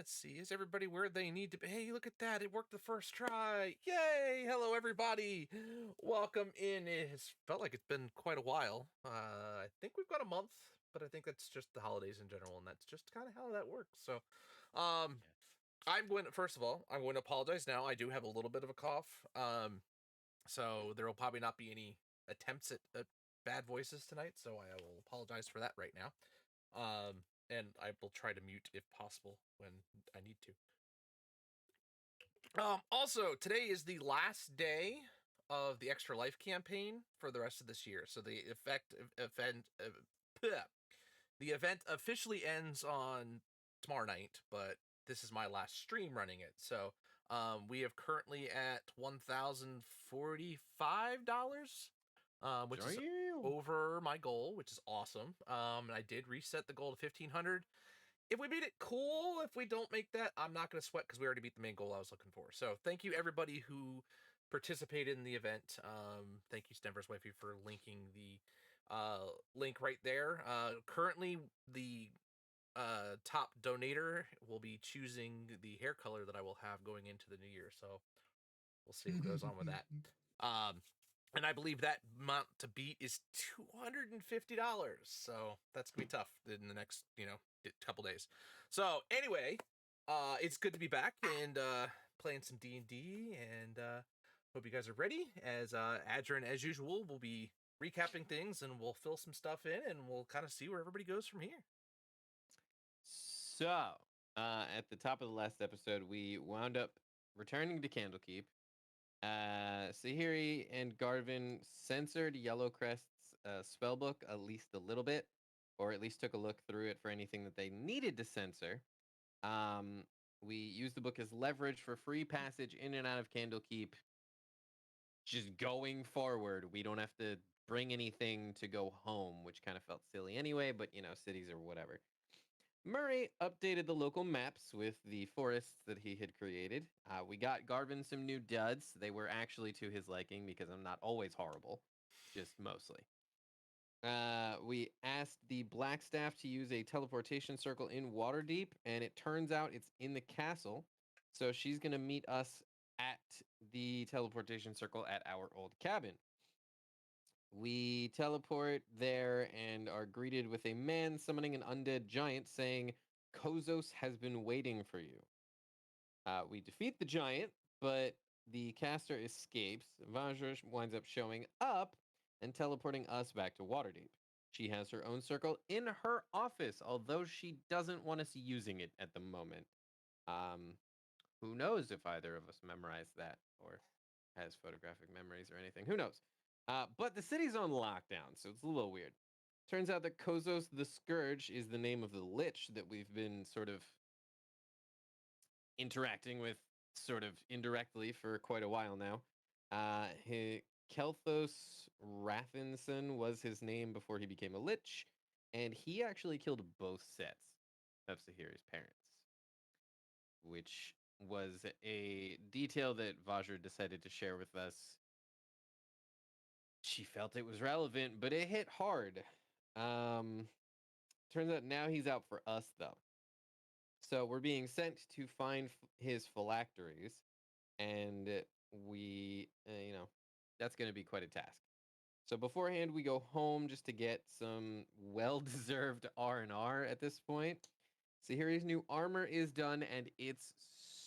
let's see. Is everybody where they need to be? Hey, look at that. It worked the first try. Yay. Hello, everybody. Welcome in. It has felt like it's been quite a while. I think we've got a month, but I think that's just the holidays in general, and that's just kind of how that works. So, um, Yeah. first of all, I'm going to apologize now. I do have a little bit of a cough. So there will probably not be any attempts at bad voices tonight. So I will apologize for that right now. And I will try to mute if possible when I need to. Also, today is the last day of the Extra Life campaign for the rest of this year. So the the event officially ends on tomorrow night, but this is my last stream running it. So we have currently at $1,045, which is Damn. over my goal, which is awesome. And I did reset the goal to 1,500. If we beat it, cool. If we don't make that, I'm not going to sweat because we already beat the main goal I was looking for. So thank you everybody who participated in the event. Thank you Stenver's wifey for linking the link right there. Currently the top donator will be choosing the hair color that I will have going into the new year. So we'll see what goes on with that. And I believe that amount to beat is $250. So that's gonna be tough in the next, couple days. So anyway, it's good to be back and playing some D&D, and hope you guys are ready. As Adrian, as usual, will be recapping things, and we'll fill some stuff in, and we'll kind of see where everybody goes from here. So, at the top of the last episode, we wound up returning to Candlekeep. Sahiri and Garvin censored Yellowcrest's spellbook at least a little bit, or at least took a look through it for anything that they needed to censor. Um, we used the book as leverage for free passage in and out of Candlekeep. Just going forward, we don't have to bring anything to go home, which kind of felt silly anyway, but cities or whatever. Murray updated the local maps with the forests that he had created. We got Garvin some new duds. They were actually to his liking because I'm not always horrible, just mostly. We asked the Blackstaff to use a teleportation circle in Waterdeep, and it turns out it's in the castle. So she's going to meet us at the teleportation circle at our old cabin. We teleport there and are greeted with a man summoning an undead giant saying, Kozos has been waiting for you. We defeat the giant, but the caster escapes. Vajra winds up showing up and teleporting us back to Waterdeep. She has her own circle in her office, although she doesn't want us using it at the moment. Um, who knows if either of us memorized that or has photographic memories or anything. Who knows? But the city's on lockdown, so it's a little weird. Turns out that Kozos the Scourge is the name of the lich that we've been sort of interacting with sort of indirectly for quite a while now. Kelthos Rathinson was his name before he became a lich, and he actually killed both sets of Sahiri's parents, which was a detail that Vajra decided to share with us. She felt it was relevant, but it hit hard. Um, Turns out now he's out for us, though. So we're being sent to find his phylacteries, and that's going to be quite a task. So beforehand, we go home just to get some well-deserved R&R at this point. Sahiri's new armor is done, and it's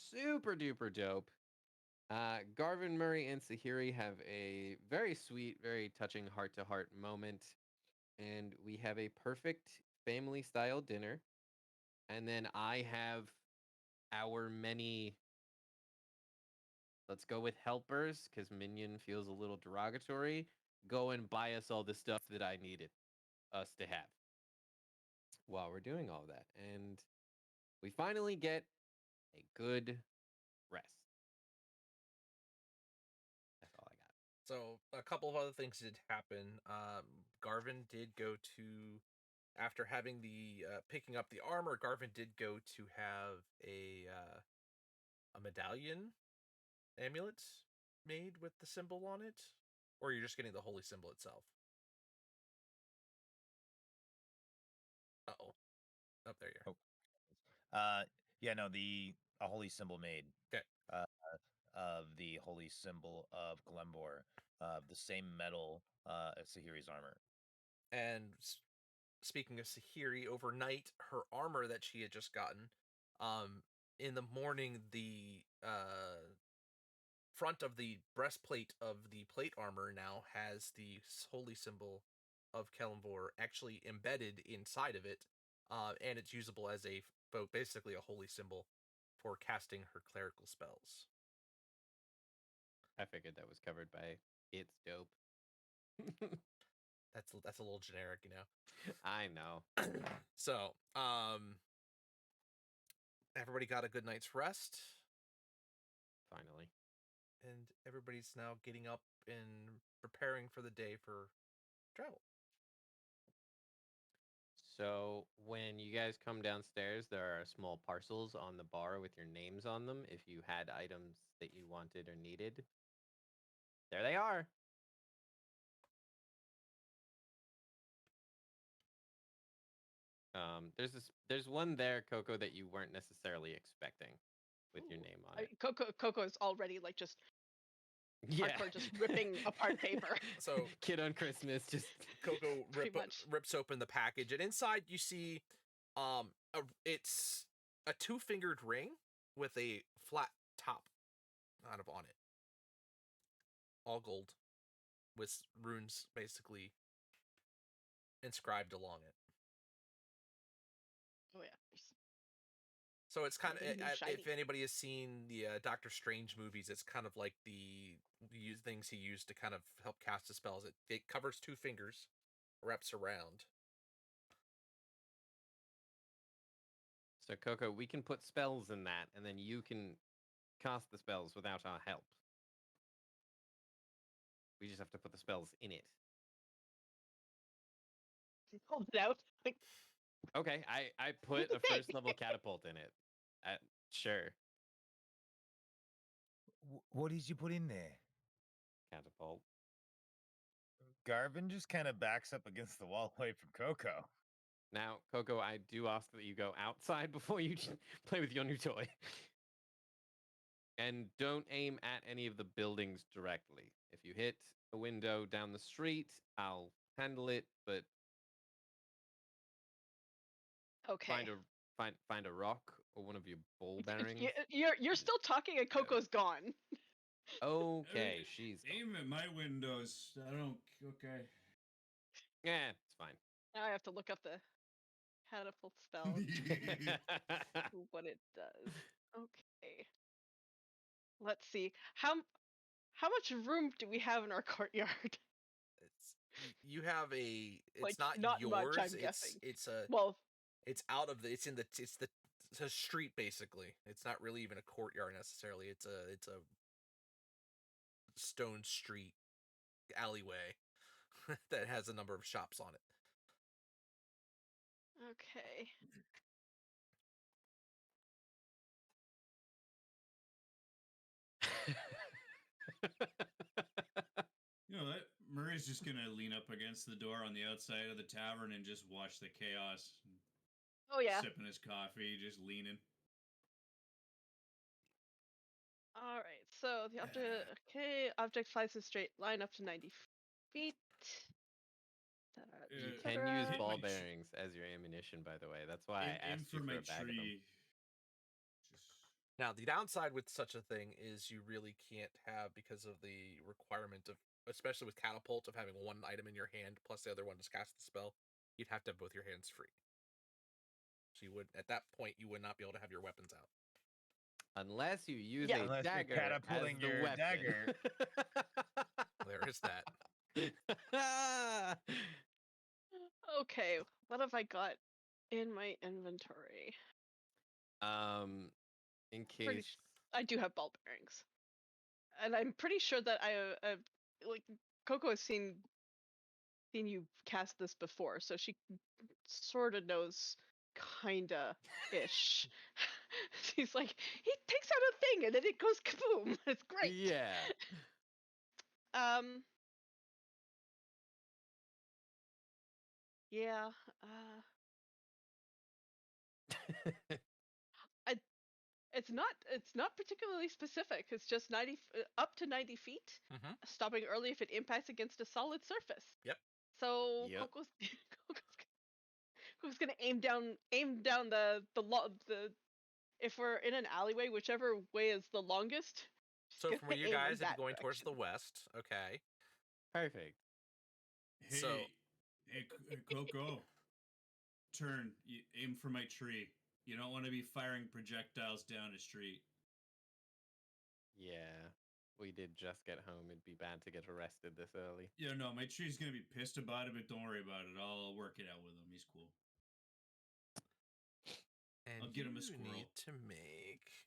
super duper dope. Garvin, Murray, and Sahiri have a very sweet, very touching heart-to-heart moment, and we have a perfect family-style dinner. And then I have our many, let's go with helpers, because minion feels a little derogatory, go and buy us all the stuff that I needed us to have while we're doing all that. And we finally get a good rest. That's all I got. So a couple of other things did happen. Garvin did go to, after having the picking up the armor, Garvin did go to have a medallion amulet made with the symbol on it, or you're just getting the holy symbol itself. Uh-oh. Up there you are. Oh. Yeah, no, a holy symbol made. 'Kay. Of the holy symbol of Glembor, of the same metal as Sahiri's armor. And speaking of Sahiri, overnight, her armor that she had just gotten, um, in the morning, the front of the breastplate of the plate armor now has the holy symbol of Kelemvor actually embedded inside of it, and it's usable as basically a holy symbol for casting her clerical spells. I figured that was covered by it's dope. That's a little generic, you know. I know. So, everybody got a good night's rest, Finally. and everybody's now getting up and preparing for the day for travel. So when you guys come downstairs, there are small parcels on the bar with your names on them if you had items that you wanted or needed. There they are. There's one there, Coco, that you weren't necessarily expecting with your name on it. Coco is already like just Yeah. hardcore, just ripping apart paper. So Kid on Christmas just Coco Pretty much. rips open the package, and inside you see it's a two-fingered ring with a flat top kind of on it, all gold, with runes basically inscribed along it. Oh yeah. So it's kind of, Something new, shiny. if anybody has seen the Doctor Strange movies, it's kind of like the things he used to kind of help cast his spells. It covers two fingers, wraps around. So Coco, we can put spells in that, and then you can cast the spells without our help. We just have to put the spells in it. Hold it out. Like, Okay, I put a first level catapult in it. Sure. What did you put in there? Catapult. Garvin just kind of backs up against the wall away from Coco. Now, Coco, I do ask that you go outside before you play with your new toy. And don't aim at any of the buildings directly. If you hit a window down the street, I'll handle it, but okay. find a rock or one of your ball bearings. You're still talking and Coco's gone. Okay, she's gone. Aim at my windows. I don't. Okay. Yeah, it's fine. Now I have to look up the catapult spell, what it does. Okay. Let's see. How much room do we have in our courtyard? You have a. It's Like, not not much, yours. I'm guessing. Well, it's out of the. It's a street basically. It's not really even a courtyard necessarily. It's a stone street alleyway that has a number of shops on it. Okay. You know what? Murray's just gonna lean up against the door on the outside of the tavern and just watch the chaos. Oh yeah. Sipping his coffee, just leaning. All right. So the object. Okay. Object flies in straight line up to 90 feet. You Uh, can use hit ball my tr- bearings as your ammunition, by the way. That's why I Aim asked you for for my a bag of them. tree. Now, the downside with such a thing is you really can't have, because of the requirement of, especially with catapult, of having one item in your hand plus the other one to cast the spell. You'd have to have both your hands free. So you would, at that point, you would not be able to have your weapons out. Unless you use Yeah. a Unless you're dagger catapulting as the your weapon. dagger. There is that. Okay. What have I got in my inventory? In Pretty case I do have ball bearings, and I'm pretty sure that I like Coco has seen you cast this before, so she sort of knows, kinda ish. She's like, he takes out a thing and then it goes kaboom. It's great. Yeah. Yeah. It's not particularly specific. It's just up to 90 feet, Mhm. stopping early if it impacts against a solid surface. Yep. So Yep. Coco's gonna aim down the if we're in an alleyway, whichever way is the longest. She's So gonna from where you aim in guys would be that going towards the direction. west. Okay. Perfect. Hey, So- hey, Coco. Turn. You aim for my tree. You don't want to be firing projectiles down a street. Yeah. We did just get home. It'd be bad to get arrested this early. Yeah, no, my tree's gonna be pissed about it, but don't worry about it. I'll work it out with him. He's cool. And I'll get him a you squirrel. need to make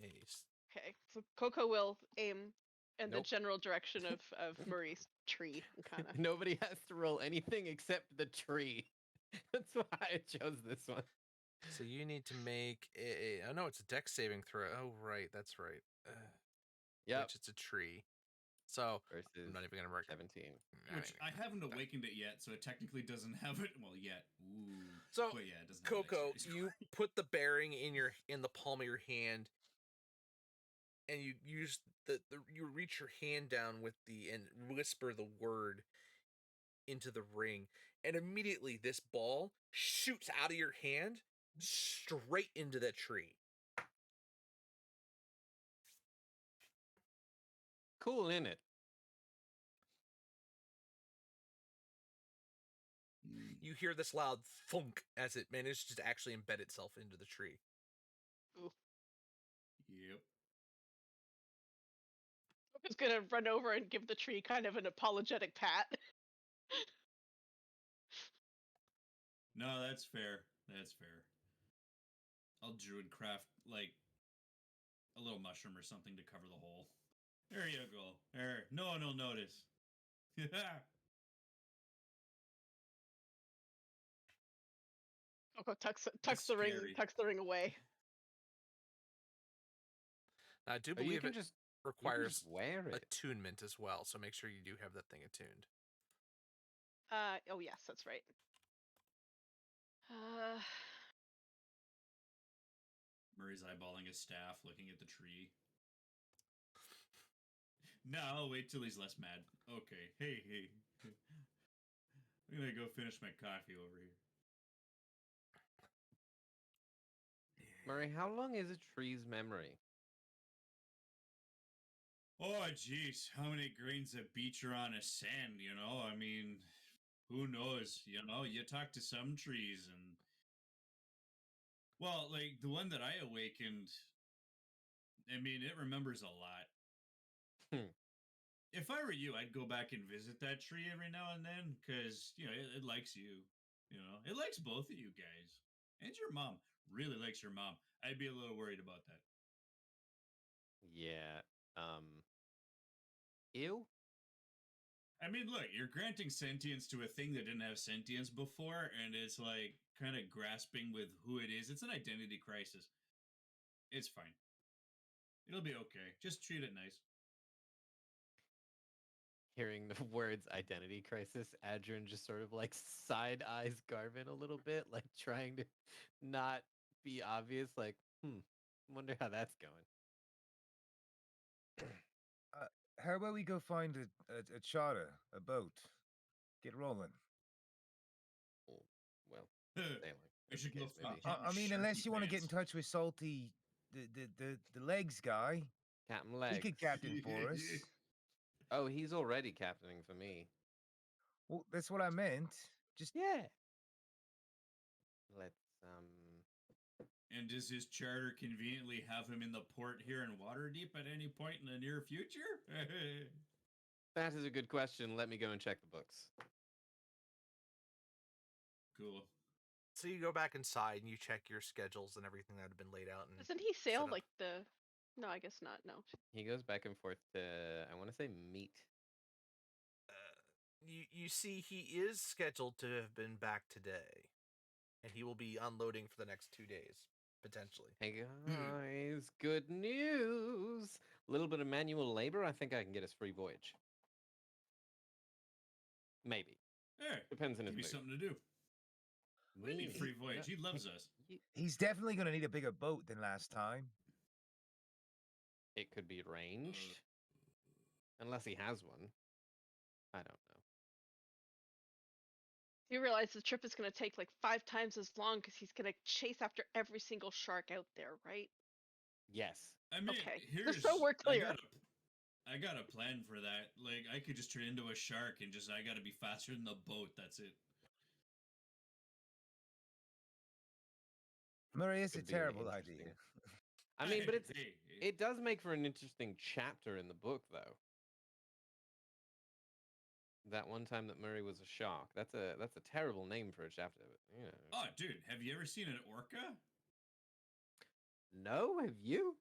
a Okay, so Coco will aim in the Nope. general direction of Murray's tree, kind of. Nobody has to roll anything except the tree. That's why I chose this one. So you need to make a. Oh no, it's a dex saving throw. Oh right, that's right. Yep. Which it's a tree. So Versus I'm not even gonna work. 17. Which I haven't awakened it yet, so it technically doesn't have it. Well, yet. Ooh. So, but yeah, it doesn't have Coco, an extra you put the bearing in the palm of your hand, and you use you reach your hand down with and whisper the word into the ring, and immediately this ball shoots out of your hand straight into that tree. Cool, in it. Mm, You hear this loud thunk as it manages to actually embed itself into the tree. Yep. Coco's gonna run over and give the tree kind of an apologetic pat. No, that's fair. That's fair. I'll druid craft like a little mushroom or something to cover the hole. There you go. There. No one will notice. Coco tucks That's the ring scary. away. Now, I do Oh, you believe can it just requires wear it. attunement as well, so make sure you do have that thing attuned. Oh yes, that's right. Uh, Murray's eyeballing his staff, looking at the tree. No, I'll wait till he's less mad. Okay. Hey. I'm gonna go finish my coffee over here. Murray, how long is a tree's memory? Oh, jeez. How many grains of beach are on a sand, you know? I mean, who knows? You know, you talk to some trees and. Well, like the one that I awakened, I mean, it remembers a lot. Hmm. If I were you, I'd go back and visit that tree every now and then because, you know, it likes you. You know, it likes both of you guys. And your mom really likes your mom. I'd be a little worried about that. Yeah. Ew. I mean, look, you're granting sentience to a thing that didn't have sentience before, and it's like kind of grasping with who it is. It's an identity crisis. It's fine. It'll be okay. Just treat it nice. Hearing the words identity crisis, Adrian just sort of like side eyes Garvin a little bit, like trying to not be obvious, like, wonder how that's going. How about we go find a charter, a boat? Get rolling. Oh, well, We sailing. should go Yes, find maybe. I mean, Sharky unless you want to get in Pants. touch with Salty, the legs guy. Captain He Legs. could captain for us. Oh, he's already captaining for me. Well, that's what I meant. Just Yeah. Let's And does his charter conveniently have him in the port here in Waterdeep at any point in the near future? that is a good question. Let me go and check the books. Cool. So you go back inside and you check your schedules and everything that had been laid out. And doesn't he sail up. like the? No, I guess not. No. He goes back and forth to, I want to say, meet. You see, he is scheduled to have been back today, and he will be unloading for the next 2 days potentially. Hey guys, good news! A little bit of manual labor. I think I can get us free voyage. Maybe. There. Depends on his Give me mood. something to do. We need Me? free voyage. He loves us. he's definitely going to need a bigger boat than last time. It could be ranged. Unless he has one. I don't know. You realize the trip is going to take like 5 times as long because he's going to chase after every single shark out there, right? Yes. I mean, Okay, here's so we're clear. I got a plan for that. Like, I could just turn into a shark and I got to be faster than the boat. That's it. Murray, it's a Could be an terrible interesting- idea. I mean, but Hey, it does make for an interesting chapter in the book, though. That one time that Murray was a shark. That's a terrible name for a chapter. But, you know. oh, dude, have you ever seen an orca? No, have you?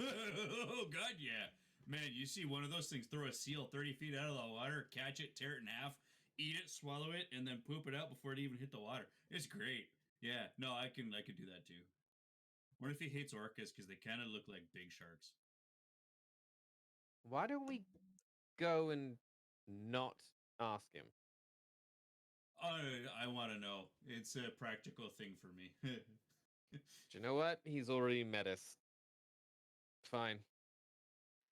Oh God, yeah, man! You see one of those things throw a seal 30 feet out of the water, catch it, tear it in half, eat it, swallow it, and then poop it out before it even hit the water. It's great. Yeah, no, I can do that too. What if he hates orcas because they kind of look like big sharks? Why don't we go and not ask him? I want to know. It's a practical thing for me. Do you know what? He's already met us. Fine.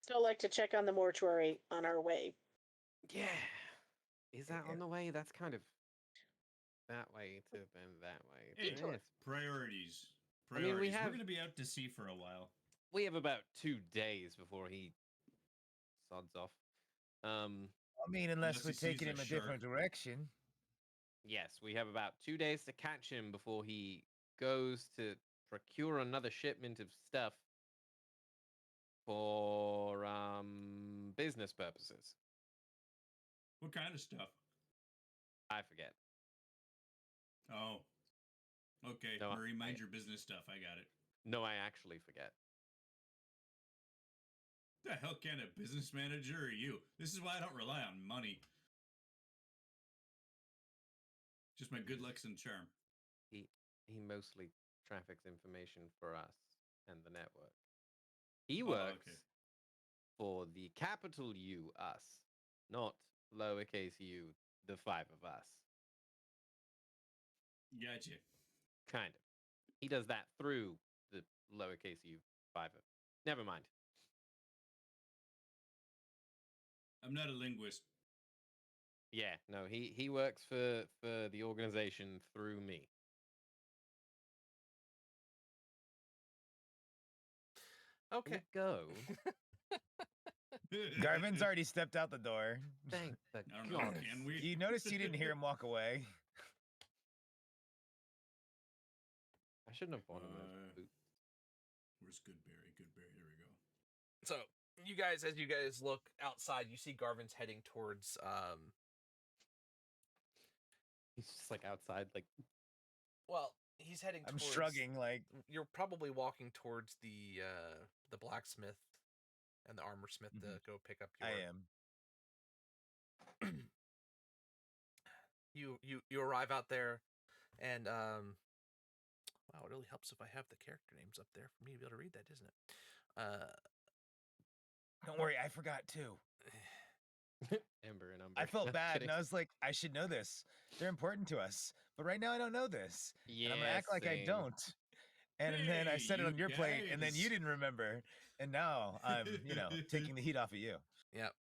Still like to check on the mortuary on our way. Yeah. Is that Yeah. on the way? That's kind of that way to then that way. Hey, Yes. priorities. I mean, we Priorities. have- We're going to be out to sea for a while. We have about 2 days before he sods off. I mean, unless Unless we're he sees taking a him a different shark. direction. Yes, we have about 2 days to catch him before he goes to procure another shipment of stuff for business purposes. What kind of stuff? I forget. Oh. Okay, No, Murray, mind I- your business stuff. I got it. No, I actually forget. The hell kind of business manager are you? This is why I don't rely on money. Just my good looks and charm. He mostly traffics information for us and the network. He Oh, works okay. for the capital U us, not lowercase u, the 5 of us. Gotcha. Kind of. He does that through the lowercase u 5 of. Never mind. I'm not a linguist. Yeah, no, he works for the organization through me. Okay. We go. Garvin's already stepped out the door. Thank the I don't know. gods. Can we? You noticed you didn't hear him walk away. I shouldn't have bought him those boots. Where's Goodberry? Goodberry. There we go. So you guys, as you guys look outside, you see Garvin's heading towards He's just like outside, like well, he's heading I'm towards shrugging like, you're probably walking towards the blacksmith and the armor smith to go pick up your I am. you arrive out there and wow, it really helps if I have the character names up there for me to be able to read that, isn't it? Don't worry, I forgot too. Ember and Umber. I felt No, bad, kidding. and I was like, I should know this. They're important to us, but right now I don't know this. Yeah, And I'm gonna act like I same. don't. And then I Hey, said it on you your plate, and then you guys. didn't remember. And now I'm, taking the heat off of you. Yep.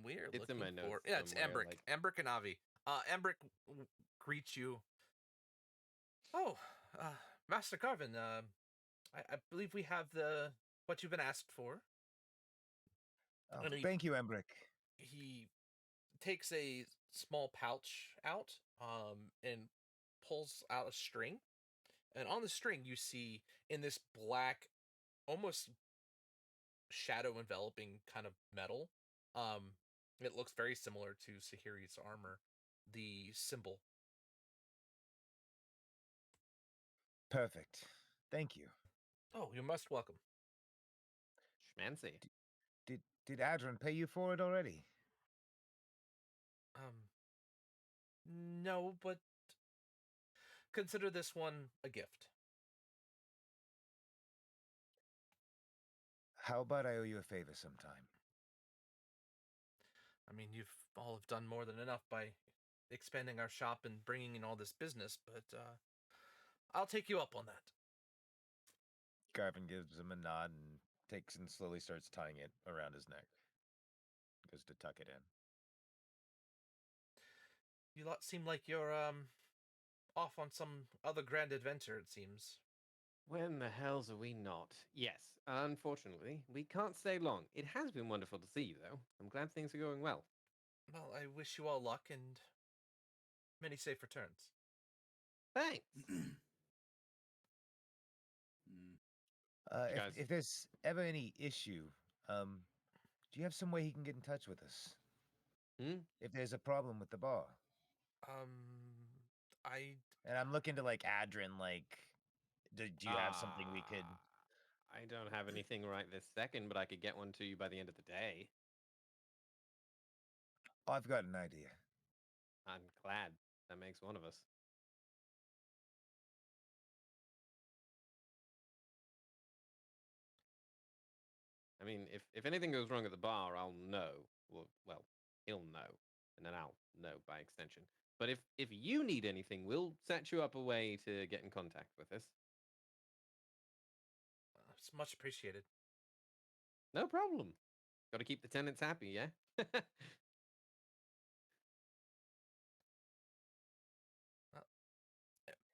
We're It's in looking my for notes yeah, it's somewhere, Embrick. like- Embrick and Avi. Embrick greets you. Oh, Master Garvin. I believe we have what you've been asked for. Oh, And he- thank you, Embrick. He takes a small pouch out, and pulls out a string. And on the string, you see in this black, almost shadow enveloping kind of metal. It looks very similar to Sahiri's armor. The symbol. Perfect. Thank you. Oh, you're most welcome. Schmancy. Did Adron pay you for it already? No, but consider this one a gift. How about I owe you a favor sometime? I mean, you've all have done more than enough by expanding our shop and bringing in all this business, but I'll take you up on that. Garvin gives him a nod and takes and slowly starts tying it around his neck. Goes to tuck it in. You lot seem like you're off on some other grand adventure. It seems. When the hells are we not? Yes, unfortunately, we can't stay long. It has been wonderful to see you, though. I'm glad things are going well. Well, I wish you all luck and many safe returns. Thanks. If, Guys. if there's ever any issue, do you have some way he can get in touch with us? If there's a problem with the bar? I And I'm looking to like Adrin, like, do you have something we could? I don't have anything right this second, but I could get one to you by the end of the day. Oh, I've got an idea. I'm glad. That makes one of us. I mean, if anything goes wrong at the bar, I'll know. Well, he'll know, and then I'll know by extension. But if you need anything, we'll set you up a way to get in contact with us. it's much appreciated. No problem. Got to keep the tenants happy, yeah?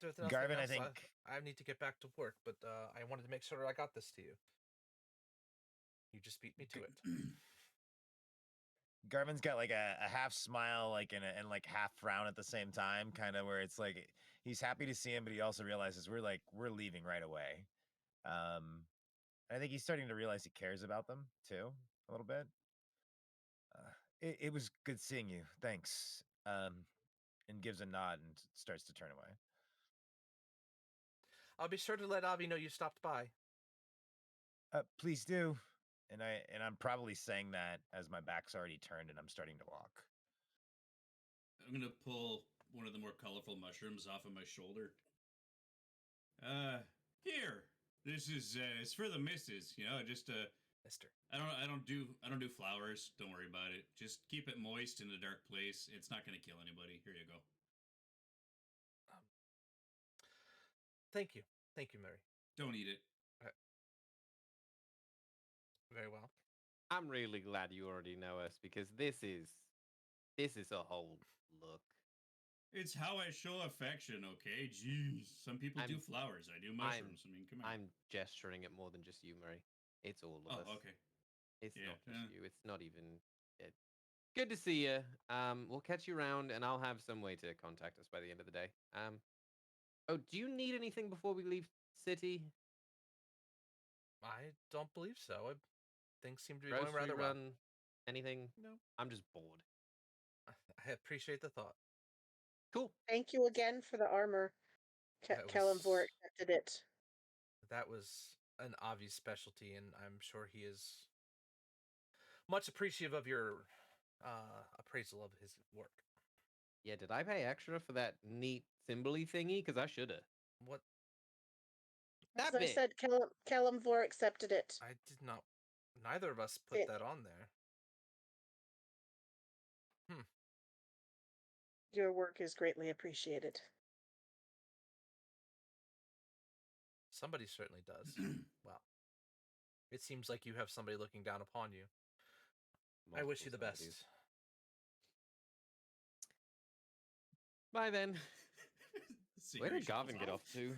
There's nothing Garvin, I else. think. I need to get back to work, but I wanted to make sure I got this to you. You just beat me to it. Garvin's got like a half smile, like and like half frown at the same time, kind of where it's like he's happy to see him, but he also realizes we're leaving right away. I think he's starting to realize he cares about them too a little bit. It was good seeing you. Thanks. And gives a nod and starts to turn away. I'll be sure to let Avi know you stopped by. Please do. And I'm probably saying that as my back's already turned and I'm starting to walk. I'm gonna pull one of the more colorful mushrooms off of my shoulder. Here. This is it's for the missus, you know, just Mister. I don't do flowers. Don't worry about it. Just keep it moist in a dark place. It's not gonna kill anybody. Here you go. Thank you, Mary. Don't eat it. Very well. I'm really glad you already know us because this is a whole look. It's how I show affection, okay? Jeez. Some people do flowers. I do mushrooms. I mean, come on. I'm gesturing at more than just you, Murray. It's all of us. Oh, okay. It's Yeah, not just you. It's not even. Good to see you. We'll catch you around, and I'll have some way to contact us by the end of the day. Oh, do you need anything before we leave city? I don't believe so. Things seem to be Grocery going rather well. run? Anything? No. I'm just bored. I appreciate the thought. Cool. Thank you again for the armor. Kalimvor accepted it. That was an obvious specialty, and I'm sure he is much appreciative of your appraisal of his work. Yeah, did I pay extra for that neat symbol-y thingy? Because I should have. What? As I said, Kalimvor accepted it. I did not. Neither of us put that on there. Your work is greatly appreciated. Somebody certainly does. Well, it seems like you have somebody looking down upon you. I wish you the best. Bye then. Where did Garvin get off to?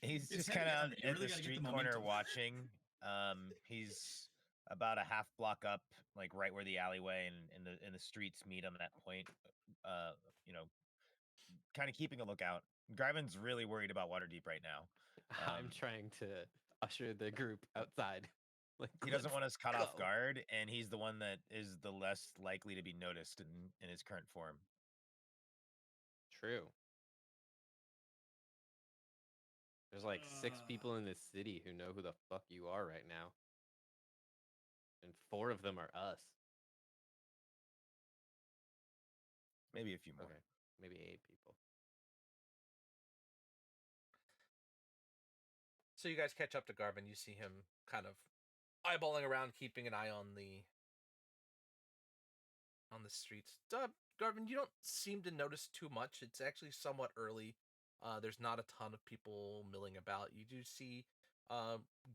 He's just kind of at the street corner watching. He's about a half block up, like right where the alleyway and the streets meet him at that point. You know, kind of keeping a lookout. Garvin's really worried about Waterdeep right now. I'm trying to usher the group outside. Like, he doesn't want us caught off guard, and he's the one that is the less likely to be noticed in his current form. True. There's like 6 people in this city who know who the fuck you are right now. And 4 of them are us. Maybe a few more. Okay. Maybe 8 people. So you guys catch up to Garvin. You see him kind of eyeballing around, keeping an eye on the streets. Garvin, you don't seem to notice too much. It's actually somewhat early. There's not a ton of people milling about. You do see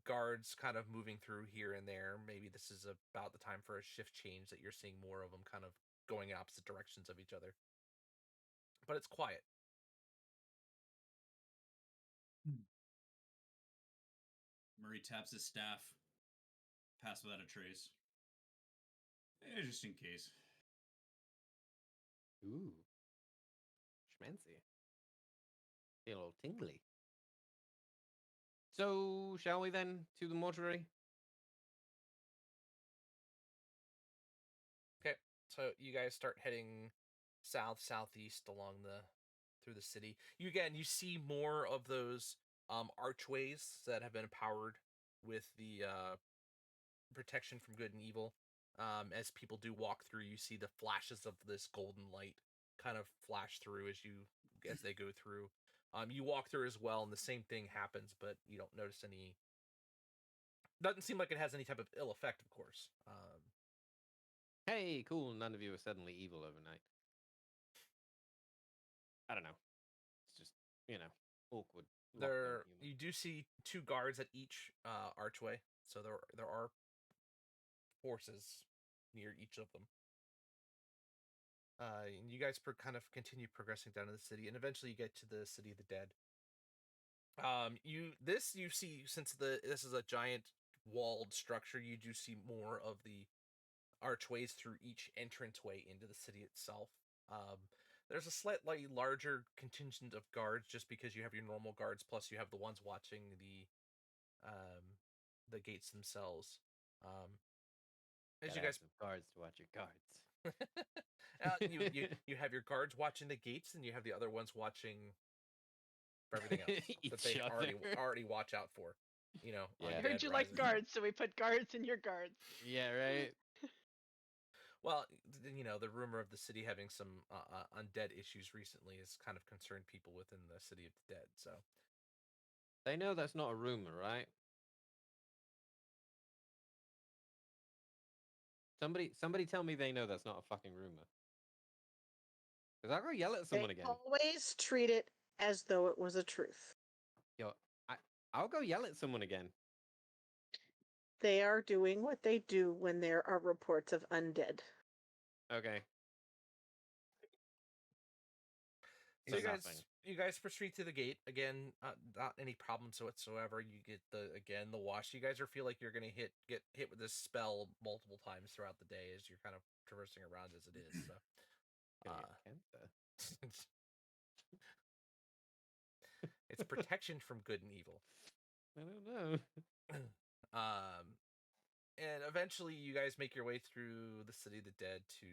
guards kind of moving through here and there. Maybe this is about the time for a shift change that you're seeing more of them kind of going in opposite directions of each other. But it's quiet. Murray taps his staff. Pass without a trace. Just in case. Ooh. Schmancy. Feel a little tingly. So, shall we then to the mortuary? Okay, so you guys start heading southeast along through the city. You see more of those archways that have been empowered with the protection from good and evil. As people do walk through, you see the flashes of this golden light kind of flash through as they go through. You walk through as well, and the same thing happens, but you don't notice any. Doesn't seem like it has any type of ill effect, of course. Hey, cool. None of you are suddenly evil overnight. I don't know. It's just, awkward. You do see 2 guards at each archway, so there are forces near each of them. And you guys kind of continue progressing down to the city, and eventually you get to the City of the Dead. You see, since this is a giant walled structure, you do see more of the archways through each entranceway into the city itself. There's a slightly larger contingent of guards just because you have your normal guards, plus you have the ones watching the gates themselves. As you Gotta have guys, some guards to watch your guards. you have your guards watching the gates, and you have the other ones watching for everything else that they Each other. already watch out for. On Yeah. I Dead heard you like Rising. guards, so we put guards in your guards. Yeah, right? Well, the rumor of the city having some undead issues recently has kind of concerned people within the City of the Dead. So They know that's not a rumor, right? Somebody tell me they know that's not a fucking rumor. Because I'll go yell at someone They again. always treat it as though it was a truth. Yo, I'll go yell at someone again. They are doing what they do when there are reports of undead. Okay. So Say nothing. you guys proceed through the gate again. Not any problems whatsoever. You get the wash. You guys feel like you're gonna get hit with this spell multiple times throughout the day as you're kind of traversing around as it is. So, Gonna get cancer. it's protection from good and evil. I don't know. And eventually you guys make your way through the City of the Dead to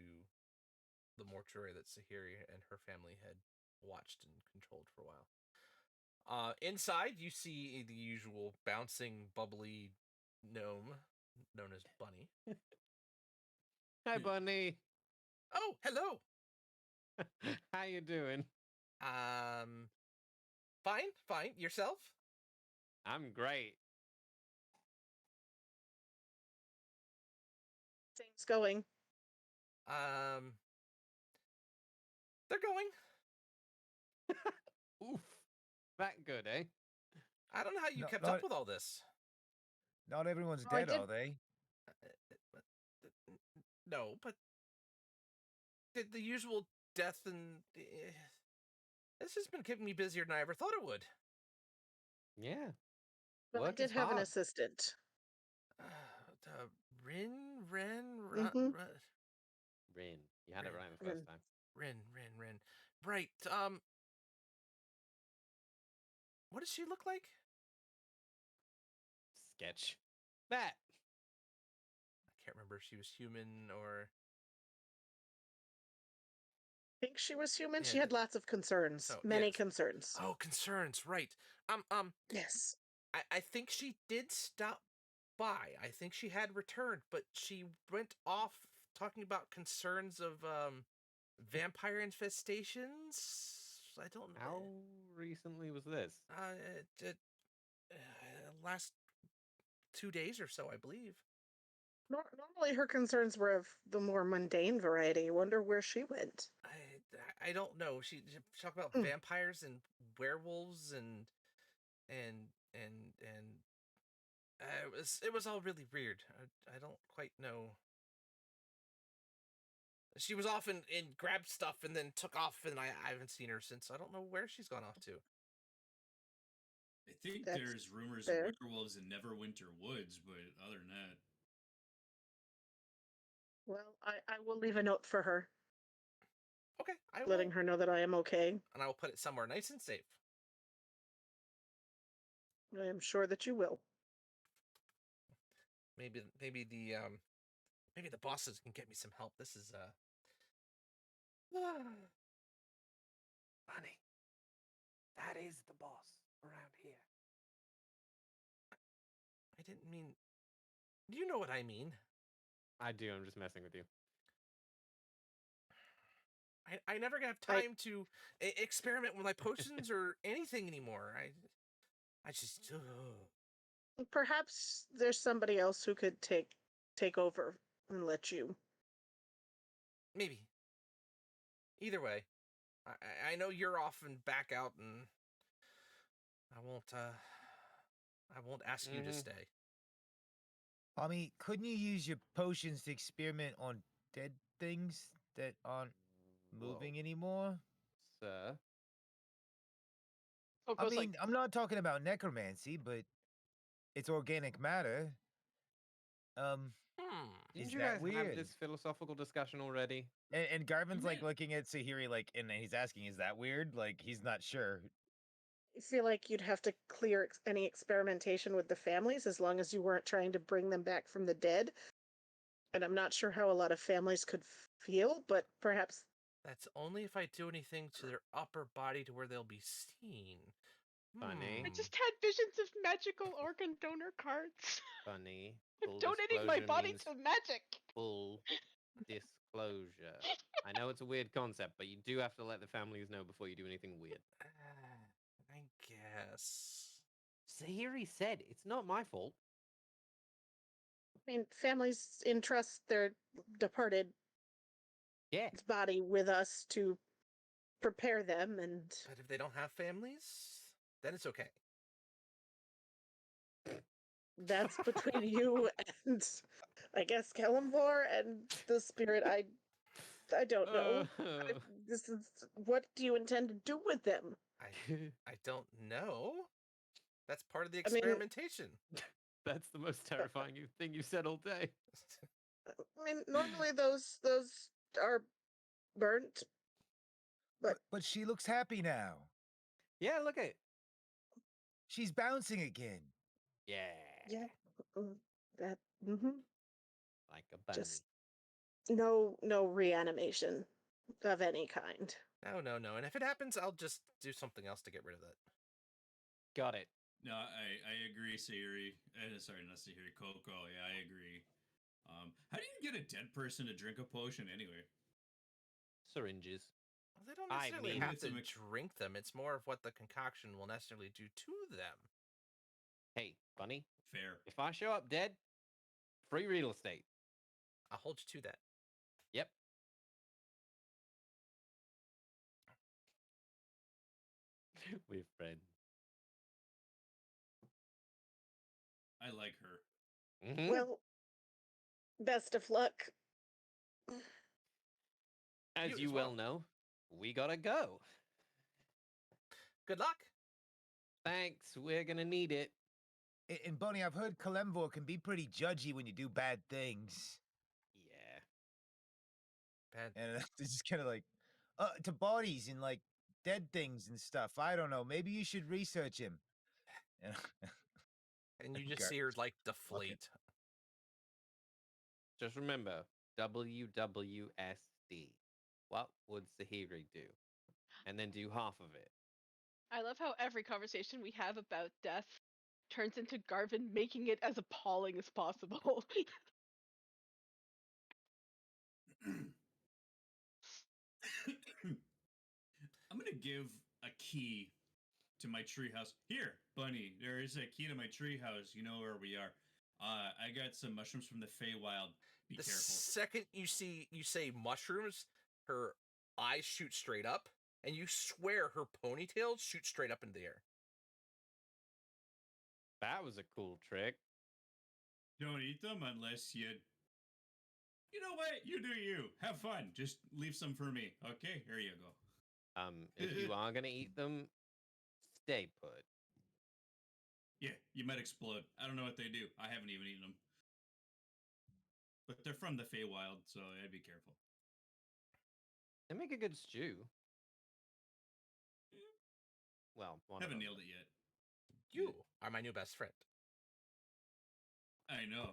the mortuary that Sahiri and her family had watched and controlled for a while. Inside, you see the usual bouncing, bubbly gnome known as Bunny. Hi, Bunny. Oh, hello. How you doing? Fine. Yourself? I'm great. Things going. They're going. Oof. That good, eh? I don't know how you No, kept not- up with all this. Not everyone's Oh, I dead, did- are they? No, but the usual death and this has been keeping me busier than I ever thought it would. Yeah. But I Work did is have an hard. assistant. Rin. Mhm. Rin. You had it right the Rin. first time. Rin. Right. What does she look like? Sketch. That. I can't remember if she was human or. I think she was human. Yeah, She had lots of concerns. so, Many yes. concerns. Oh, concerns. Right. Yes. I think she did stop by. I think she had returned, but she went off talking about concerns of vampire infestations. I don't know. How recently was this? Last 2 days or so, I believe. Normally her concerns were of the more mundane variety. Wonder where she went. I don't know. She talk about Mm. vampires and werewolves and it was all really weird. I don't quite know. She was off and grabbed stuff and then took off, and I haven't seen her since. I don't know where she's gone off to. I think That's there's rumors fair. of werewolves in Neverwinter Woods, but other than that, Well, I will leave a note for her, Okay, I will, letting her know that I am okay. and I will put it somewhere nice and safe. I am sure that you will. Maybe the bosses can get me some help. This is Funny. That is the boss around here. I didn't mean. You know what I mean. I do. I'm just messing with you. I never have I- time to experiment with my potions or anything anymore. I just Perhaps there's somebody else who could take over and let you. maybe. Either way, I know you're off and back out, and I won't ask you to Mhm. stay. Mommy, couldn't you use your potions to experiment on dead things that aren't moving anymore? Sir. I Coco's mean, I'm not talking about necromancy, but it's organic matter. Didn't Is you that guys weird? have this philosophical discussion already? And Garvin's like Yeah. looking at Sahiri like, and he's asking, "Is that weird?" Like he's not sure. I feel like you'd have to clear any experimentation with the families as long as you weren't trying to bring them back from the dead. And I'm not sure how a lot of families could feel, but perhaps That's only if I do anything to their upper body to where they'll be seen. Funny. I just had visions of magical organ donor cards. Funny. I'm Full donating my disclosure body means to magic. full disclosure. I know it's a weird concept, but you do have to let the families know before you do anything weird. I guess. Sahiri said it's not my fault. I mean, families entrust their departed Yeah. body with us to prepare them, and But if they don't have families, then it's okay. that's between you and, I guess, Kellamvor and the spirit. I don't know. This is what do you intend to do with them? I don't know. That's part of the I mean- experimentation. That's the most terrifying thing you've said all day. I mean, normally those are burnt. But she looks happy now. Yeah, look at. She's bouncing again. Yeah. Yeah, that Like a bunny. just no reanimation of any kind. No. And if it happens, I'll just do something else to get rid of it. Got it. no, I agree, Sayuri. Sorry, not Sayuri, Coco. Yeah, I agree. How do you get a dead person to drink a potion anyway? Syringes. Well, they don't I necessarily mean- have It's to a mix- drink them. It's more of what the concoction will necessarily do to them. Hey, bunny. Fair. If I show up dead, free real estate. I'll hold you to that. Yep. We're friends. I like her. Mhm. Well, best of luck. As you you as well well. know, we gotta go. Good luck. Thanks. We're gonna need it. And Bonnie, I've heard Kalemvor can be pretty judgy when you do bad things. Yeah. Bad. And it's just kind of like, to bodies and like dead things and stuff. I don't know. Maybe you should research him. And And you just Gar- see her like deflate. Just remember, WWSD. What would Sahiri do? And then do half of it. I love how every conversation we have about death turns into Garvin making it as appalling as possible. I'm gonna give a key to my treehouse. Here, Bunny, there is a key to my treehouse. You know where we are. I got some mushrooms from the Feywild. Be The careful. second you say mushrooms, her eyes shoot straight up, and you swear her ponytails shoot straight up in the air. That was a cool trick. Don't eat them unless you. You know what? You do you. Have fun. Just leave some for me. Okay, here you go. If you are gonna eat them, stay put. Yeah, you might explode. I don't know what they do. I haven't even eaten them. But they're from the Feywild, so I'd be careful. They make a good stew. Well, one of Haven't them. nailed it yet. You are my new best friend. I know.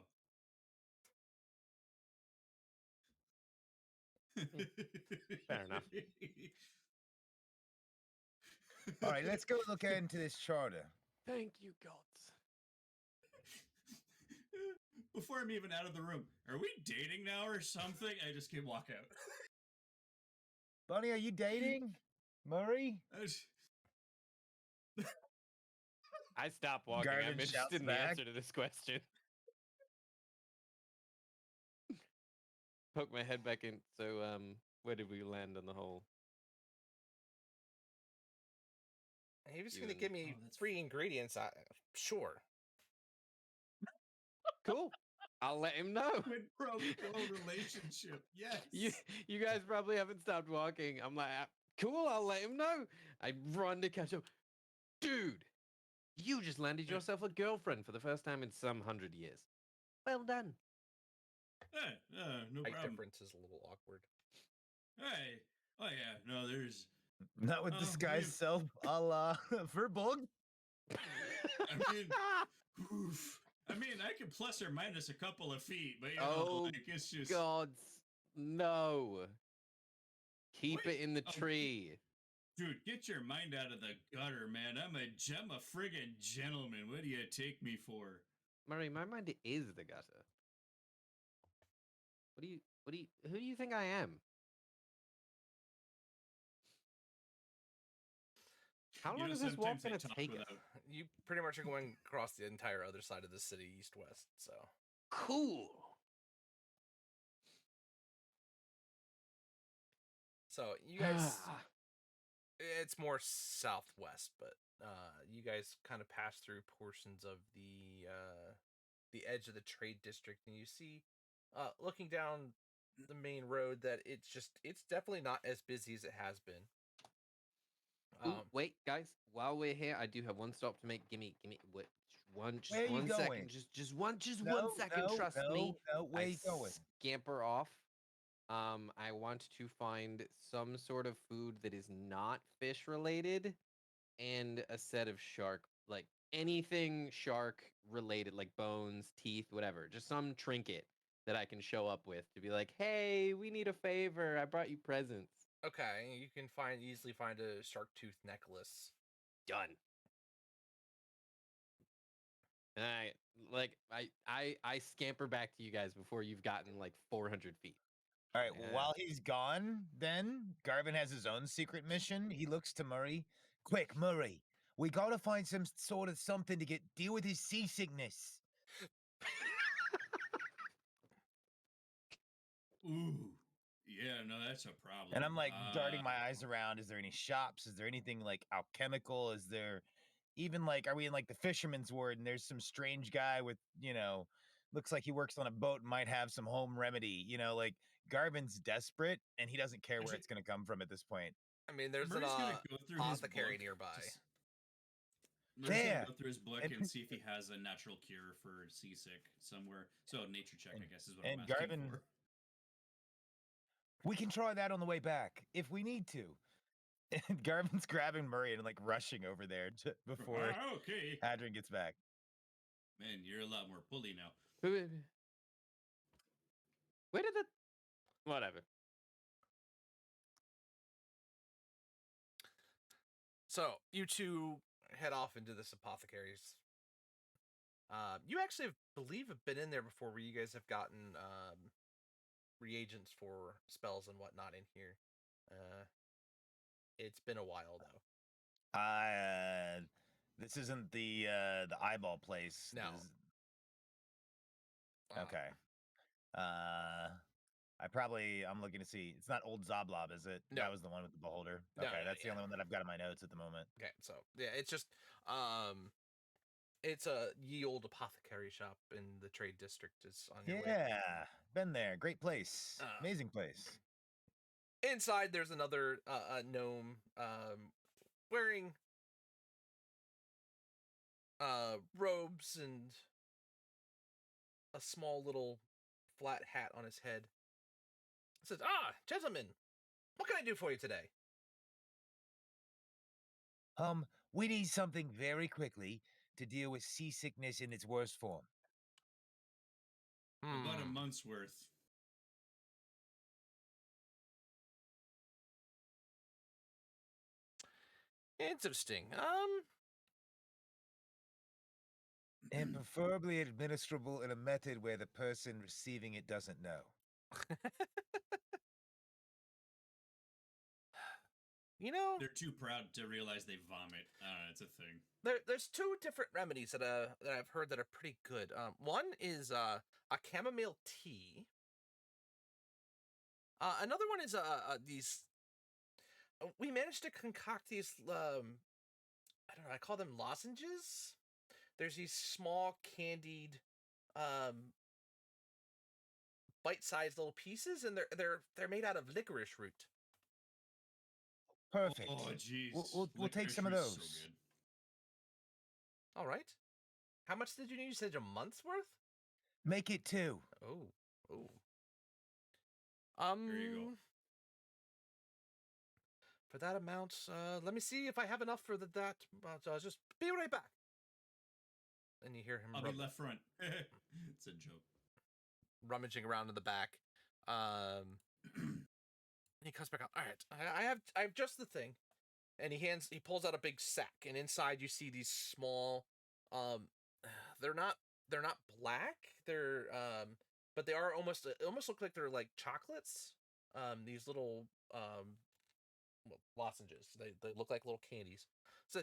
Fair enough. All right, let's go look into this charter. Thank you, gods. Before I'm even out of the room, are we dating now or something? I just can't walk out. Bunny, are you dating? Murray? I stopped walking. Garvin I'm shouts interested in the back. answer to this question. Poke my head back in. So, where did we land on the whole? He was You going to and- give me Oh, that's free ingredients. Sure. Cool. I'll let him know. Quid pro quo relationship. Yes. You guys probably haven't stopped walking. I'm like, cool. I'll let him know. I run to catch up. Dude, you just landed Yeah. yourself a girlfriend for the first time in some 100 years. Well done. No Height problem. difference is a little awkward. Hey. Oh yeah. No, there's. Not with Oh, disguised we've- self a la Verbog. Oof. I mean, I can plus or minus a couple of feet, but you know, Oh, like it's just. Gods, no. Keep Wait, it in the oh, tree. Dude, get your mind out of the gutter, man. I'm a friggin' gentleman. What do you take me for? Murray, my mind is the gutter. Who do you think I am? How You long know, is this walk sometimes I gonna talk take us? without- You pretty much are going across the entire other side of the city, east-west, so. Cool. So, you guys, it's more southwest, but you guys kind of pass through portions of the edge of the trade district, and you see, looking down the main road, that it's definitely not as busy as it has been. Ooh, wait, guys. While we're here, I do have one stop to make. Gimme what? Where are you one second. going? Just one No, second. no, Trust no, me. no, where I you going? scamper off. I want to find some sort of food that is not fish related, and a set of shark, like anything shark related, like bones, teeth, whatever. Just some trinket that I can show up with to be like, hey, we need a favor. I brought you presents. Okay, you can easily find a shark tooth necklace. Done. And I scamper back to you guys before you've gotten like 400 feet. All right, well, Yeah. while he's gone, then Garvin has his own secret mission. He looks to Murray. Quick, Murray, we gotta find some sort of something to deal with his seasickness. Ooh. Yeah, no, that's a problem. And I'm like darting my eyes around. Is there any shops? Is there anything like alchemical? Is there even like, are we in like the fisherman's ward and there's some strange guy with, looks like he works on a boat and might have some home remedy? Like Garvin's desperate and he doesn't care where Actually- it's going to come from at this point. I mean, there's Murray's an gonna go through his apothecary book. nearby. Murray's There. gonna go through his book And- and see if he has a natural cure for seasick somewhere. So nature check, I guess, is what I'm And asking Garvin- for. We can try that on the way back if we need to. And Garvin's grabbing Murray and like rushing over there before Ah, okay. Adrian gets back. Man, you're a lot more pulley now. Where did the whatever? So you two head off into this apothecary's. You actually believe have been in there before, where you guys have gotten reagents for spells and whatnot in here. It's been a while though. This isn't the eyeball place. No. Okay. I'm looking to see. It's not old Zoblob, is it? No. That was the one with the beholder. No, Okay, no, that's the yeah. only one that I've got in my notes at the moment. Okay, so yeah, it's just it's a ye old apothecary shop in the trade district is on your way. Yeah, been there. Great place. Uh, Amazing place. Inside there's another gnome wearing robes and a small little flat hat on his head. It says, gentlemen, what can I do for you today? We need something very quickly to deal with seasickness in its worst form. About a Hmm. month's worth. Interesting. And preferably administrable in a method where the person receiving it doesn't know. You know, They're too proud to realize they vomit. It's a thing. there's two different remedies that I've heard that are pretty good. One is a chamomile tea. Another one is these. We managed to concoct these. I don't know. I call them lozenges. There's these small candied, bite-sized little pieces, and they're made out of licorice root. Perfect. Oh, jeez. We'll take some of Licorice those. root's so good. All right. How much did you need? You said a month's worth. Make it 2. Oh. There you go. For that amount, let me see if I have enough for that. Just be right back. And you hear him I'll be left front. It's a joke. rummaging around in the back. And he comes back out. All right, I have just the thing. And he pulls out a big sack, and inside you see these small. They're not black. They're but they are almost look like they're like chocolates. These little lozenges. They look like little candies. So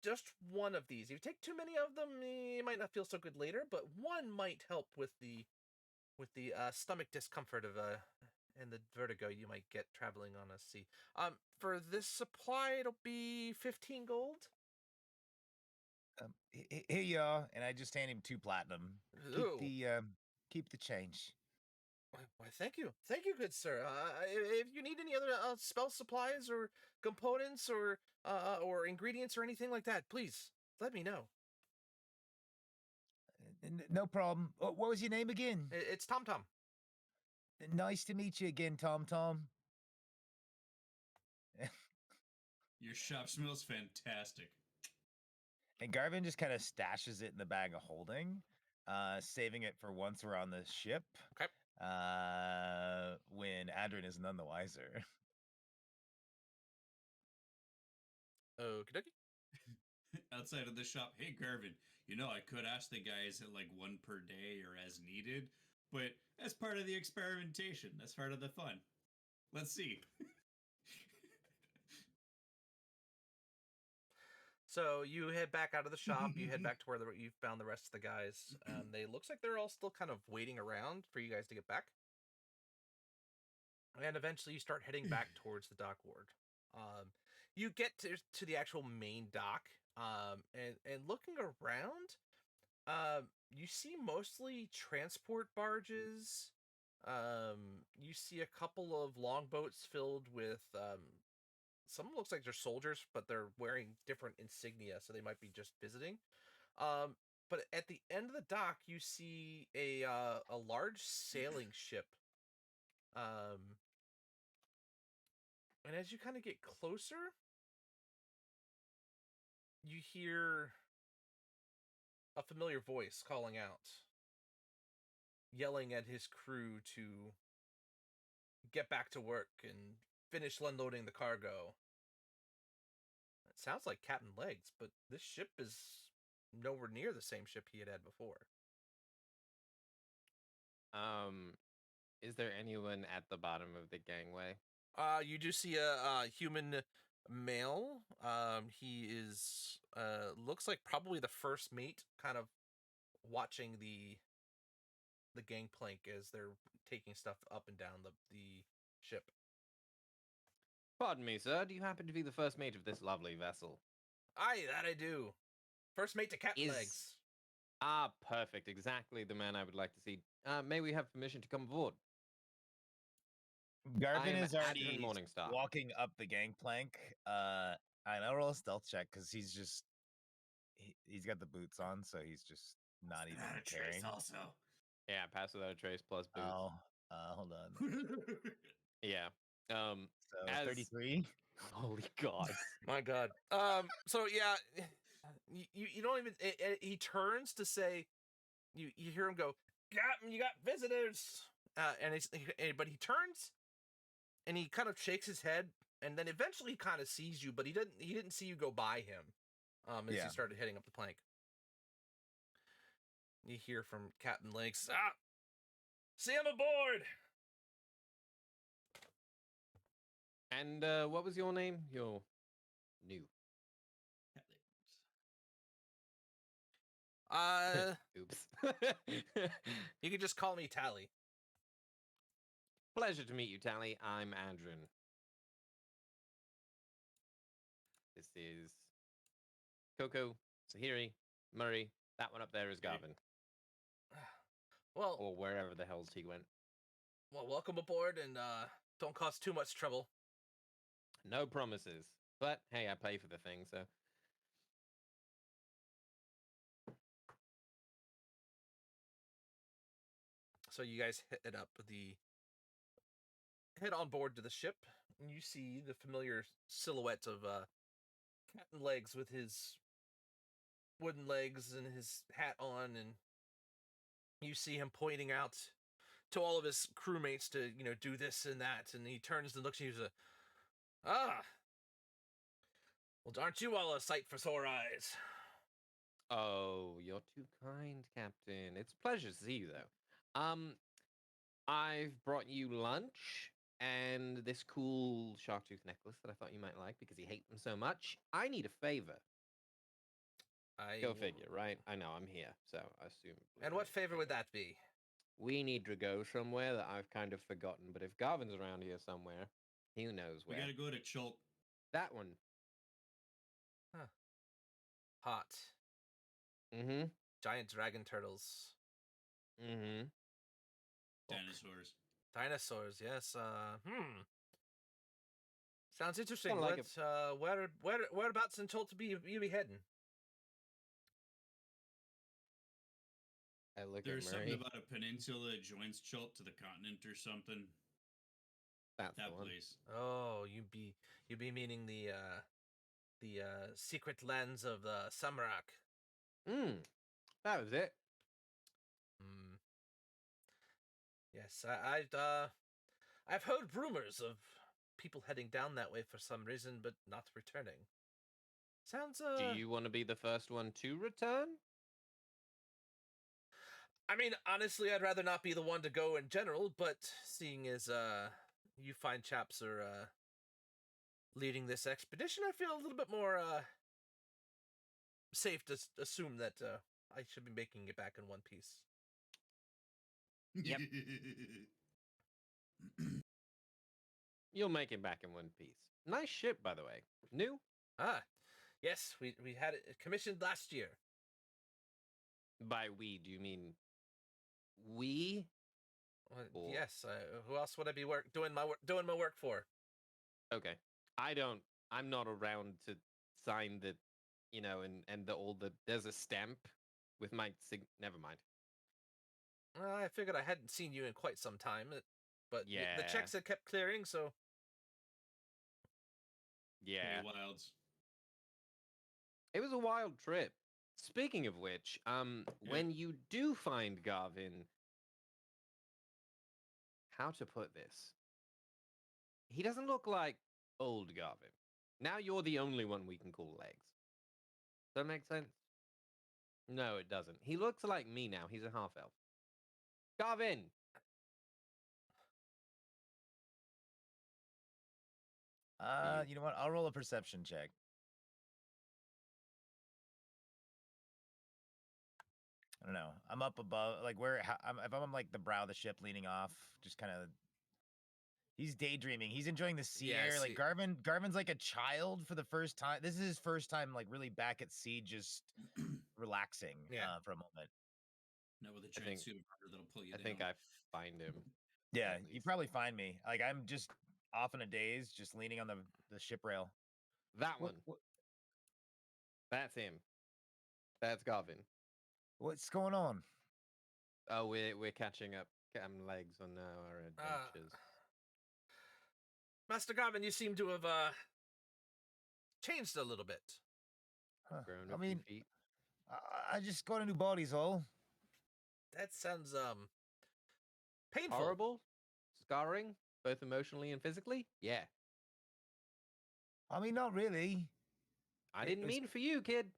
just one of these. If you take too many of them, you might not feel so good later. But one might help with the stomach discomfort of and the vertigo you might get traveling on a sea. For this supply, it'll be 15 gold. Here you are, and I just hand him 2 platinum. Ooh. Keep the change. Why, thank you, good sir. If you need any other spell supplies or components or ingredients or anything like that, please let me know. No problem. What was your name again? It's Tom Tom. Nice to meet you again, Tom Tom. Your shop smells fantastic. And Garvin just kind of stashes it in the bag of holding, saving it for once we're on the ship. Okay. When Adrian is none the wiser. Okie dokie. Outside of the shop, hey Garvin, I could ask the guys at like 1 per day or as needed, but that's part of the experimentation. That's part of the fun. Let's see. So you head back out of the shop. You head back to where you found the rest of the guys. They looks like they're all still kind of waiting around for you guys to get back. And eventually, you start heading back towards the dock ward. You get to the actual main dock. And looking around, you see mostly transport barges. You see a couple of longboats filled with some looks like they're soldiers, but they're wearing different insignia, so they might be just visiting. But at the end of the dock, you see a large sailing ship. And as you kind of get closer, you hear a familiar voice calling out, yelling at his crew to get back to work and finish unloading the cargo. It sounds like Captain Legs, but this ship is nowhere near the same ship he had before. Is there anyone at the bottom of the gangway? You do see a human male. He is looks like probably the first mate, kind of watching the the gangplank as they're taking stuff up and down the ship. Pardon me, sir. Do you happen to be the first mate of this lovely vessel? Aye, that I do. First mate to Captain Is- Legs. Ah, perfect. Exactly the man I would like to see. May we have permission to come aboard? Garvin I'm is Adrian already Morningstar. walking up the gangplank. I'll roll a stealth check because he's got the boots on, so he's just not even Not a trace caring. also. Yeah, pass without a trace plus boots. Oh, hold on. Yeah. So As- 33. Holy God. My God. So yeah, you don't even. He turns to say, you hear him go, "Captain, you got visitors." But he turns, and he kind of shakes his head, and then eventually he kind of sees you, but he didn't see you go by him. As Yeah. you started heading up the plank. You hear from Captain Legs, see him aboard. And what was your name? Your new. Oops. You can just call me Tally. Pleasure to meet you, Tally. I'm Adrian. This is Coco, Sahiri, Murray. That one up there is Garvin. Well, Or wherever the hell's he went. welcome aboard, and don't cause too much trouble. No promises. But hey, I pay for the thing, so. So you guys head on board to the ship, and you see the familiar silhouette of Captain Legs with his wooden legs and his hat on, and you see him pointing out to all of his crewmates to, do this and that, and he turns and looks at you and says, well, aren't you all a sight for sore eyes? Oh, you're too kind, Captain. It's a pleasure to see you, though. I've brought you lunch and this cool shark tooth necklace that I thought you might like because you hate them so much. I need a favor. Go figure, right? I know, I'm here, so I assume. And what favor would that be? We need to go somewhere that I've kind of forgotten, but if Garvin's around here somewhere, who knows We where. gotta go to Chult. That one. Hot. Mm-hmm. Giant dragon turtles. Mm-hmm. Dinosaurs. Dinosaurs, yes. Sounds interesting. Kinda like Whereabouts in Chult you be heading? I look There's at something Murray. about a peninsula that joins Chult to the continent or something. That's That the one. place. Oh, you be meaning the secret lands of the Samrak. That was it. Hmm. Yes, I've heard rumors of people heading down that way for some reason, but not returning. Sounds Do you want to be the first one to return? I mean, honestly, I'd rather not be the one to go in general, but seeing as you fine chaps are leading this expedition, I feel a little bit more safe to assume that I should be making it back in one piece. Yep. You'll make it back in one piece. Nice ship, by the way. New? Yes, we had it commissioned last year. By we, do you mean we? Well, Or- yes, who else would I be doing my work for? Okay. I'm not around to sign the, and there's a stamp with my never mind. I figured I hadn't seen you in quite some time, but the Yeah. checks had kept clearing, so Yeah. Holy wilds. It was a wild trip. Speaking of which, when you do find Garvin, how to put this? He doesn't look like old Garvin. Now you're the only one we can call Legs. Does that make sense? No, it doesn't. He looks like me now. He's a half elf. Garvin! You know what? I'll roll a perception check. I don't know. I'm up above, like if I'm like the brow of the ship, leaning off, just kind of. He's daydreaming. He's enjoying the sea Yeah, air. Like sea- Garvin's like a child for the first time. This is his first time, like really back at sea, just relaxing Yeah. for a moment. Not with a I giant think- suit of armor that'll pull you I down. think I find him. Yeah, At you least. probably find me. Like I'm just off in a daze, just leaning on the ship rail. That one. That's him. That's Garvin. What's going on? Oh, we're catching up. Legs on our adventures. Master Garvin, you seem to have changed a little bit. Huh. Grown I a few mean, feet. I just got a new body's all. That sounds painful. Horrible, scarring, both emotionally and physically. Yeah, I mean, not really. I It didn't was- mean for you, kid.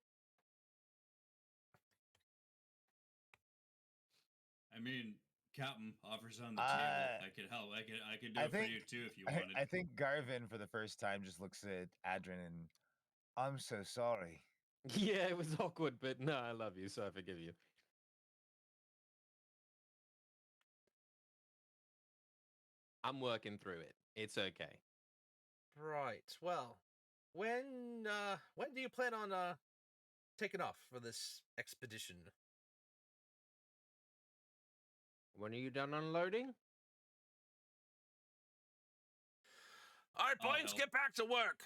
I mean, Captain offers on the Uh, table. I could help. I could do I it for think- you too if you wanted. I think Garvin for the first time just looks at Adrian and I'm so sorry. Yeah, it was awkward, but no, I love you, so I forgive you. I'm working through it. It's okay. Right. Well, when do you plan on taking off for this expedition? When are you done unloading? All right, I'll planes, help. get back to work.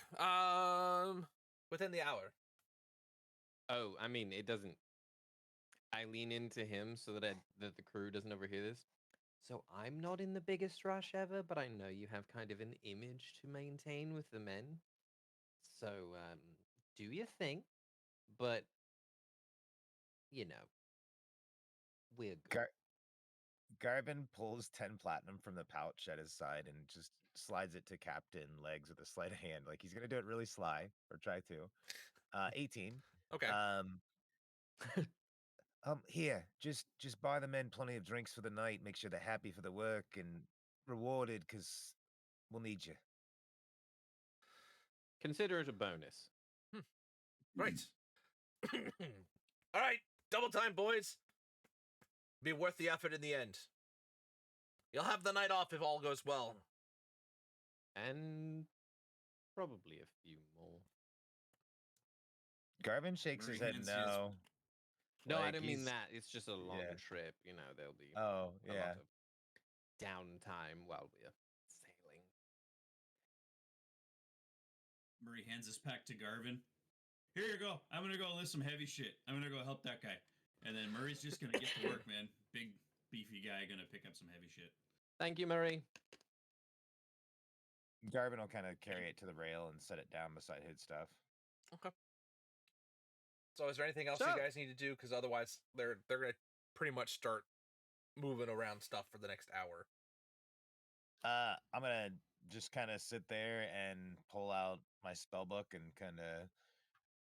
Within the hour. Oh, I mean, it doesn't. I lean into him so that that the crew doesn't overhear this. So I'm not in the biggest rush ever, but I know you have kind of an image to maintain with the men. So do your thing, but you know, we're good. Gar- Garvin pulls 10 platinum from the pouch at his side and just slides it to Captain Legs with a sleight of hand. Like he's gonna do it really sly, or try to. 18. Okay. Here, just buy the men plenty of drinks for the night. Make sure they're happy for the work and rewarded, because we'll need you. Consider it a bonus. Right. All right, double time, boys. Be worth the effort in the end. You'll have the night off if all goes well. And probably a few more. Garvin shakes his Murray head hands his- no. No, I Like, don't mean he's- that. It's just a long yeah. trip. You know, there'll be Oh, a yeah. lot of downtime while we're sailing. Murray hands his pack to Garvin. Here you go. I'm gonna go lift some heavy shit. I'm gonna go help that guy. And then Murray's just gonna get to work, man. Big beefy guy gonna pick up some heavy shit. Thank you, Murray. Garvin will kind of carry it to the rail and set it down beside his stuff. So, is there anything else So- you guys need to do? Because otherwise, they're gonna pretty much start moving around stuff for the next hour. I'm gonna just kind of sit there and pull out my spell book and kind of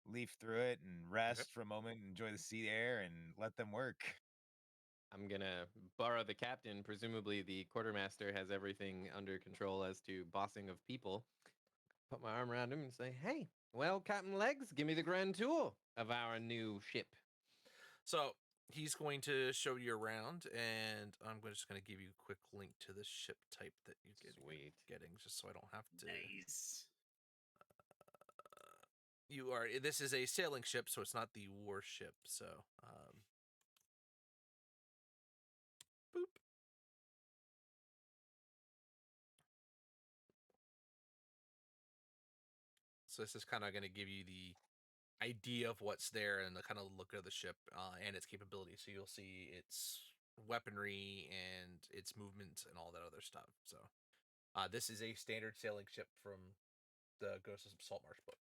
leaf through it and rest for a moment, enjoy the sea air, and let them work. I'm gonna borrow the captain. Presumably, the quartermaster has everything under control as to bossing of people. Put my arm around him and say, "Hey, well, Captain Legs, give me the grand tour of our new ship." So he's going to show you around, and I'm just going to give you a quick link to the ship type that you're getting, just so I don't have to. Nice. This is a sailing ship, so it's not the warship. So, boop. So this is kind of going to give you the idea of what's there and the kind of look of the ship and its capability. So you'll see its weaponry and its movement and all that other stuff. So this is a standard sailing ship from the Ghost of Saltmarsh book.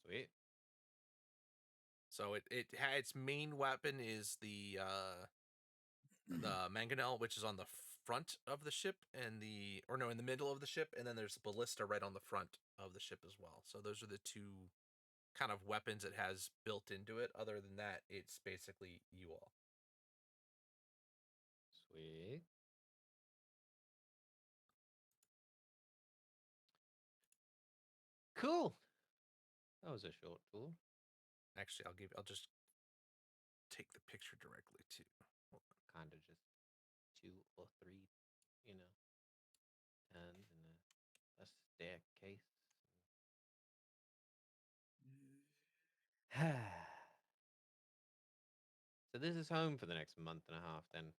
Sweet. So its main weapon is the mangonel, which is on the front of the ship, and in the middle of the ship, and then there's the ballista right on the front of the ship as well. So those are the two kind of weapons it has built into it. Other than that, it's basically you all. Sweet. Cool. That was a short tour. Actually, I'll just take the picture directly too. Hold on. Kind of just 2 or 3, you know, turns in a staircase. So this is home for the next month and a half then.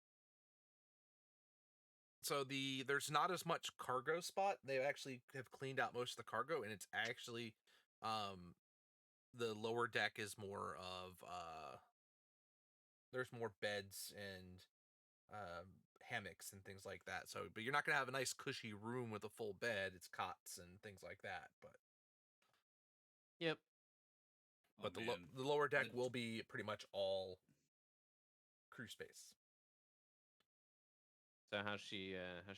So there's not as much cargo spot. They actually have cleaned out most of the cargo, and it's actually the lower deck is more of there's more beds and hammocks and things like that. So, but you're not gonna have a nice cushy room with a full bed. It's cots and things like that. Yep. Oh, But man. the lower deck The- will be pretty much all crew space. So how's she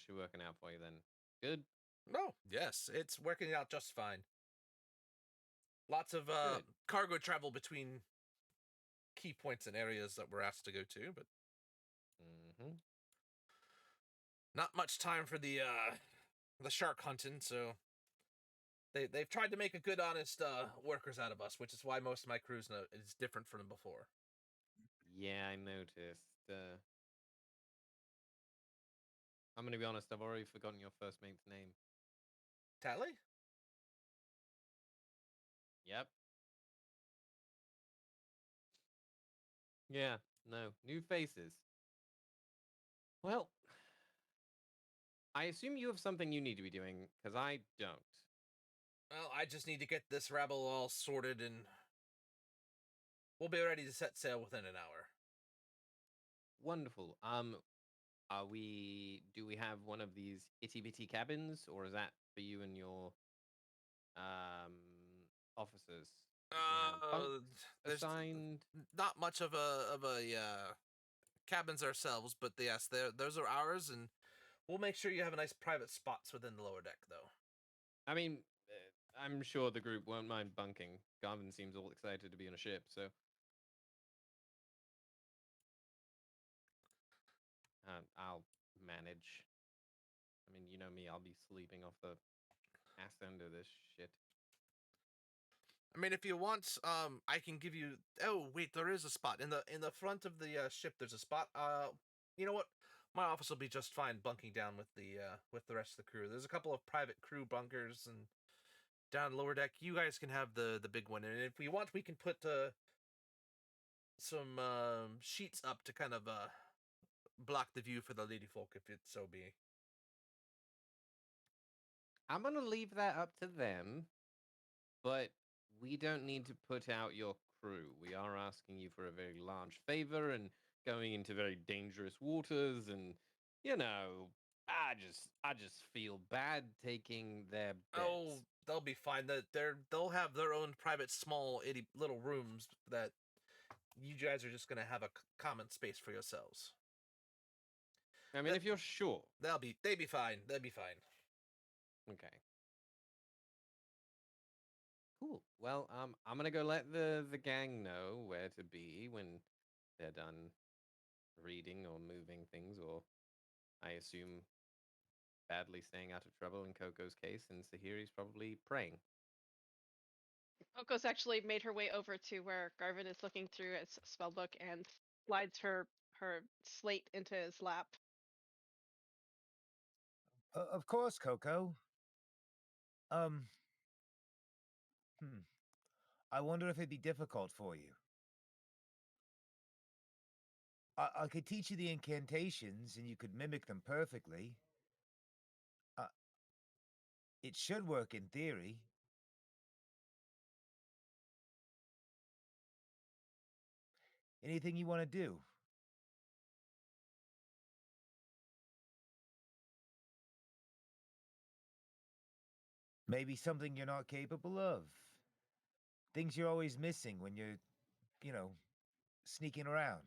working out for you then? Good? No, yes, it's working out just fine. Lots of Good. cargo travel between key points and areas that we're asked to go to, but Mm-hmm. not much time for the shark hunting. So they've tried to make a good, honest workers out of us, which is why most of my crews is different from before. Yeah, I noticed. I'm gonna be honest, I've already forgotten your first mate's name. Tally? Yep. Yeah, no. New faces. Well, I assume you have something you need to be doing, because I don't. Well, I just need to get this rabble all sorted, and we'll be ready to set sail within an hour. Wonderful. Do we have one of these itty bitty cabins, or is that for you and your officers? Do we have bunks There's assigned? not much of a cabins ourselves, but yes, those are ours, and we'll make sure you have a nice private spots within the lower deck, though. I mean, I'm sure the group won't mind bunking. Garvin seems all excited to be on a ship, so I'll manage. I mean, you know me, I'll be sleeping off the ass end of this shit. I mean, if you want, I can give you. Oh, wait, there is a spot in the front of the ship. There's a spot. You know what? My office will be just fine bunking down with the rest of the crew. There's a couple of private crew bunkers and down lower deck. You guys can have the big one, and if we want, we can put some sheets up to kind of block the view for the lady folk if it so be. I'm gonna leave that up to them, but we don't need to put out your crew. We are asking you for a very large favor and going into very dangerous waters, and you know, I just feel bad taking their beds. Oh, they'll be fine. They'll have their own private, small, itty little rooms that you guys are just gonna have a common space for yourselves. I mean, if you're sure. They'd be fine. They'd be fine. Okay. Cool. Well, I'm gonna go let the gang know where to be when they're done reading or moving things, or I assume badly staying out of trouble in Coco's case, and Sahiri's probably praying. Coco's actually made her way over to where Garvin is looking through his spellbook and slides her slate into his lap. Of course, Coco. Um. I wonder if it'd be difficult for you. I could teach you the incantations, and you could mimic them perfectly. It should work in theory. Anything you want to do? Maybe something you're not capable of. Things you're always missing when you're, sneaking around.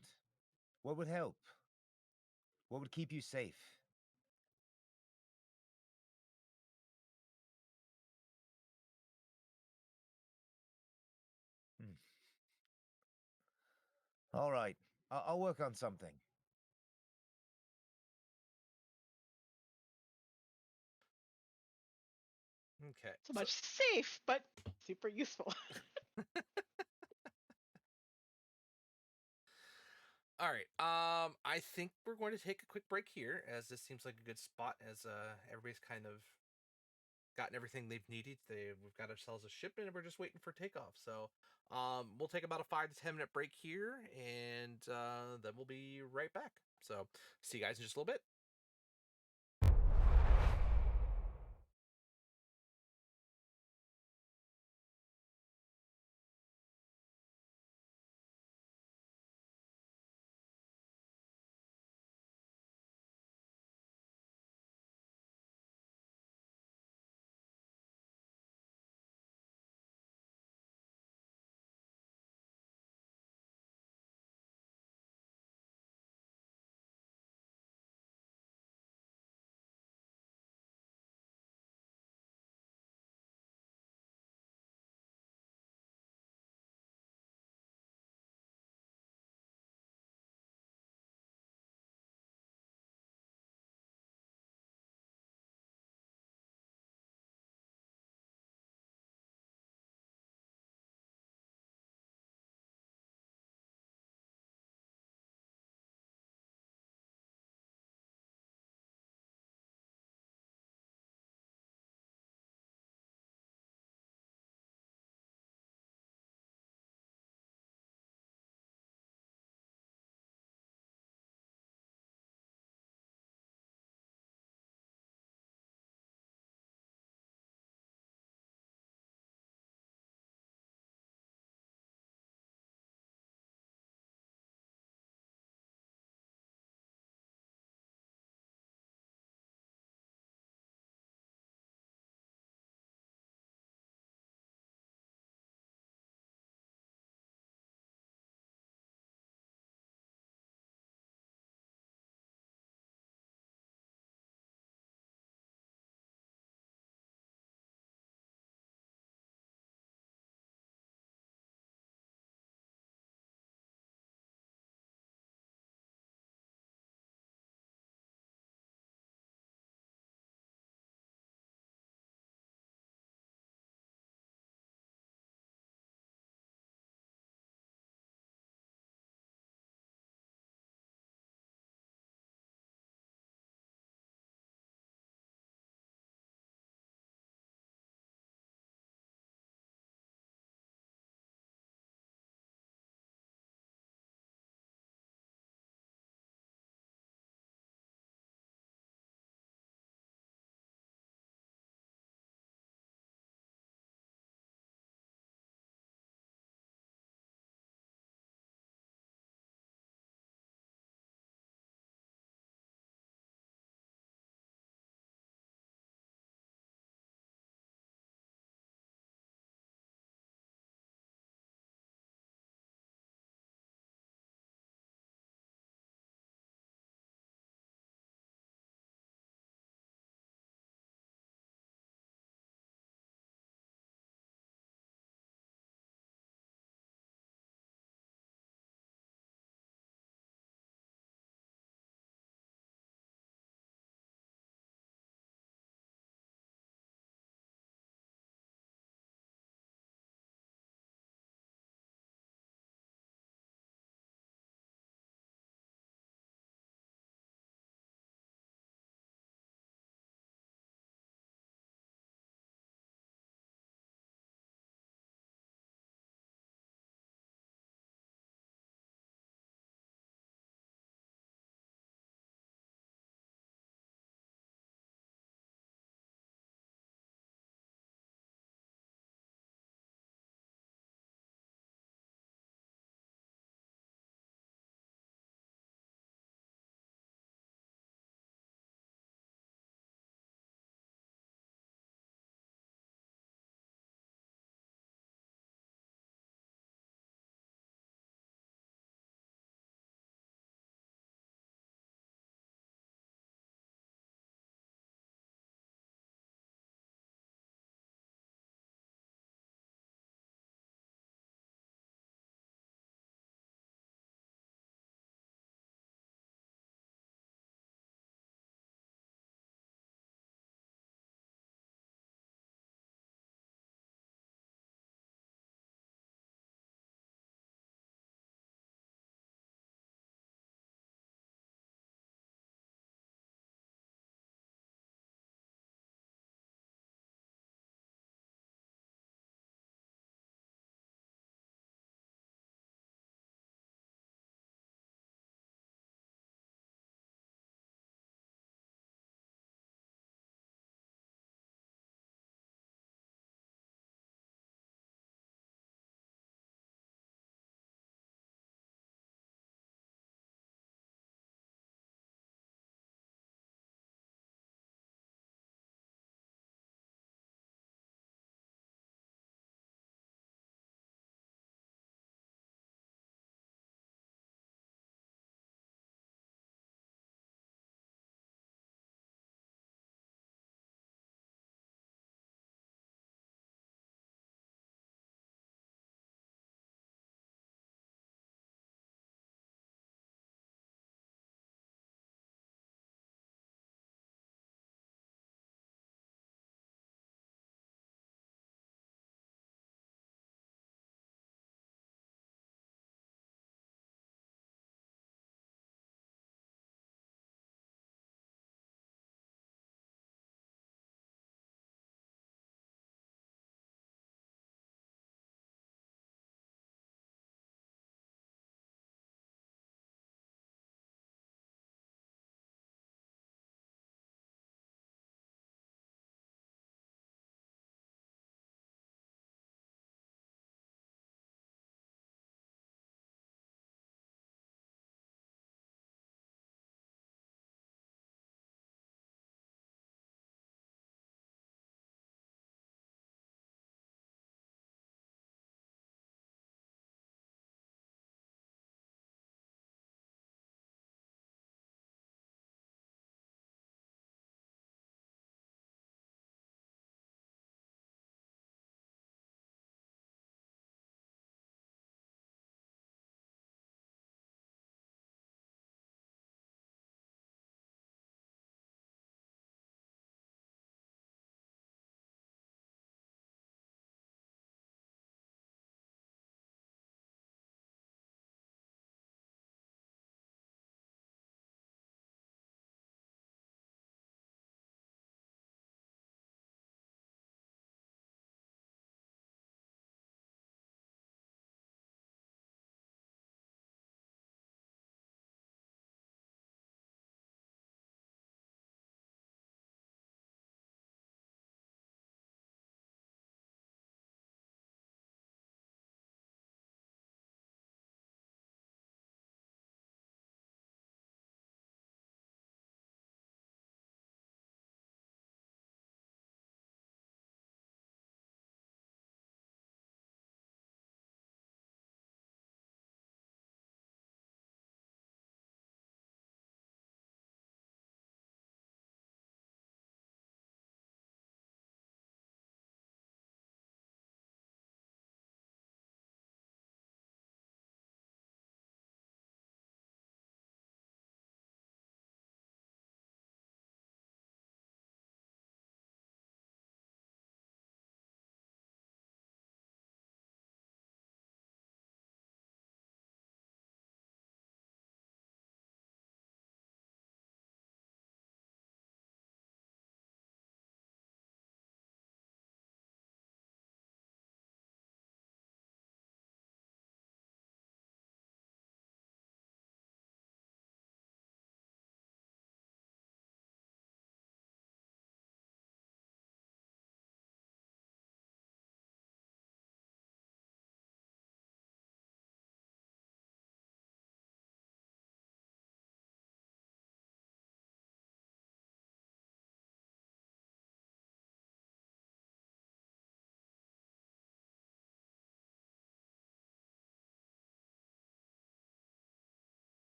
What would help? What would keep you safe? All right, I'll work on something. Okay. So much safe, but super useful. right. I think we're going to take a quick break here, as this seems like a good spot. As everybody's kind of gotten everything they've needed. We've got ourselves a shipment, and we're just waiting for takeoff. So, we'll take about a 5 to 10 minute break here, and then we'll be right back. So, see you guys in just a little bit.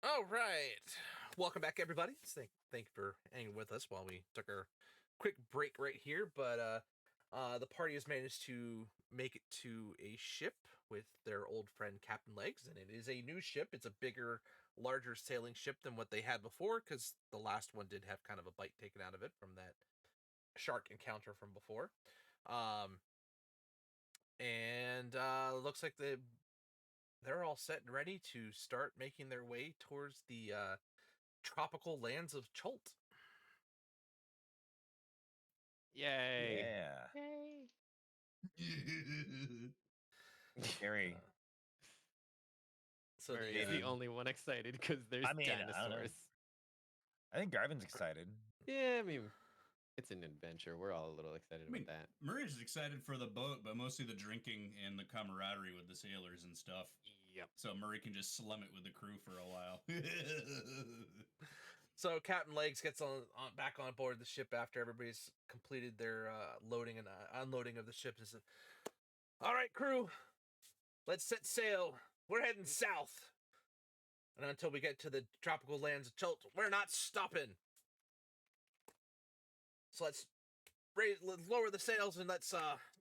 All right. Welcome back, everybody. Thank you for hanging with us while we took our quick break right here. But the party has managed to make it to a ship with their old friend Captain Legs, and it is a new ship. It's a bigger, larger sailing ship than what they had before, because the last one did have kind of a bite taken out of it from that shark encounter from before. And looks like they're all set and ready to start making their way towards the tropical lands of Chult. Yay! Yeah. Yay. Gary. So Murray the, is the only one excited because there's I mean, I don't know. dinosaurs. I think Garvin's excited. Yeah, I mean, it's an adventure. We're all a little excited I mean, about that. Murray's excited for the boat, but mostly the drinking and the camaraderie with the sailors and stuff. Yep. So Murray can just slum it with the crew for a while. So Captain Legs gets on back on board the ship after everybody's completed their loading and unloading of the ship and says, "All right, crew, let's set sail. We're heading south, and until we get to the tropical lands of Chult, we're not stopping. So let's lower the sails and let's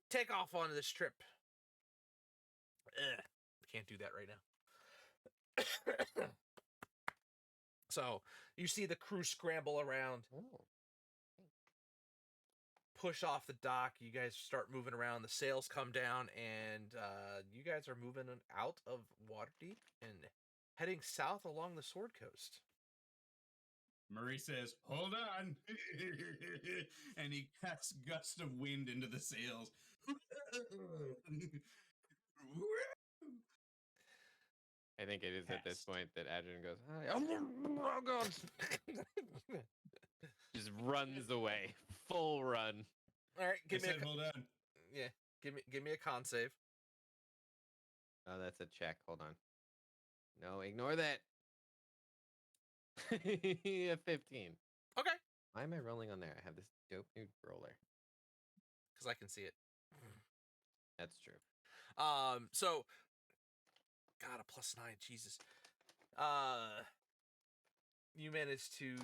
take off on this trip." Can't do that right now. So you see the crew scramble around, Oh. push off the dock. You guys start moving around. The sails come down, and you guys are moving out of Waterdeep and heading south along the Sword Coast. Murray says, "Hold on," and he casts gust of wind into the sails. I think it is at this Past. point that Adrian goes, "Oh God!" Just runs away, full run. All right, I give me said, "Hold on." yeah, give me a con save. Oh, that's a check. Hold on. No, ignore that. A 15. Okay, Why am I rolling on there? I have this dope new roller. because I can see it. That's true. So, God, a +9, Jesus. You managed to.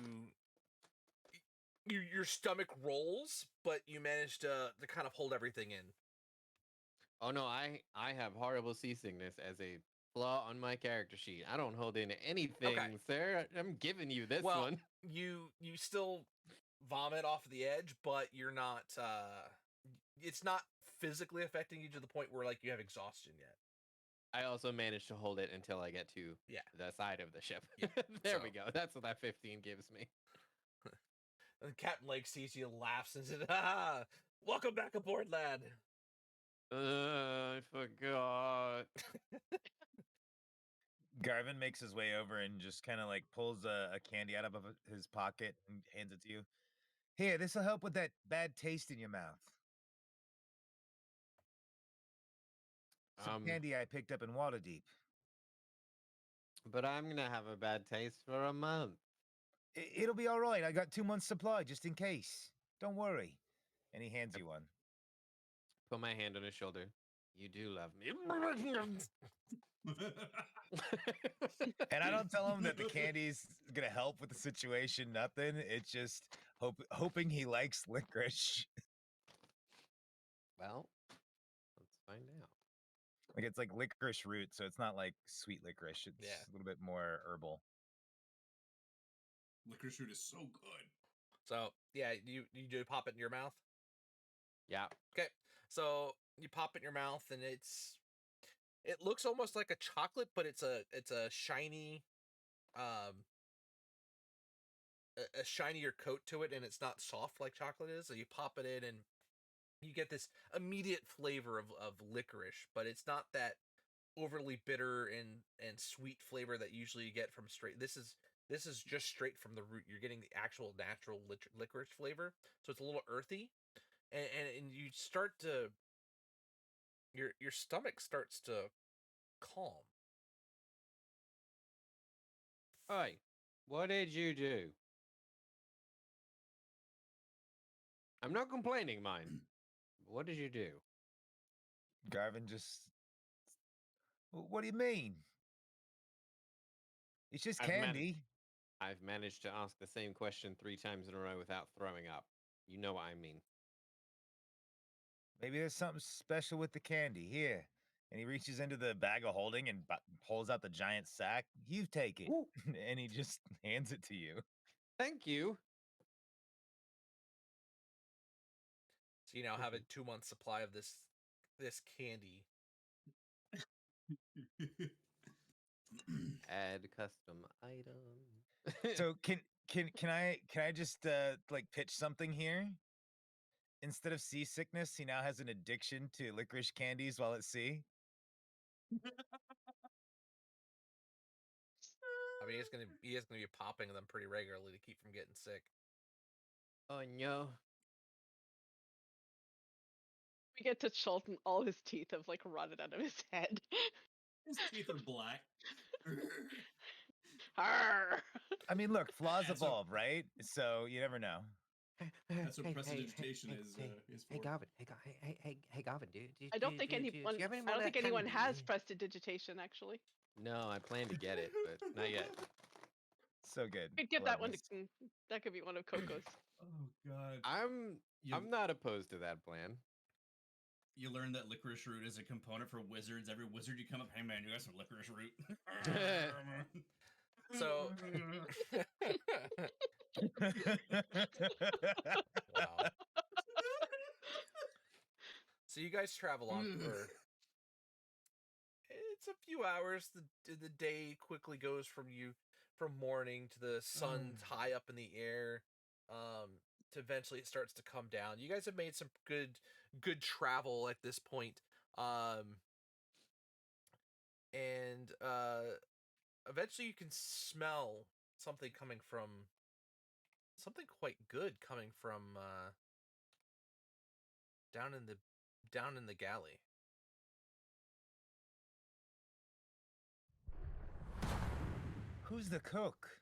Your stomach rolls, but you managed to kind of hold everything in. Oh no, I have horrible seasickness as a flaw on my character sheet. I don't hold in anything, sir. I'm giving you this Well, one. you still vomit off the edge, but you're not. It's not physically affecting you to the point where like you have exhaustion yet. I also managed to hold it until I get to Yeah. the side of the ship. Yeah, There we so- go. That's what that 15 gives me. And Captain Lake sees you, laughs, and says, "Ah, welcome back aboard, lad." I forgot. Garvin makes his way over and just kind of like pulls a candy out of his pocket and hands it to you. Here, this will help with that bad taste in your mouth. Some candy I picked up in Waterdeep. But I'm gonna have a bad taste for a month. It'll be all right. I got 2 months' supply just in case. Don't worry. And he hands you one. Put my hand on his shoulder. You do love me. And I don't tell him that the candy's gonna help with the situation. Nothing. It's just hoping he likes licorice. Well, let's find out. Like it's like licorice root, so it's not like sweet licorice. It's Yeah. a little bit more herbal. Licorice root is so good. So yeah, you do pop it in your mouth. Yeah. Okay, so you pop it in your mouth, and it looks almost like a chocolate, but it's a shiny, a shinier coat to it, and it's not soft like chocolate is. So you pop it in, and you get this immediate flavor of licorice, but it's not that overly bitter and sweet flavor that usually you get from straight. This is just straight from the root. You're getting the actual natural licorice flavor, so it's a little earthy, and you start to your stomach starts to calm. Hey, what did you do? I'm not complaining, mine. What did you do? Garvin just. What do you mean? It's just I've managed- candy. I've managed to ask the same question 3 times in a row without throwing up. You know what I mean. Maybe there's something special with the candy. Here. And he reaches into the bag of holding and pulls out the giant sack. You take it. Ooh. And he just hands it to you. Thank you. So you now have a 2-month supply of this candy. Add custom item. So can I just like pitch something here? Instead of seasickness, he now has an addiction to licorice candies while at sea. I mean, he is gonna be popping them pretty regularly to keep from getting sick. Oh no. We get to Chulton, all his teeth have like rotted out of his head. His teeth are black. Arr! I mean, look, flaws That's what- evolve, right? So you never know. That's what prestidigitation is Hey, for. Garvin. Hey, Garvin, dude. I don't think anyone. I don't think anyone has prestidigitation actually. No, I plan to get it, but not yet. So good. We could give Love that one to. this. That could be one of Coco's. Oh god. I'm not opposed to that plan. You learn that licorice root is a component for wizards. Every wizard you come up, hey man, you got some licorice root. So- Wow. So you guys travel on for it's a few hours. The day quickly goes from morning to the sun's high up in the air. To eventually it starts to come down. You guys have made some good travel at this point. And eventually you can smell something quite good coming from down in the galley. Who's the cook?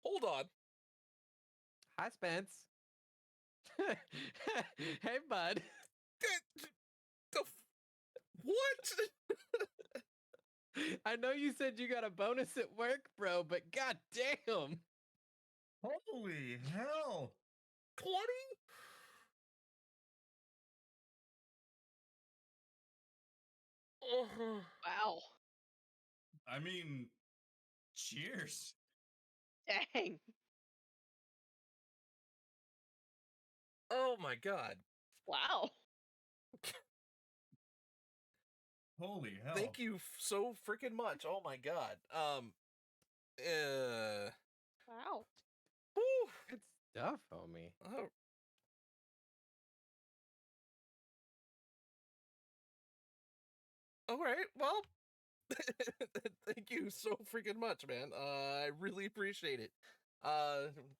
Hold on. Hi, Spence. Hey, bud. What? I know you said you got a bonus at work, bro, but goddamn. Holy hell! 20? Wow. I mean, cheers. Dang. Oh my god. Wow. Holy hell! Thank you so freaking much. Oh my god. Wow. Whew. Good stuff, homie. Oh. All right. Well, thank you so freaking much, man. I really appreciate it.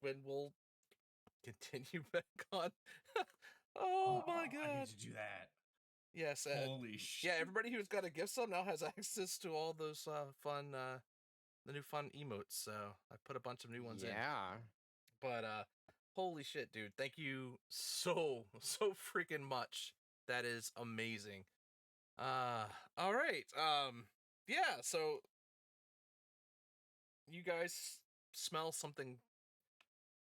When we'll continue back on. Oh my I god. need to do that. Yes. Holy shit! Yeah, everybody who's got a gift sub now has access to all those fun the new fun emotes. So I put a bunch of new ones in. Yeah. But holy shit, dude. Thank you so freaking much. That is amazing. All right. Yeah, so you guys smell something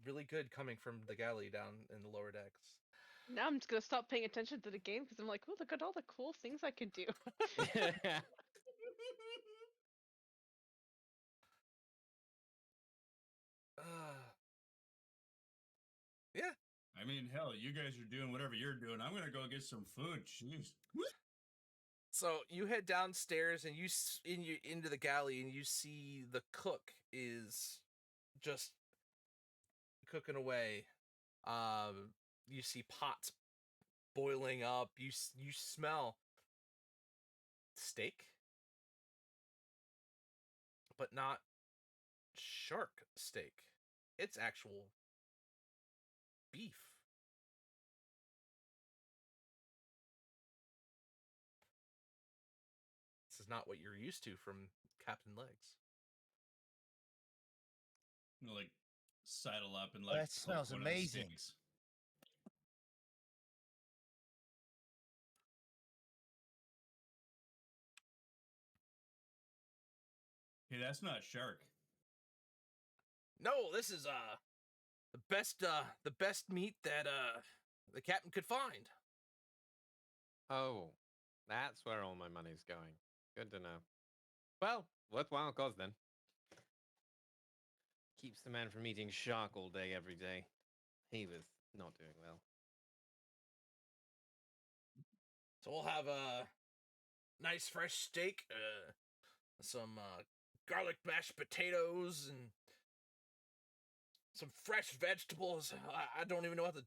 really good coming from the galley down in the lower decks. Now I'm just gonna stop paying attention to the game because I'm like, oh, look at all the cool things I could do. Yeah. I mean, hell, you guys are doing whatever you're doing. I'm gonna go get some food. Jeez. So you head downstairs and into the galley and you see the cook is just cooking away. You see pots boiling up. You smell steak, but not shark steak. It's actual beef. This is not what you're used to from Captain Legs. I'm gonna, like, sidle up and Well, like that smells poke one of the amazing. steaks. Hey, that's not shark. No, this is the best meat that the captain could find. Oh, that's where all my money's going. Good to know. Well, worthwhile cause then. Keeps the man from eating shark all day, every day. He was not doing well. So we'll have a nice fresh steak, some garlic mashed potatoes, and some fresh vegetables. I don't even know how to.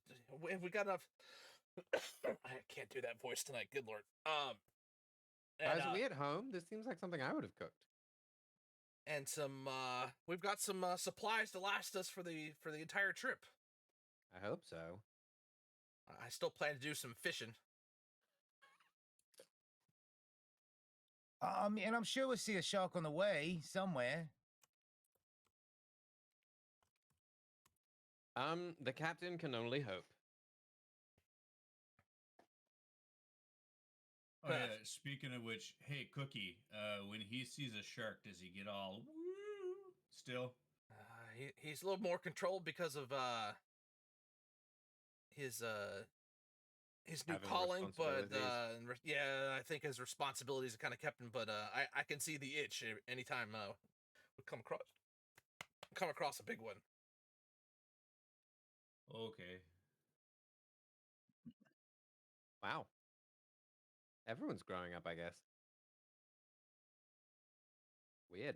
If we got enough. I can't do that voice tonight. Good lord. And, As we at home, this seems like something I would have cooked. and some we've got some supplies to last us for the entire trip. I hope so. I still plan to do some fishing. And I'm sure we'll see a shark on the way somewhere. The captain can only hope. Oh yeah. Speaking of which, hey Cookie, when he sees a shark, does he get all woo still? He's a little more controlled because of his new Having calling, but responsibilities. yeah, I think his responsibilities have kind of kept him. But I can see the itch anytime we come across a big one. Okay. Wow. Everyone's growing up, I guess. Weird.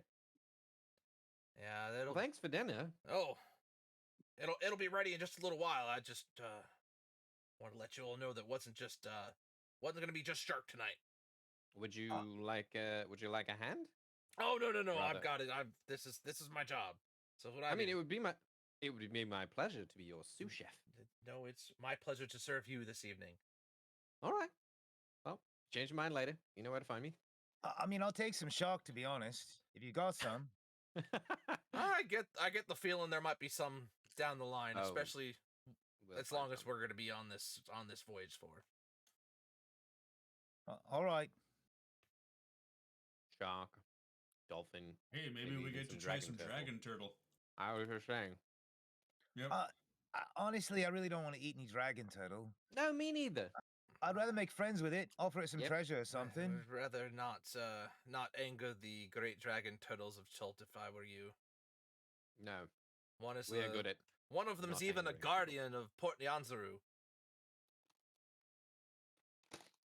Yeah, that'll. Well, thanks for dinner. Oh, it'll be ready in just a little while. I just want to let you all know that wasn't going to be just shark tonight. Would you like a hand? Oh no, Rather. I've got it. This is my job. So what I mean, do. it would be my pleasure to be your sous chef. No, it's my pleasure to serve you this evening. All right. Well, change your mind later. You know where to find me. I mean, I'll take some shark, to be honest. If you got some. I get the feeling there might be some down the line, Oh, especially We'll as find long as some. we're going to be on this voyage for. All right. Shark, dolphin. Hey, maybe Maybe we even get to some try dragon some turtle. dragon turtle. I was just saying. Yep. Honestly, I really don't want to eat any dragon turtle. No, me neither. I'd rather make friends with it, offer it some Yep. treasure or something. I would rather not anger the great dragon turtles of Chult if I were you. No, One is we are good at. one of them is not even a angering people. guardian of Port Nyanzaru.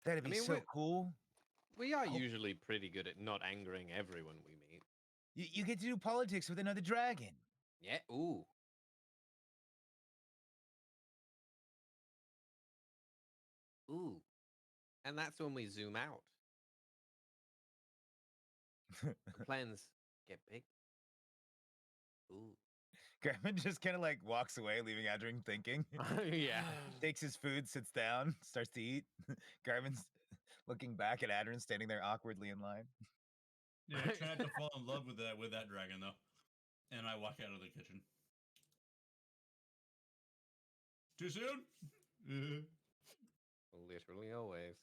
That'd be mean, so we- cool. We are Oh. usually pretty good at not angering everyone we meet. You get to do politics with another dragon. Yeah. Ooh. Ooh. And that's when we zoom out. The plans get big. Ooh. Garmin just kind of like walks away, leaving Adrian thinking. Yeah. Takes his food, sits down, starts to eat. Garmin's looking back at Adrian standing there awkwardly in line. Yeah, I tried to fall in love with that dragon though, and I walk out of the kitchen. Too soon? Literally always.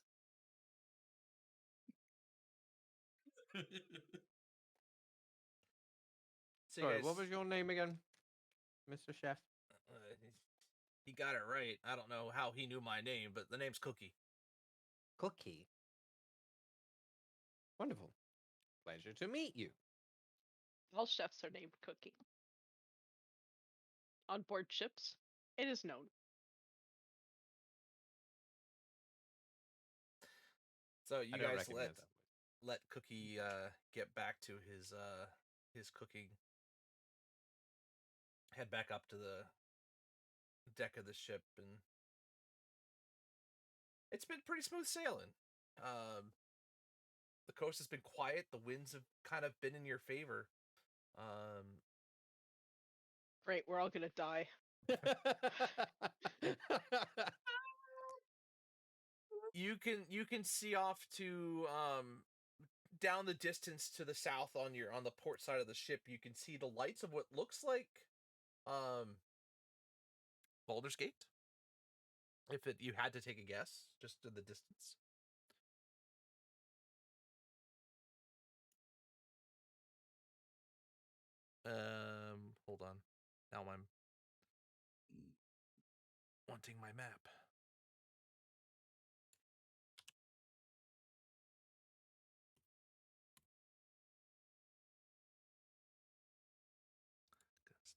So Sorry, what was your name again, Mr. Chef? He got it right. I don't know how he knew my name, but the name's Cookie. Cookie. Wonderful. Pleasure to meet you. All chefs are named Cookie. On board ships, it is known. So you I don't guys recognize that voice. let Cookie get back to his cooking. Head back up to the deck of the ship, and it's been pretty smooth sailing. The coast has been quiet. The winds have kind of been in your favor. Great, we're all gonna die. You can see off to down the distance to the south on the port side of the ship. You can see the lights of what looks like Baldur's Gate. If you had to take a guess, just in the distance. Hold on. Now I'm wanting my map.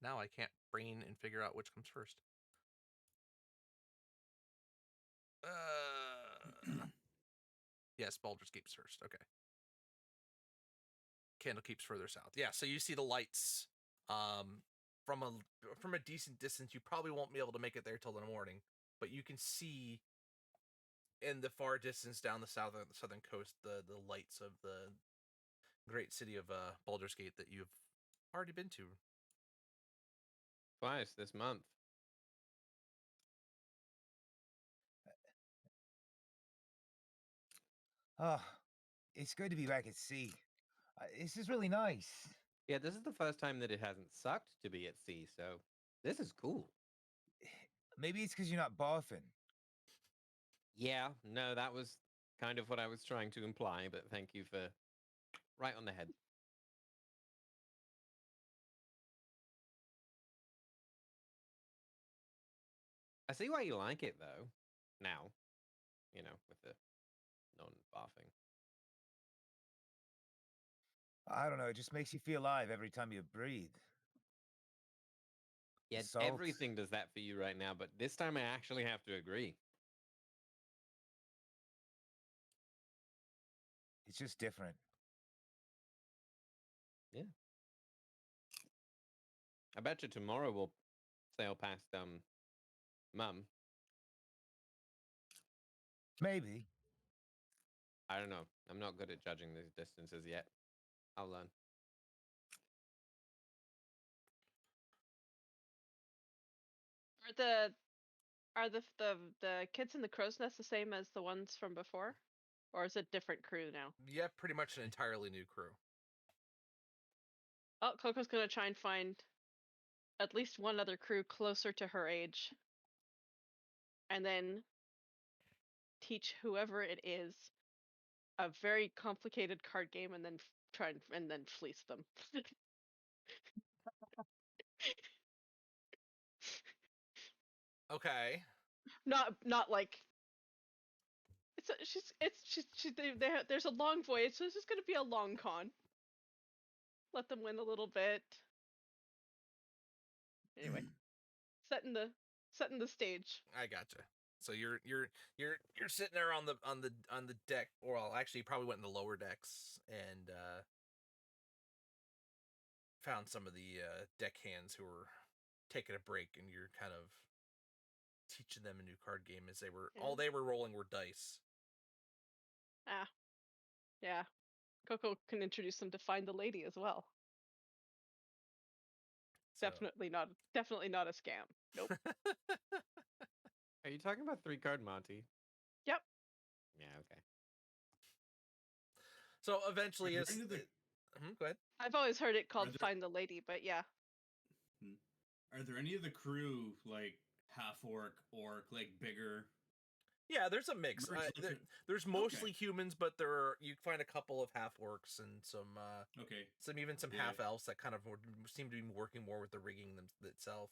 Now I can't brain and figure out which comes first. Yes, Baldur's Gate's first. Okay. Candlekeep's further south. Yeah, so you see the lights from a decent distance. You probably won't be able to make it there till the morning, but you can see in the far distance down the southern coast the lights of the great city of Baldur's Gate that you've already been to. Twice this month. Oh, it's good to be back at sea. This is really nice. Yeah, this is the first time that it hasn't sucked to be at sea, so this is cool. Maybe it's because you're not barfing. Yeah, no, that was kind of what I was trying to imply, but thank you for right on the head. I see why you like it though. Now, with the non-barfing. I don't know. It just makes you feel alive every time you breathe. Yeah, Salt. everything does that for you right now, but this time I actually have to agree. It's just different. I bet you tomorrow we'll sail past Mum. Maybe. I don't know. I'm not good at judging these distances yet. I'll learn. Are the kids in the crow's nest the same as the ones from before, or is it different crew now? Yeah, pretty much an entirely new crew. Oh, Coco's gonna try and find at least one other crew closer to her age, and then teach whoever it is a very complicated card game, and then try and then fleece them. Okay. Not like there's a long voyage, so it's just gonna be a long con. Let them win a little bit. Anyway, setting the stage. I gotcha. So you're sitting there on the deck, or well, actually, you probably went in the lower decks and found some of the deckhands who were taking a break, and you're kind of teaching them a new card game as all they were rolling were dice. Ah, yeah. Coco can introduce them to Find the Lady as well. So. Definitely not a scam. Nope. Are you talking about 3-card Monty? Yep. Yeah, okay. So eventually, Are it's there any other- go ahead. I've always heard it called there- Find the Lady, but yeah. Are there any of the crew like half orc, like bigger? Yeah, there's a mix. We're just looking- There's mostly humans, but you find a couple of half orcs and some Okay. some Yeah. half elves that kind of seem to be working more with the rigging itself.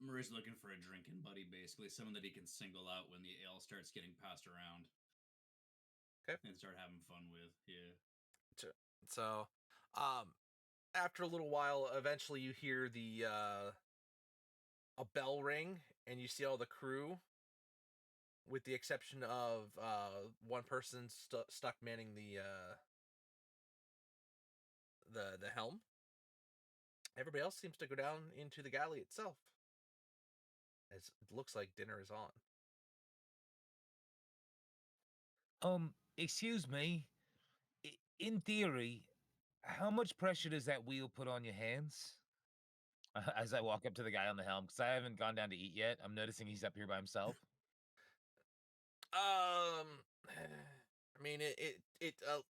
Murray's looking for a drinking buddy, basically someone that he can single out when the ale starts getting passed around. Okay. And start having fun with. Yeah. So, after a little while, eventually you hear a bell ring, and you see all the crew, with the exception of one person stuck manning the helm. Everybody else seems to go down into the galley itself, as it looks like dinner is on. Excuse me. In theory, how much pressure does that wheel put on your hands? As I walk up to the guy on the helm, because I haven't gone down to eat yet. I'm noticing he's up here by himself. I mean, it I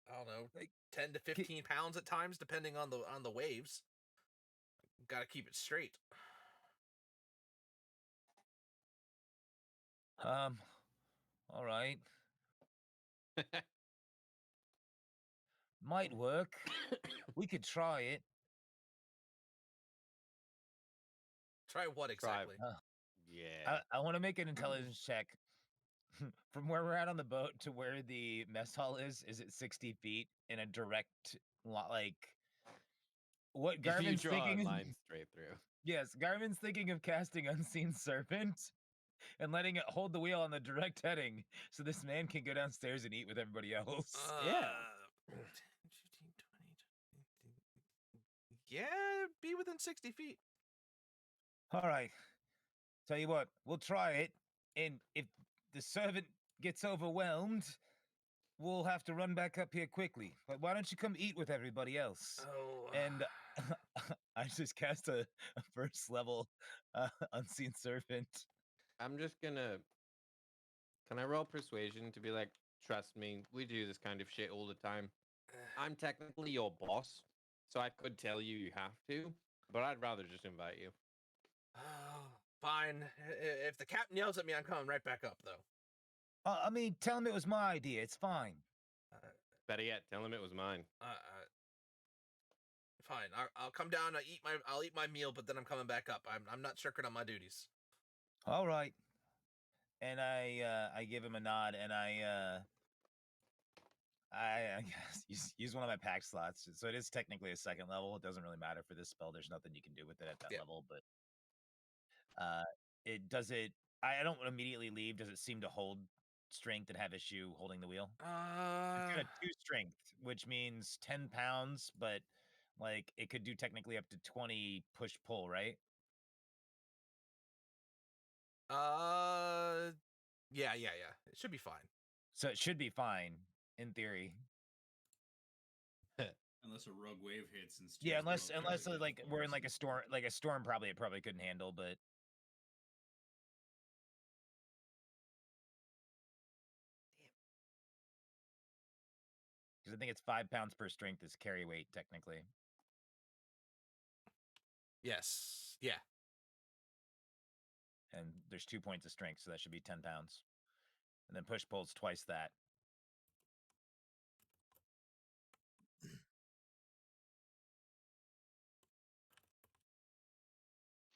don't know, like 10 to 15 pounds at times, depending on the waves. Got to keep it straight. All right. Might work. We could try it. Try what exactly? Yeah. I want to make an intelligence check. From where we're at on the boat to where the mess hall is it 60 feet in a direct like what You Garvin's draw a thinking? line straight through. Yes, Garvin's thinking of casting Unseen Serpent and letting it hold the wheel on the direct heading so this man can go downstairs and eat with everybody else. Yeah. 10, 15, 20. Yeah, be within 60 feet. All right. Tell you what, we'll try it. And if the servant gets overwhelmed, we'll have to run back up here quickly. But why don't you come eat with everybody else? Oh. And I just cast a first level Unseen Serpent. I'm just gonna. Can I roll persuasion to be like, trust me, we do this kind of shit all the time. I'm technically your boss, so I could tell you you have to, but I'd rather just invite you. Fine. If the captain yells at me, I'm coming right back up, though. I mean, tell him it was my idea. It's fine. Better yet, tell him it was mine. Fine. I'll come down. I'll eat my meal, but then I'm coming back up. I'm not shirking on my duties. All right. And I give him a nod, and I guess use one of my pack slots. So it is technically a second level. It doesn't really matter for this spell. There's nothing you can do with it at that level, but it does it. I don't immediately leave. Does it seem to hold strength and have issue holding the wheel? It's got a 2 strength, which means 10 pounds, but like it could do technically up to 20 push pull, right? Yeah. It should be fine. So it should be fine in theory. Unless a rogue wave hits and Yeah, steers the unless boat like we're in course. like a storm probably it probably couldn't handle, but because I think it's 5 pounds per strength is carry weight technically. Yes. Yeah. And there's 2 points of strength, so that should be 10 pounds. And then push pulls twice that.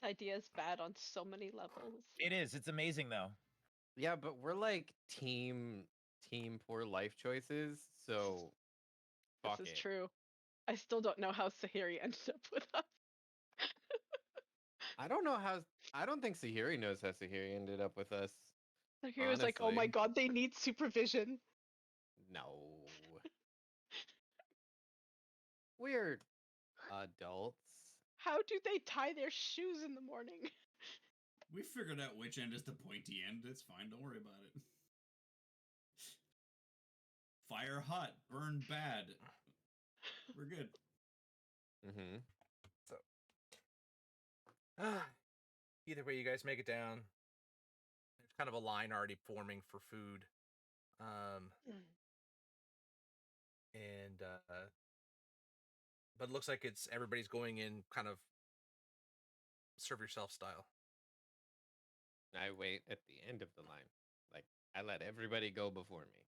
This idea is bad on so many levels. It is. It's amazing though. Yeah, but we're like team for life choices, so fuck This is it. true. I still don't know how Sahiri ended up with us. I don't know how. I don't think Sahiri knows how Sahiri ended up with us. Sahiri was like, "Oh my honestly. god, they need supervision." No. We're adults. How do they tie their shoes in the morning? We figured out which end is the pointy end. It's fine. Don't worry about it. Fire hot, burn bad. We're good. Mm-hmm. Either way, you guys make it down. There's kind of a line already forming for food. But it looks like it's everybody's going in kind of serve yourself style. I wait at the end of the line. Like, I let everybody go before me.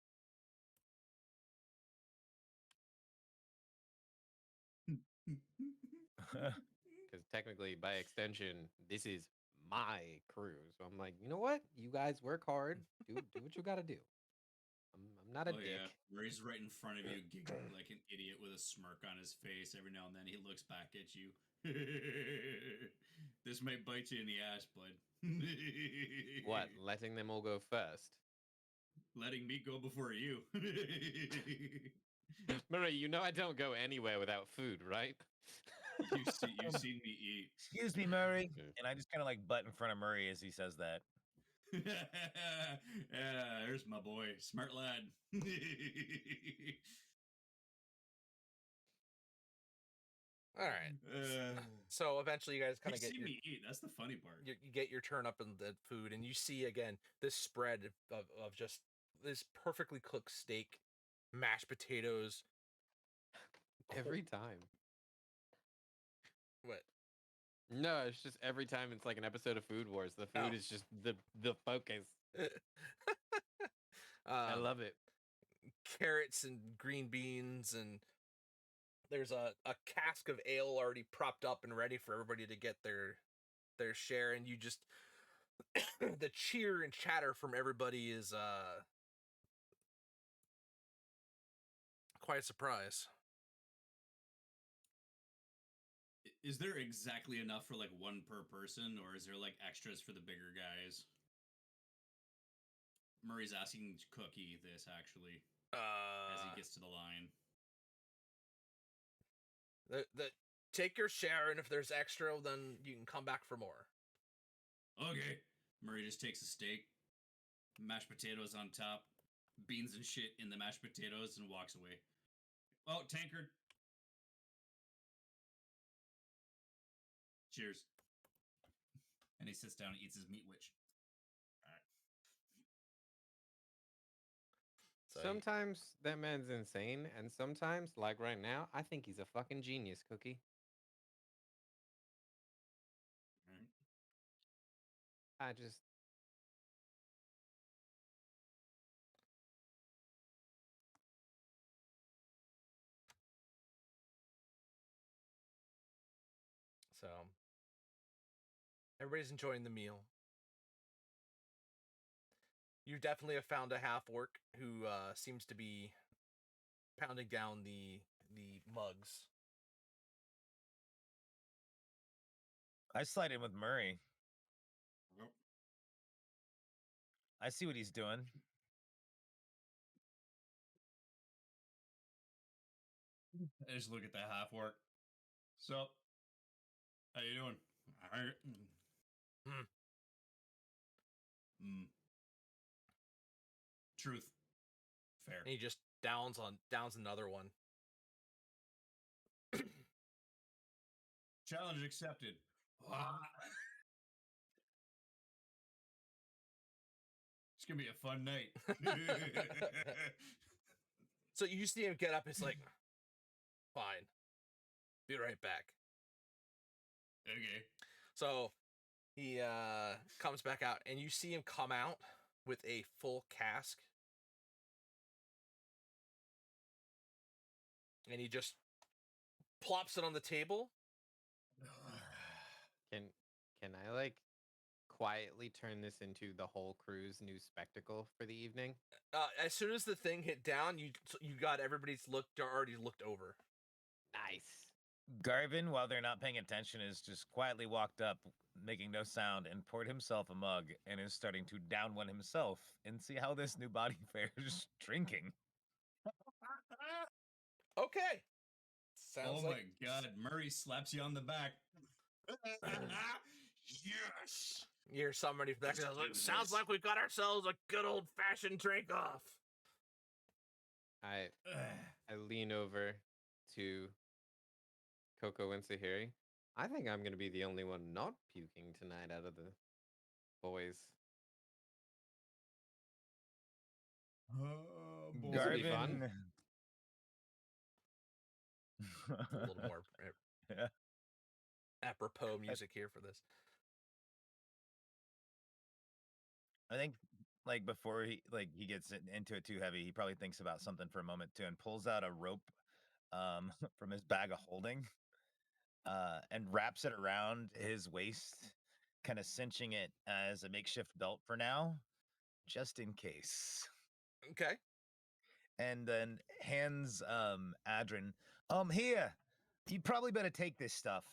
Because technically, by extension, this is my crew. So I'm like, you know what? You guys work hard. Do what you got to do. I'm not a dick. Yeah, where he's right in front of you, giggling like an idiot with a smirk on his face. Every now and then, he looks back at you. This might bite you in the ass, bud. What? Letting them all go first? Letting me go before you. Murray, you know I don't go anywhere without food, right? You've seen me eat. Excuse me, Murray. Okay. And I just kind of like butt in front of Murray as he says that. Yeah, there's my boy, smart lad. All right. So eventually, you guys kind You of get see your, me eat. That's the funny part. you get your turn up in the food, and you see again this spread of just this perfectly cooked steak, mashed potatoes. Every time. What? No, it's just every time it's like an episode of Food Wars. The food Oh. is just the focus. I love it. Carrots and green beans and There's a cask of ale already propped up and ready for everybody to get their share, and you just the cheer and chatter from everybody is quite a surprise. Is there exactly enough for like one per person, or is there like extras for the bigger guys? Murray's asking Cookie this actually as he gets to the line. The take your share, and if there's extra, then you can come back for more. Okay. Murray just takes a steak, mashed potatoes on top, beans and shit in the mashed potatoes, and walks away. Oh, tankard. Cheers. And he sits down and eats his meat witch. So Sometimes that man's insane, and sometimes, like right now, I think he's a fucking genius, Cookie. I just so everybody's enjoying the meal. You definitely have found a half orc who seems to be pounding down the mugs. I slide in with Murray. Well, I see what he's doing. I just look at that half orc. So, how you doing? Alright. Truth. Fair. And he just downs another one. Challenge accepted. It's gonna be a fun night. So you see him get up. It's like, fine, be right back. Okay. So he comes back out, and you see him come out with a full cask, and he just plops it on the table. can I like quietly turn this into the whole crew's new spectacle for the evening? As soon as the thing hit down, you got everybody's already looked over. Nice. Garvin, while they're not paying attention, is just quietly walked up, making no sound, and poured himself a mug and is starting to down one himself and see how this new body fares drinking. Okay. Sounds Oh like my god, Murray slaps you on the back. Yes! you hear somebody from back there. Let's Like, do sounds this." like we got ourselves a good old fashioned drink off. I lean over to Coco and Sahiri. I think I'm gonna be the only one not puking tonight out of the boys. Oh boy. This will be fun. Garvin. A little more Yeah. apropos music here for this. I think like before he gets into it too heavy, he probably thinks about something for a moment too and pulls out a rope from his bag of holding and wraps it around his waist, kind of cinching it as a makeshift belt for now, just in case. Okay. And then hands Adrin, here, you probably better take this stuff.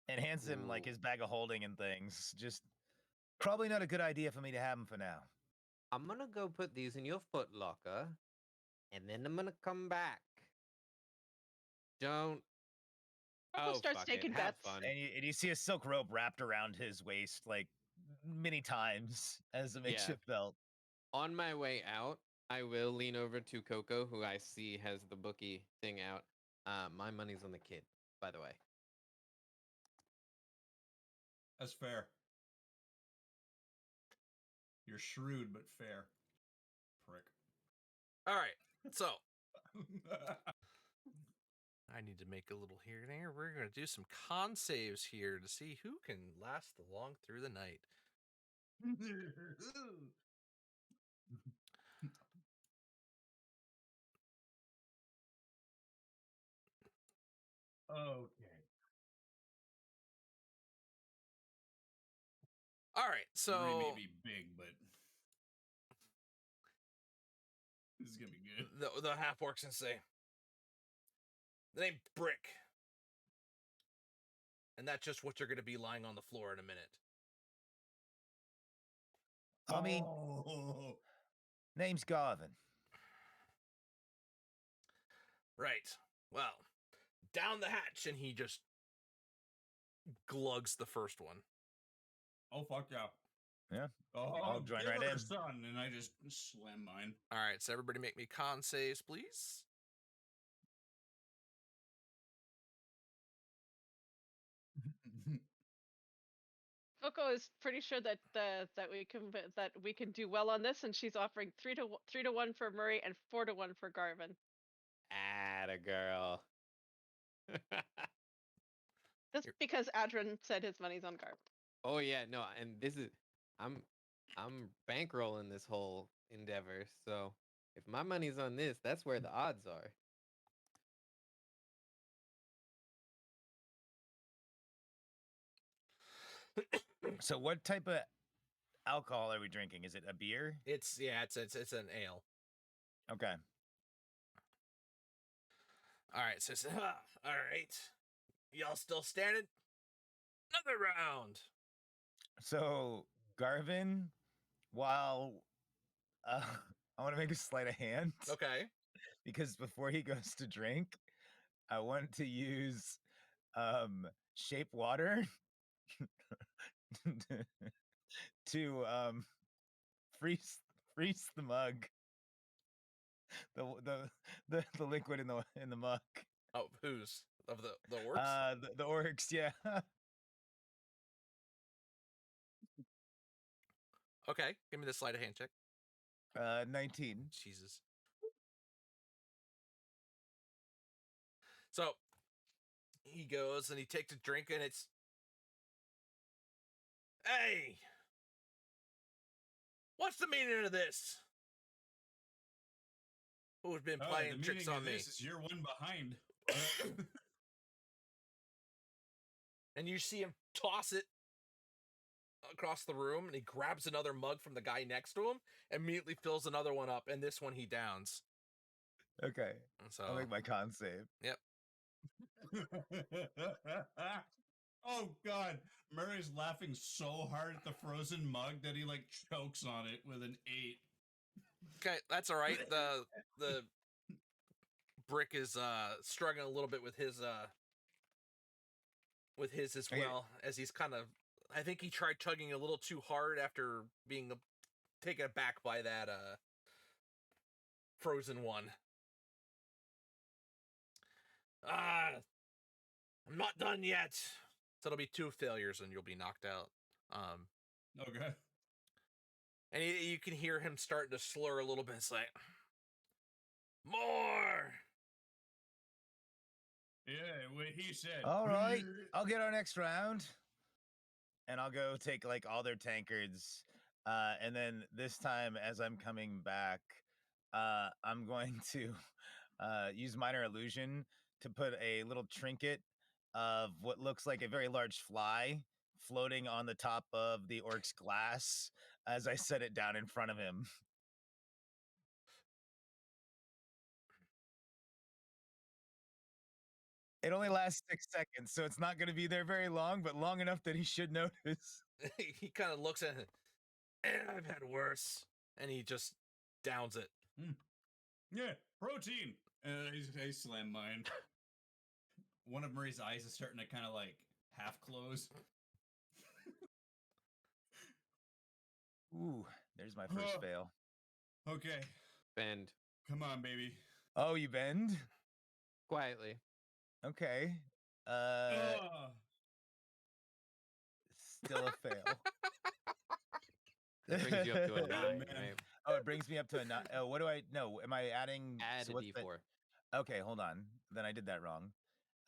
And hands him like Ooh. his bag of holding and things. Just probably not a good idea for me to have him for now. I'm gonna go put these in your foot locker, and then I'm gonna come back. Don't. Coco starts fuck taking it. Have bets. fun. And you see a silk rope wrapped around his waist like many times as a makeshift belt. On my way out, I will lean over to Coco, who I see has the bookie thing out. My money's on the kid, by the way. That's fair. You're shrewd but fair. Prick. All right. So I need to make a little here and there. We're going to do some con saves here to see who can last long through the night. Okay. All right, so Marie may be big, but this is gonna be good. the half orcs can say the name Brick, and that's just what you're going to be lying on the floor in a minute. I mean, Oh. name's Garvin. Right. Well, down the hatch, and he just glugs the first one. Oh fuck yeah. Yeah, Oh, I'll join give right her, in. son, and I just slam mine. All right, so everybody make me con saves, please. Coco is pretty sure that that we can do well on this, and she's offering 3-1 for Murray and 4-1 for Garvin. Atta girl. Just because Adrian said his money's on Garvin. Oh yeah, no, and this is I'm bankrolling this whole endeavor. So if my money's on this, that's where the odds are. So what type of alcohol are we drinking? Is it a beer? It's an ale. Okay. All right, so all right, y'all still standing? Another round. So Garvin, while I want to make a sleight of hand. Okay. Because before he goes to drink, I want to use shape water to freeze the mug. The liquid in the mug. Oh, whose of the orcs? The orcs, yeah. Okay, give me the sleight of hand check. 19. Jesus. So he goes and he takes a drink, and it's, hey, what's the meaning of this? Who's been playing the tricks meaning on of me? this is you're one behind. And you see him toss it across the room, and he grabs another mug from the guy next to him, immediately fills another one up, and this one he downs. Okay. So I'll make my con save. Yep. Oh god, Murray's laughing so hard at the frozen mug that he like chokes on it with an 8. Okay, that's all right. The Brick is struggling a little bit with his as Okay. well, as he's kind of, I think he tried chugging a little too hard after being taken aback by that frozen one. I'm not done yet. So it'll be 2 failures and you'll be knocked out. Okay. And you can hear him starting to slur a little bit. It's like, more. Yeah, what he said. All right, I'll get our next round, and I'll go take like all their tankards, and then this time as I'm coming back, I'm going to use minor illusion to put a little trinket of what looks like a very large fly floating on the top of the orc's glass as I set it down in front of him. It only lasts 6 seconds, so it's not going to be there very long, but long enough that he should notice. He kind of looks at it. I've had worse. And he just downs it. Yeah, protein. And I slam mine. One of Murray's eyes is starting to kind of like half close. Ooh, there's my first fail. Okay, Bend come on, baby. Oh, you bend? quietly. Okay. Still a fail. That brings you up to a 9, man. right? Oh, it brings me up to a 9. Oh, what do I know? Am I adding? Add so a what's D4. that? Okay, hold on. Then I did that wrong.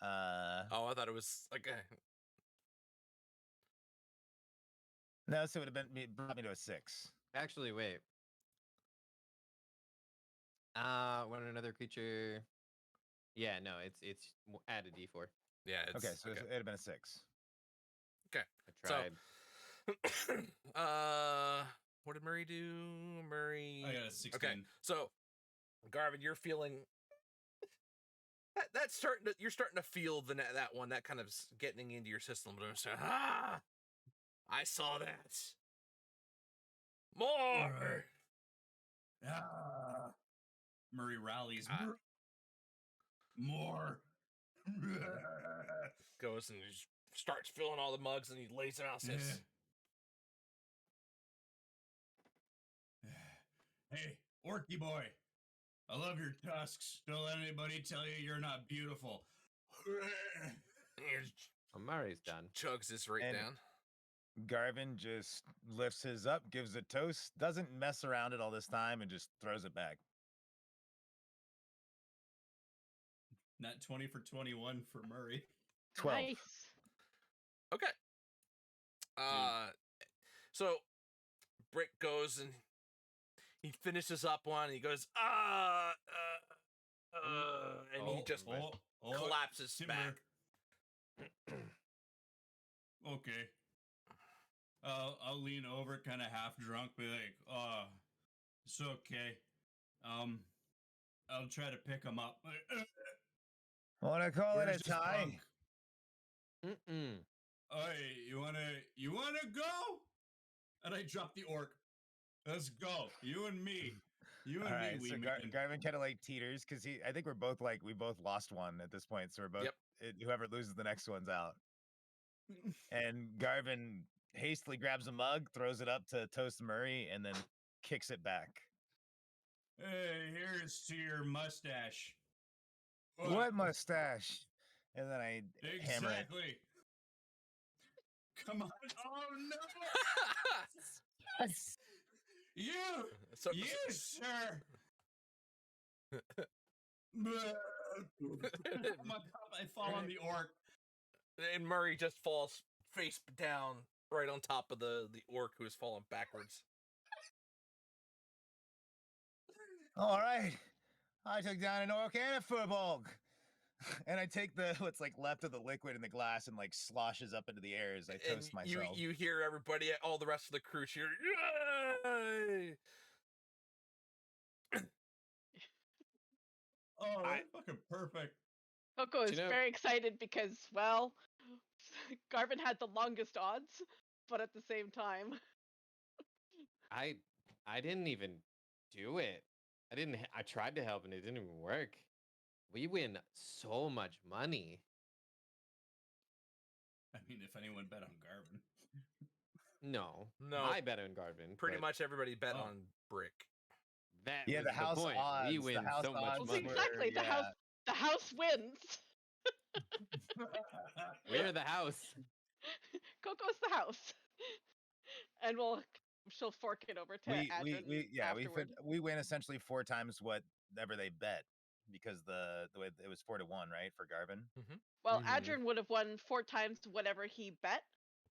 Oh, I thought it was like No, so it would have brought me to a 6. Actually, wait. When another creature. Yeah, no, it's add a D4. Yeah. It's, Okay, so it'd have been a 6. I So- tried. What did Murray do? Murray. I got a 16. Okay, so Garvin, you're feeling that's starting to. You're starting to feel that one that kind of getting into your system. But I'm saying, I saw that. More. Ah. Murray rallies. Ah. More. Goes and just starts filling all the mugs, and he lays it out. And says, Hey, Orky boy. I love your tusks. Don't let anybody tell you you're not beautiful. and he just Well, Murray's done. chugs this right And- down. Garvin just lifts his up, gives it toast, doesn't mess around it all this time, and just throws it back. Not 20 for 21 for Murray. 12. Nice. Okay. So Brick goes and he finishes up one. And he goes, and he just collapses back. Okay. I'll lean over, kind of half drunk, be like, it's okay. I'll try to pick him up. Want to call it Where's a this tie? punk? Mm-mm. Hey, you wanna go? And I drop the orc. Let's go. You and me. You and All right, me, so we man. Garvin kind of like teeters because I think we're both like we both lost one at this point, so we're both whoever loses the next one's out. And Garvin hastily grabs a mug, throws it up to Toast Murray, and then kicks it back. Hey, here's to your mustache. What mustache? And then I hammer it. Exactly. Come on. Oh no. You, So, you, sir. I fall on the orc. and Murray just falls face down right on top of the orc who is falling backwards. All right, I took down an orc and a furbolg. And I take what's like left of the liquid in the glass and like sloshes up into the air as I And toast myself. you hear everybody, all the rest of the crew cheer, yay! Oh, that's fucking perfect. Coco is you know- very excited because, well, Garvin had the longest odds, but at the same time, I didn't even do it. I tried to help and it didn't even work. We win so much money. I mean, if anyone bet on Garvin. No. No. I bet on Garvin. Pretty but much everybody bet Oh. on Brick. That Yeah, was the house point. odds. We the win house so much odds well, money. were- exactly, yeah. the house wins. We're the house. Coco's the house. And she'll fork it over to Adrian afterward. we win essentially 4 times whatever they bet because the way it was 4 to 1, right, for Garvin. Well, Mhm. Adrian would have won 4 times whatever he bet,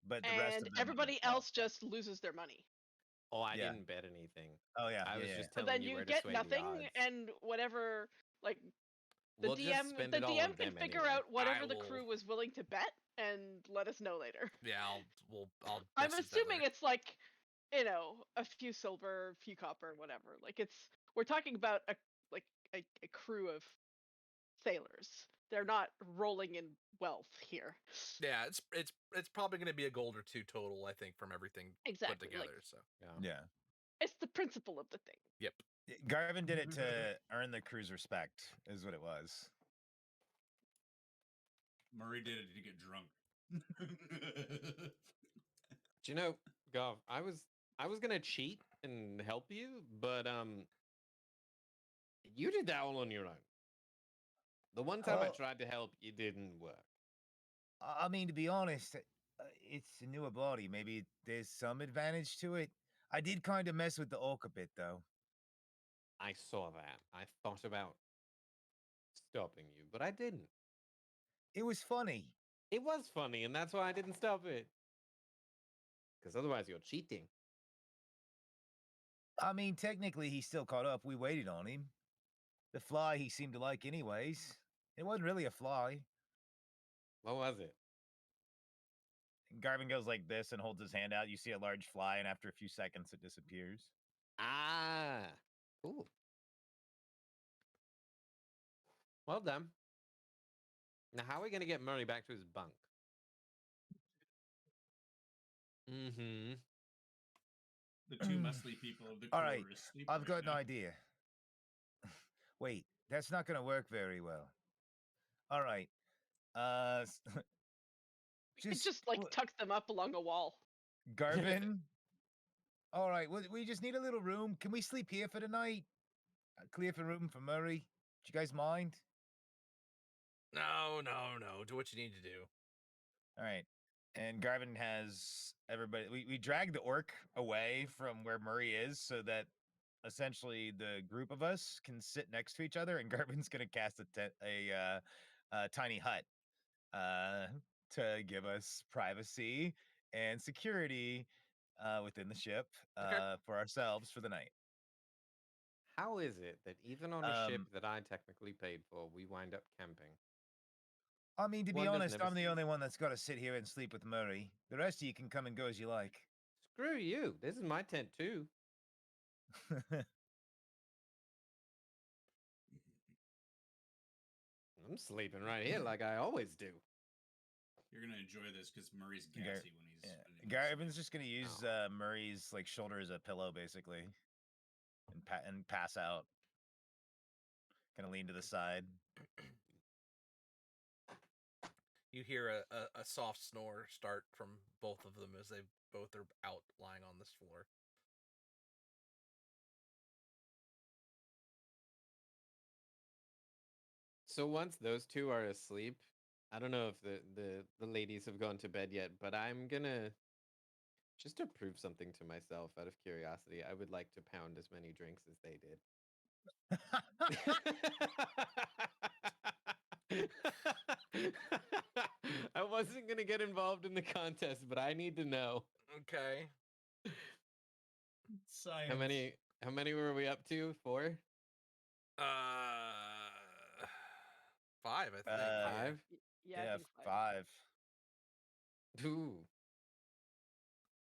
But the rest and of them everybody well, else just loses their money. Oh, I Yeah. didn't bet anything. Oh yeah, I was yeah, just So telling then you you where to get sway the nothing, odds. and whatever, like, the We'll just DM, spend the it all DM on can them figure anyway. out whatever the will- crew was willing to bet and let us know later. Yeah, I'll I'm message that assuming later. it's like, a few silver, a few copper, whatever. Like we're talking about a crew of sailors. They're not rolling in wealth here. Yeah, it's probably going to be a gold or 2 total, I think, from everything Exactly. put together. So Yeah. yeah. It's the principle of the thing. Garvin did it to earn the crew's respect, is what it was. Murray did it to get drunk. Do you know, Gov, I was gonna cheat and help you, but you did that all on your own. The one time I Oh. tried to help, it didn't work. I mean, to be honest, it's a newer body. Maybe there's some advantage to it. I did kind of mess with the orc a bit, though. I saw that. I thought about stopping you, but I didn't. It was funny. It was funny, and that's why I didn't stop it. Because otherwise, you're cheating. I mean, technically, he still caught up. We waited on him. The fly he seemed to like, anyways. It wasn't really a fly. What was it? Garvin goes like this and holds his hand out. You see a large fly, and after a few seconds, it disappears. Ah, cool. Well done. Now, how are we going to get Murray back to his bunk? Mm-hmm. The two muscly people of the All crew right, are asleep. I've right got an now. idea. Wait, that's not going to work very well. All right. We could just like tuck them up along a wall. Garvin. All right, we just need a little room. Can we sleep here for the night? Clear for room for Murray. Do you guys mind? No. Do what you need to do. All right. And Garvin has everybody. We drag the orc away from where Murray is so that essentially the group of us can sit next to each other, and Garvin's gonna cast a tiny hut to give us privacy and security within the ship for ourselves for the night. How is it that even on a ship Um, that I technically paid for, we wind up camping? I mean, to be One does honest, never I'm the see. only one that's got to sit here and sleep with Murray. The rest of you can come and go as you like. Screw you. This is my tent too. I'm sleeping right here like I always do. You're gonna enjoy this because Murray's Gar- gassy when he's. Yeah. when he goes to Garvin's sleep. just gonna use Oh. Murray's like shoulder as a pillow, basically, and pass out. Gonna lean to the side. You hear a soft snore start from both of them as they both are out lying on this floor. So once those two are asleep, I don't know if the ladies have gone to bed yet, but I'm gonna just to prove something to myself out of curiosity. I would like to pound as many drinks as they did. I wasn't gonna get involved in the contest, but I need to know Okay. Science. how many were we up to? 4? 5, I think. 5? Yeah, I Yeah, think 5. 5. Ooh.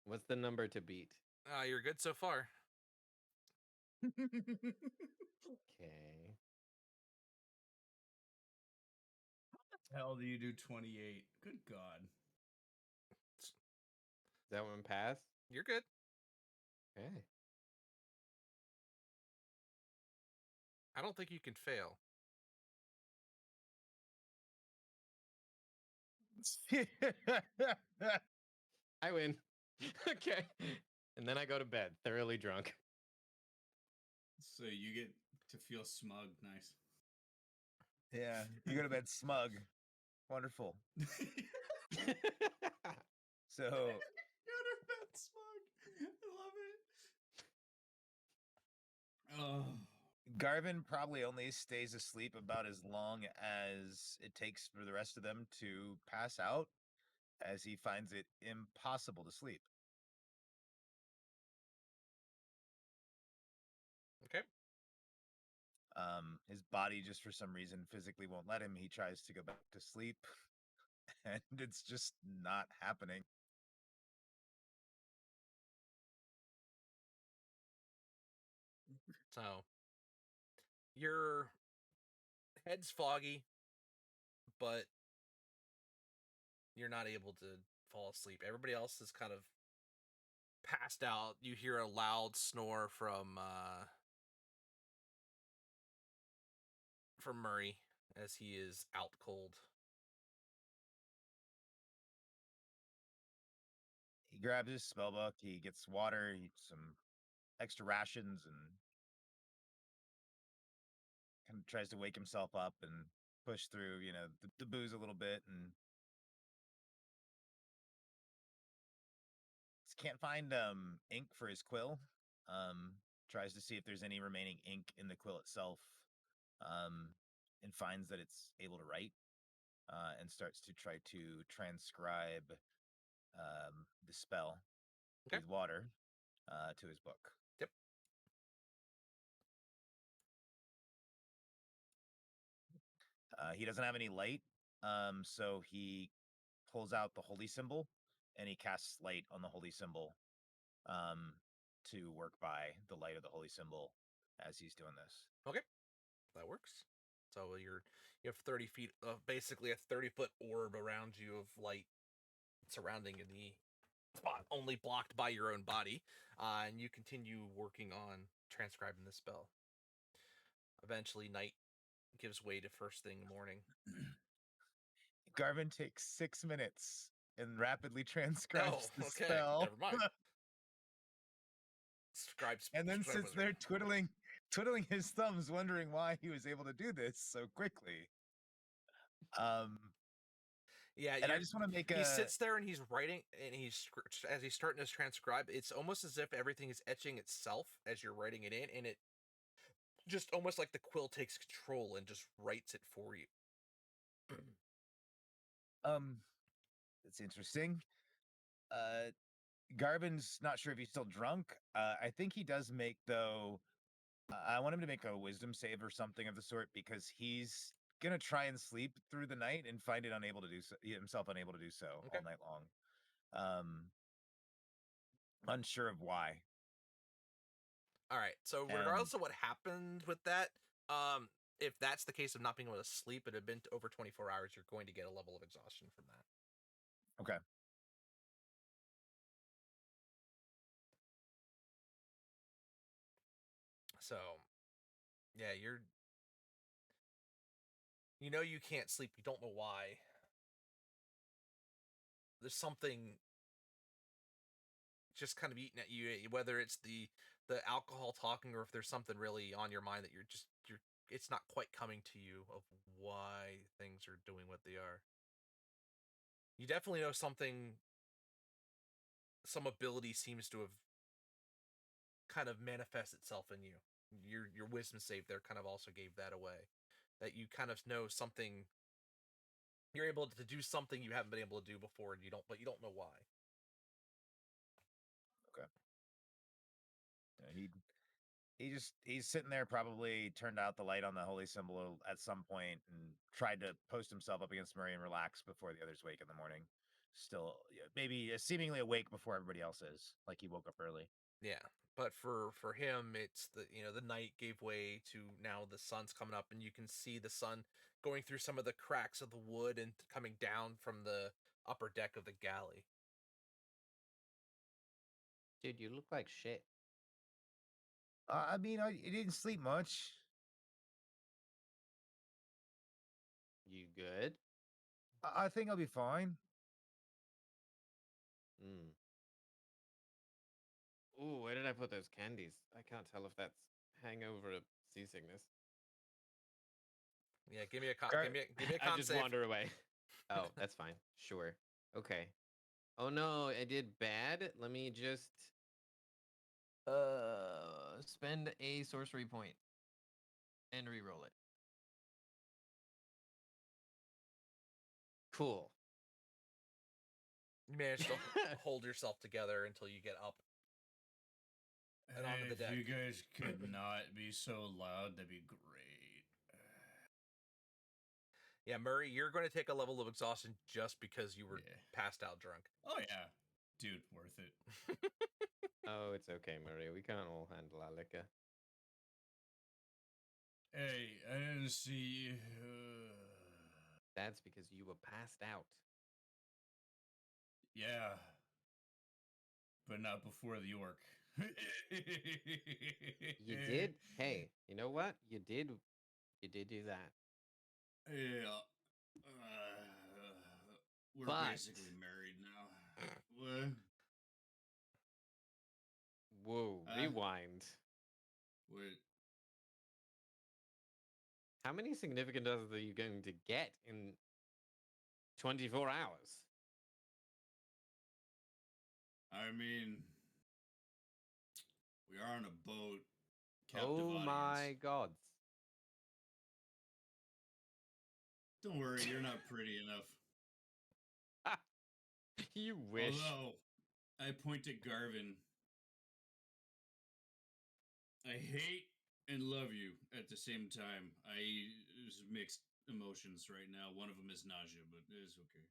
What's the number to beat? You're good so far. Okay. Hell, do you do 28? Good God. Is that one pass? You're good. Okay. I don't think you can fail. I win. Okay. And then I go to bed, thoroughly drunk. So you get to feel smug. Nice. Yeah, you go to bed smug. Wonderful. So Go to bed smug. I love it. Oh. Garvin probably only stays asleep about as long as it takes for the rest of them to pass out, as he finds it impossible to sleep. Okay. His body just for some reason physically won't let him. He tries to go back to sleep, and it's just not happening. So your head's foggy, but you're not able to fall asleep. Everybody else is kind of passed out. You hear a loud snore from Murray as he is out cold. He grabs his spell book. He gets water, some extra rations, and kind of tries to wake himself up and push through, the booze a little bit, and just can't find ink for his quill. Tries to see if there's any remaining ink in the quill itself, and finds that it's able to write, and starts to try to transcribe the spell Okay. with water to his book. Yep. He doesn't have any light So he pulls out the holy symbol and he casts light on the holy symbol to work by the light of the holy symbol as he's doing this. Okay, that works. So you have 30 feet of basically a 30-foot orb around you of light surrounding the spot, only blocked by your own body, and you continue working on transcribing the spell. Eventually, night gives way to first thing morning. Garvin takes 6 minutes and rapidly transcribes the okay, spell. never mind. Scribes, And then scribe sits wizard. there twiddling his thumbs, wondering why he was able to do this so quickly. Yeah, and I just want to make he sits there and he's writing, and as he's starting to transcribe, it's almost as if everything is etching itself as you're writing it in, and it just almost like the quill takes control and just writes it for you. It's interesting. Garvin's not sure if he's still drunk. I think he does make, though. I want him to make a wisdom save or something of the sort, because he's gonna try and sleep through the night and find it unable to do so, himself unable to do so Okay. all night long. Unsure of why. All right. So regardless of what happened with that, if that's the case of not being able to sleep, it had been over 24 hours, you're going to get a level of exhaustion from that. Okay. So, yeah, you know you can't sleep. You don't know why. There's something just kind of eating at you, whether it's the alcohol talking or if there's something really on your mind that you're it's not quite coming to you of why things are doing what they are. You definitely know some ability seems to have kind of manifest itself in you. Your wisdom save there kind of also gave that away. That you kind of know something, you're able to do something you haven't been able to do before, and you don't know why. Okay. He's sitting there, probably turned out the light on the holy symbol at some point and tried to post himself up against Murray and relax before the others wake in the morning. Still, maybe seemingly awake before everybody else is, like he woke up early. Yeah, but for him, it's the night gave way to now the sun's coming up, and you can see the sun going through some of the cracks of the wood and coming down from the upper deck of the galley. Dude, you look like shit. I mean, I didn't sleep much. You good? I think I'll be fine. Ooh, where did I put those candies? I can't tell if that's hangover or seasickness. Yeah, give me a Gar- give me a I con just save. wander away. Oh, that's fine. Sure. Okay. Oh no, I did bad. Let me just spend a sorcery point and re-roll it. Cool. You managed to hold yourself together until you get up and onto the If deck. you guys could not be so loud, that'd be great. Yeah, Murray, you're going to take a level of exhaustion just because you were Yeah. passed out drunk. Oh yeah, dude, worth it. Oh, it's okay, Murray. We can't all handle our liquor. Hey, I didn't see you. That's because you were passed out. Yeah, but not before the York. You did? Hey, you know what? You did do that. Yeah. We're But- basically married now. What? Whoa, rewind. What? How many significant others are you going to get in 24 hours? I mean, we are on a boat. Captive Oh audience. my gods. Don't worry, you're not pretty enough. You wish. Although, I point at Garvin. I hate and love you at the same time. I use mixed emotions right now. One of them is nausea, but it is okay.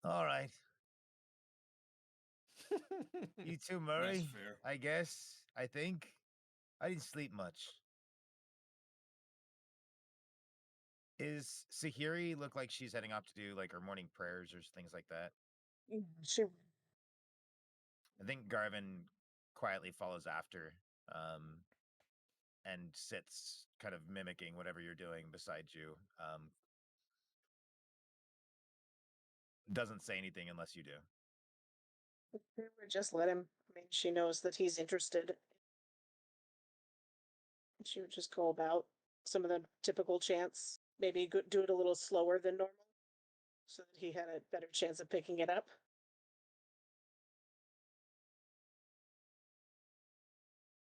All right. You too, Murray. fair. I guess. I think. I didn't sleep much. Is Sahiri look like she's heading off to do like her morning prayers or things like that? She I think Garvin quietly follows after, and sits kind of mimicking whatever you're doing beside you. Doesn't say anything unless you do. would just let him. I mean, she knows that he's interested. She would just go about some of the typical chants. Maybe do it a little slower than normal, so that he had a better chance of picking it up.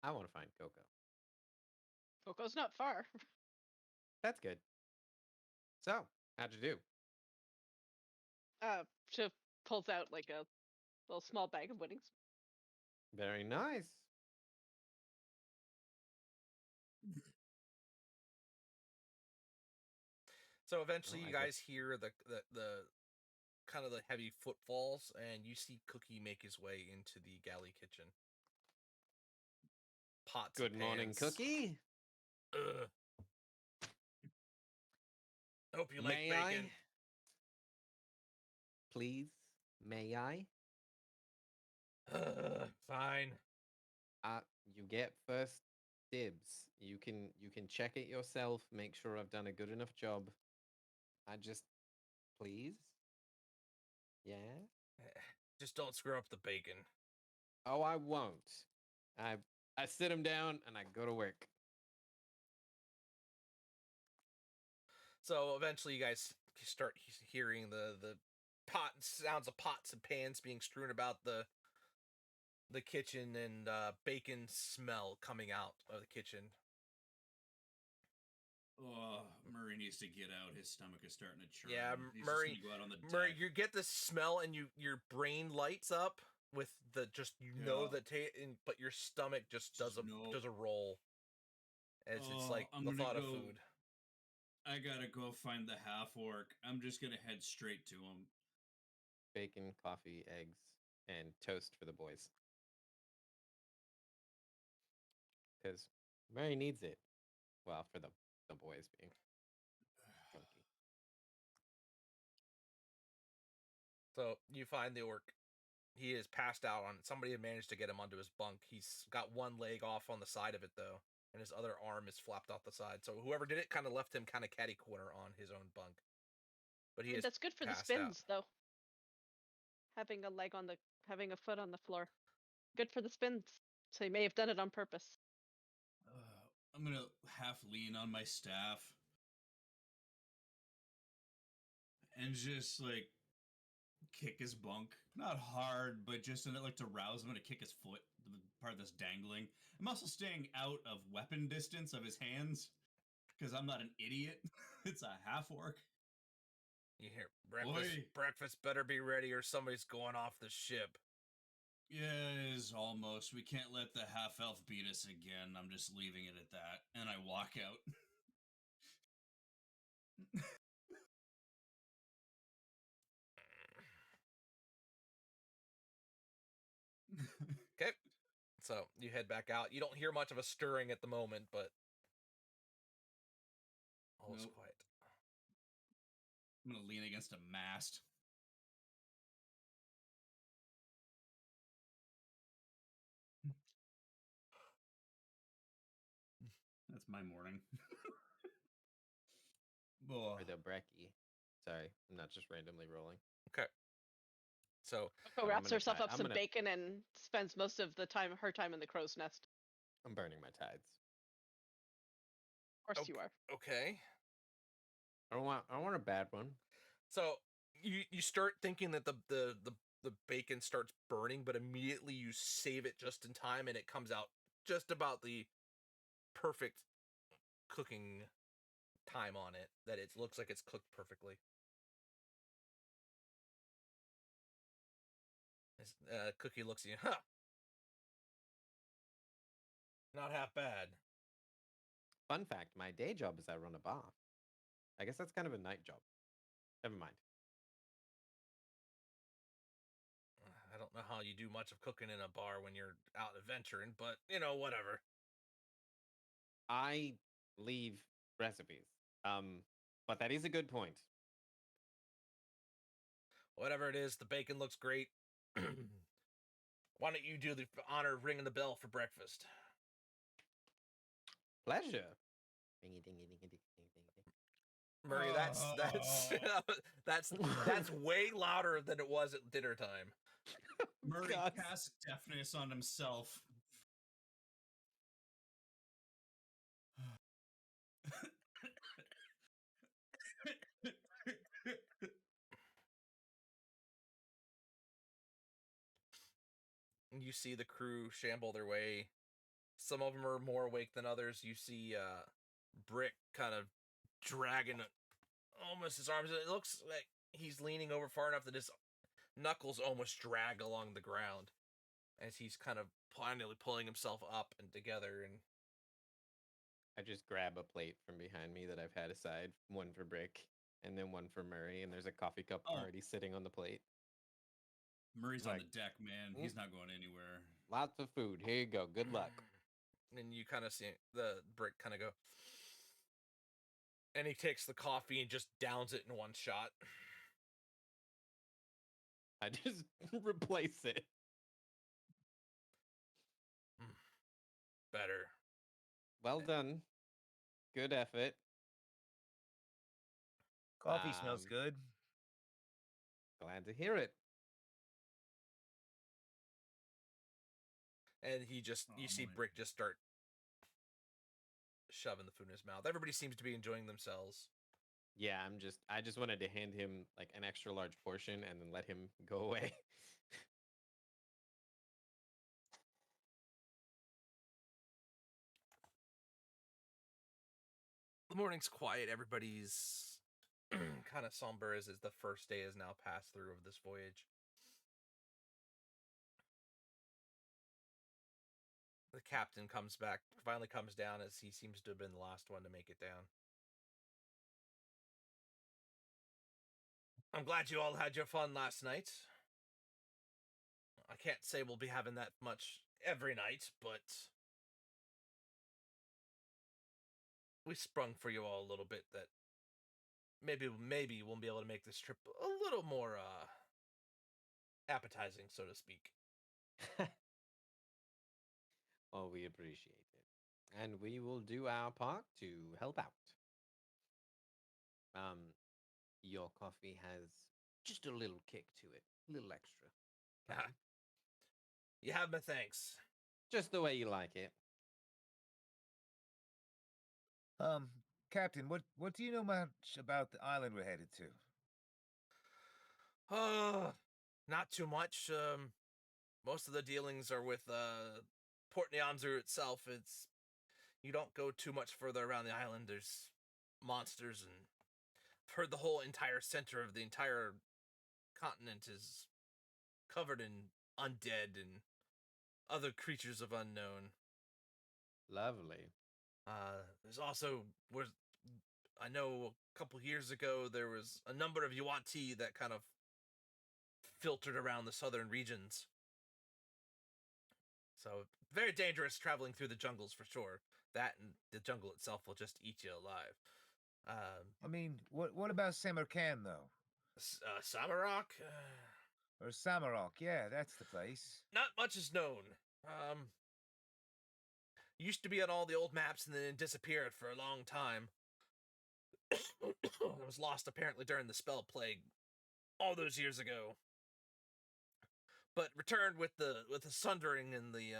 I want to find Coco. Coco's not far. That's good. So, how'd you do? She pulls out like a little small bag of winnings. Very nice. So eventually, you like it. guys hear the kind of the heavy footfalls, and you see Cookie make his way into the galley kitchen. Pots. Good and morning, pans. Cookie. Ugh. Hope you like May bacon. I? Please, may I? Fine. You get first dibs. You can check it yourself. Make sure I've done a good enough job. I just, please. Yeah. Just don't screw up the bacon. Oh, I won't. I sit him down and I go to work. So eventually, you guys start hearing the sounds of pots and pans being strewn about the kitchen, and bacon smell coming out of the kitchen. Oh, Murray needs to get out. His stomach is starting to churn. Yeah, He's Murray. Just gonna go out on the Murray, deck. you get the smell, and your brain lights up with the just know Yeah. the but your stomach just does Just a roll. It's Oh, like I'm the gonna thought of go- food. I gotta go find the half orc. I'm just gonna head straight to him. Bacon, coffee, eggs, and toast for the boys. Because Mary needs it. Well, for the boys being chunky. So you find the orc. He is passed out on. Somebody had managed to get him onto his bunk. He's got one leg off on the side of it though, and his other arm is flapped off the side. So whoever did it kind of left him kind of catty corner on his own bunk. But he is That's good for the passed out. spins, though. Having a foot on the floor, good for the spins. So he may have done it on purpose. I'm gonna half lean on my staff and just like kick his bunk. Not hard, but just enough like to rouse him and to kick his foot, the part that's dangling. I'm also staying out of weapon distance of his hands because I'm not an idiot. It's a half orc. You hear breakfast. Oi. Breakfast better be ready, or somebody's going off the ship. Yes, almost. We can't let the half elf beat us again. I'm just leaving it at that. And I walk out. Okay. So you head back out. You don't hear much of a stirring at the moment, but all is Nope. quiet. I'm gonna lean against a mast. That's my morning. Oh. Or the brekkie. Sorry, I'm not just randomly rolling. Okay. So Coco I'm wraps gonna herself try- up I'm some gonna- bacon and spends most of her time in the crow's nest. I'm burning my tides. Of course Okay. you are. okay. I don't want a bad one. So you start thinking that the bacon starts burning, but immediately you save it just in time, and it comes out just about the perfect cooking time on it, that it looks like it's cooked perfectly. Cookie looks at you. Huh. Not half bad. Fun fact, my day job is I run a bar. I guess that's kind of a night job. Never mind. I don't know how you do much of cooking in a bar when you're out adventuring, but whatever. I leave recipes. But that is a good point. Whatever it is, the bacon looks great. Why don't you do the honor of ringing the bell for breakfast? Pleasure. Dingy, dingy, dingy, dingy, dingy, dingy. Murray, that's way louder than it was at dinner time. Murray God. casts deafness on himself. You see the crew shamble their way. Some of them are more awake than others. You see Brick kind of dragging almost his arms. It looks like he's leaning over far enough that his knuckles almost drag along the ground as he's kind of finally pulling himself up and together. And I just grab a plate from behind me that I've had aside, one for Brick and then one for Murray, and there's a coffee cup Oh. already sitting on the plate. Murray's Like- on the deck, man. He's not going anywhere. Lots of food. Here you go. Good luck. And you kind of see the Brick kind of go, and he takes the coffee and just downs it in one shot. I just replace it. Better. Well done. Good effort. Coffee smells Um, good. Glad to hear it. And he just, you Oh, see boy. Brick just start shoving the food in his mouth. Everybody seems to be enjoying themselves. Yeah, I just wanted to hand him like an extra large portion and then let him go away. The morning's quiet. Everybody's kind of somber as the first day is now passed through of this voyage. The captain finally comes down as he seems to have been the last one to make it down. I'm glad you all had your fun last night. I can't say we'll be having that much every night, but we sprung for you all a little bit that maybe we'll be able to make this trip a little more appetizing, so to speak. Oh, we appreciate it. And we will do our part to help out. Your coffee has just a little kick to it. A little extra. Captain. You have my thanks. Just the way you like it. Captain, what do you know much about the island we're headed to? Not too much. Most of the dealings are with Port Nyanzu itself. You don't go too much further around the island. There's monsters, and I've heard the whole entire center of the entire continent is covered in undead and other creatures of unknown. Lovely. There's also I know a couple years ago there was a number of Yuan-Ti that kind of filtered around the southern regions. So very dangerous traveling through the jungles for sure. That and the jungle itself will just eat you alive. I mean, what about Samarkand though? Samarok? Or Samarok? Yeah, that's the place. Not much is known. Used to be on all the old maps and then it disappeared for a long time. It was lost apparently during the spell plague all those years ago. But returned with the sundering and the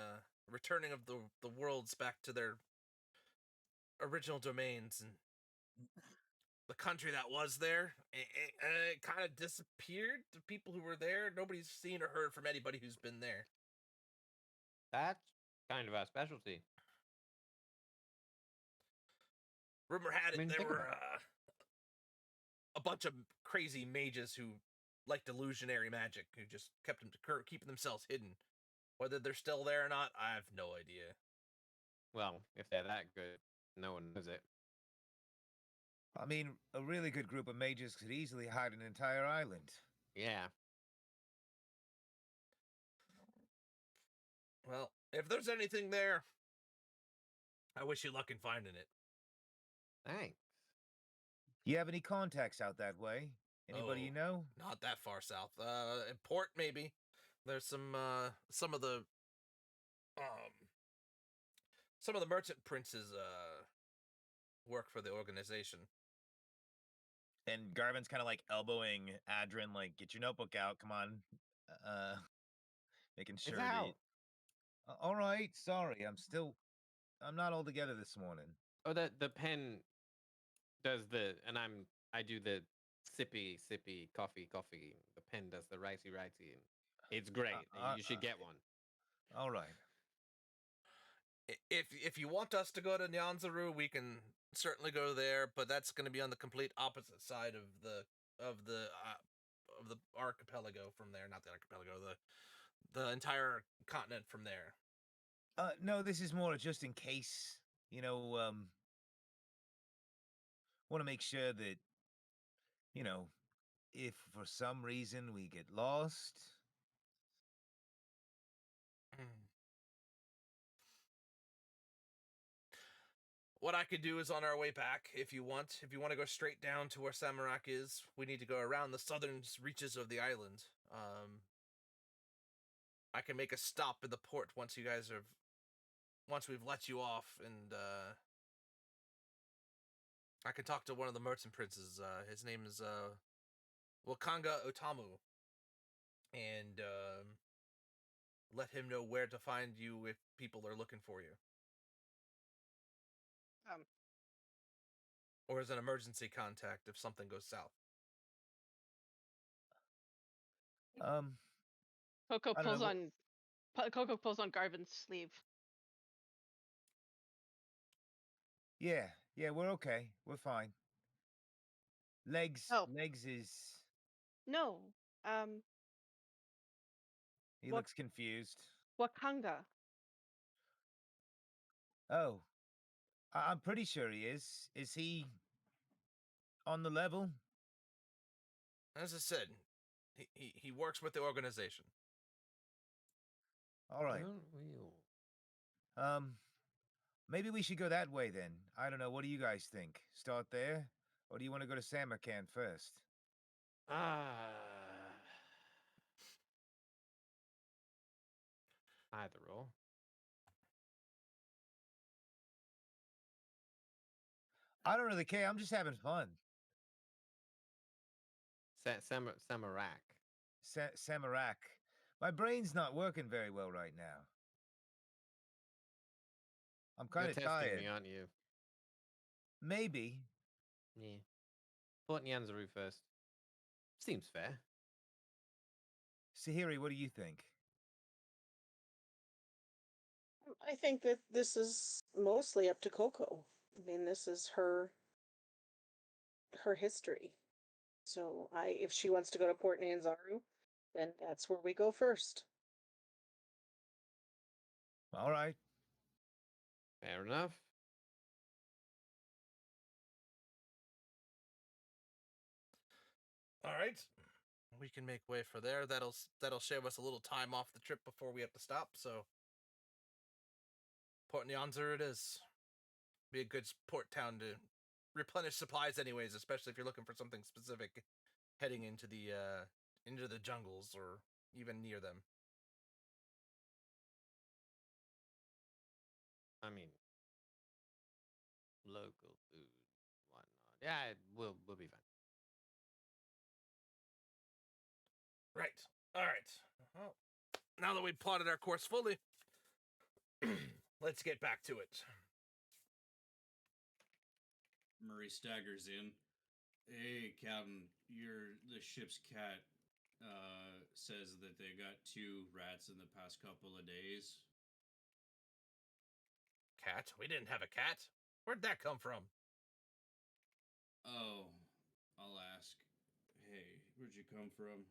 returning of the worlds back to their original domains, and the country that was there, it kind of disappeared. The people who were there, nobody's seen or heard from anybody who's been there. That's kind of our specialty. Rumor had it I mean, there think were about a bunch of crazy mages who liked illusionary magic, who just kept them keeping themselves hidden. Whether they're still there or not, I have no idea. Well, if they're that good, no one knows it. I mean, a really good group of mages could easily hide an entire island. Yeah. Well, if there's anything there, I wish you luck in finding it. Thanks. You have any contacts out that way? Anybody you Oh. know? Not that far south. In Port maybe. There's some of the merchant princes work for the organization. And Garvin's kind of like elbowing Adrin, like, get your notebook out. Come on. Making sure It's out. All right. Sorry. I'm not all together this morning. Oh, the pen does I do the sippy coffee. The pen does the righty, and it's great. You should get one. All right. If you want us to go to Nyanzaru, we can certainly go there, but that's going to be on the complete opposite side of the archipelago from there. Not the archipelago, the entire continent from there. No, this is more just in case, want to make sure that, if for some reason we get lost. What I could do is on our way back, if you want to go straight down to where Samarak is, we need to go around the southern reaches of the island. I can make a stop in the port once we've let you off, and I can talk to one of the merchant princes. His name is Wakanga Otamu, and let him know where to find you if people are looking for you. Or as an emergency contact if something goes south. Coco I don't know, Coco pulls on Garvin's sleeve. Yeah, we're okay. We're fine. Legs Oh. is. No. He What- looks confused. Wakanga. Oh, I'm pretty sure he is. Is he on the level? As I said, he works with the organization. All right. Don't we all? Maybe we should go that way then. I don't know. What do you guys think? Start there, or do you want to go to Samarkand first? Either or. I don't really care. I'm just having fun. Samarak. Samarak. My brain's not working very well right now. I'm kind You're of testing tired. me, aren't you? Maybe. Yeah. Port Nyanzaru first. Seems fair. Sahiri, what do you think? I think that this is mostly up to Coco. I mean, this is her history. So if she wants to go to Port Nyanzaru, then that's where we go first. All right. Fair enough. All right, we can make way for there. That'll save us a little time off the trip before we have to stop. So, Port Nyanzaru it is. Be a good port town to replenish supplies, anyways, especially if you're looking for something specific, heading into the jungles or even near them. I mean, local food, whatnot. Yeah, we'll be fine. Right. All right. Well, now that we've plotted our course fully, let's get back to it. Murray staggers in. Hey, Captain, the ship's cat says that they got 2 rats in the past couple of days. Cat? We didn't have a cat. Where'd that come from? Oh, I'll ask. Hey, where'd you come from?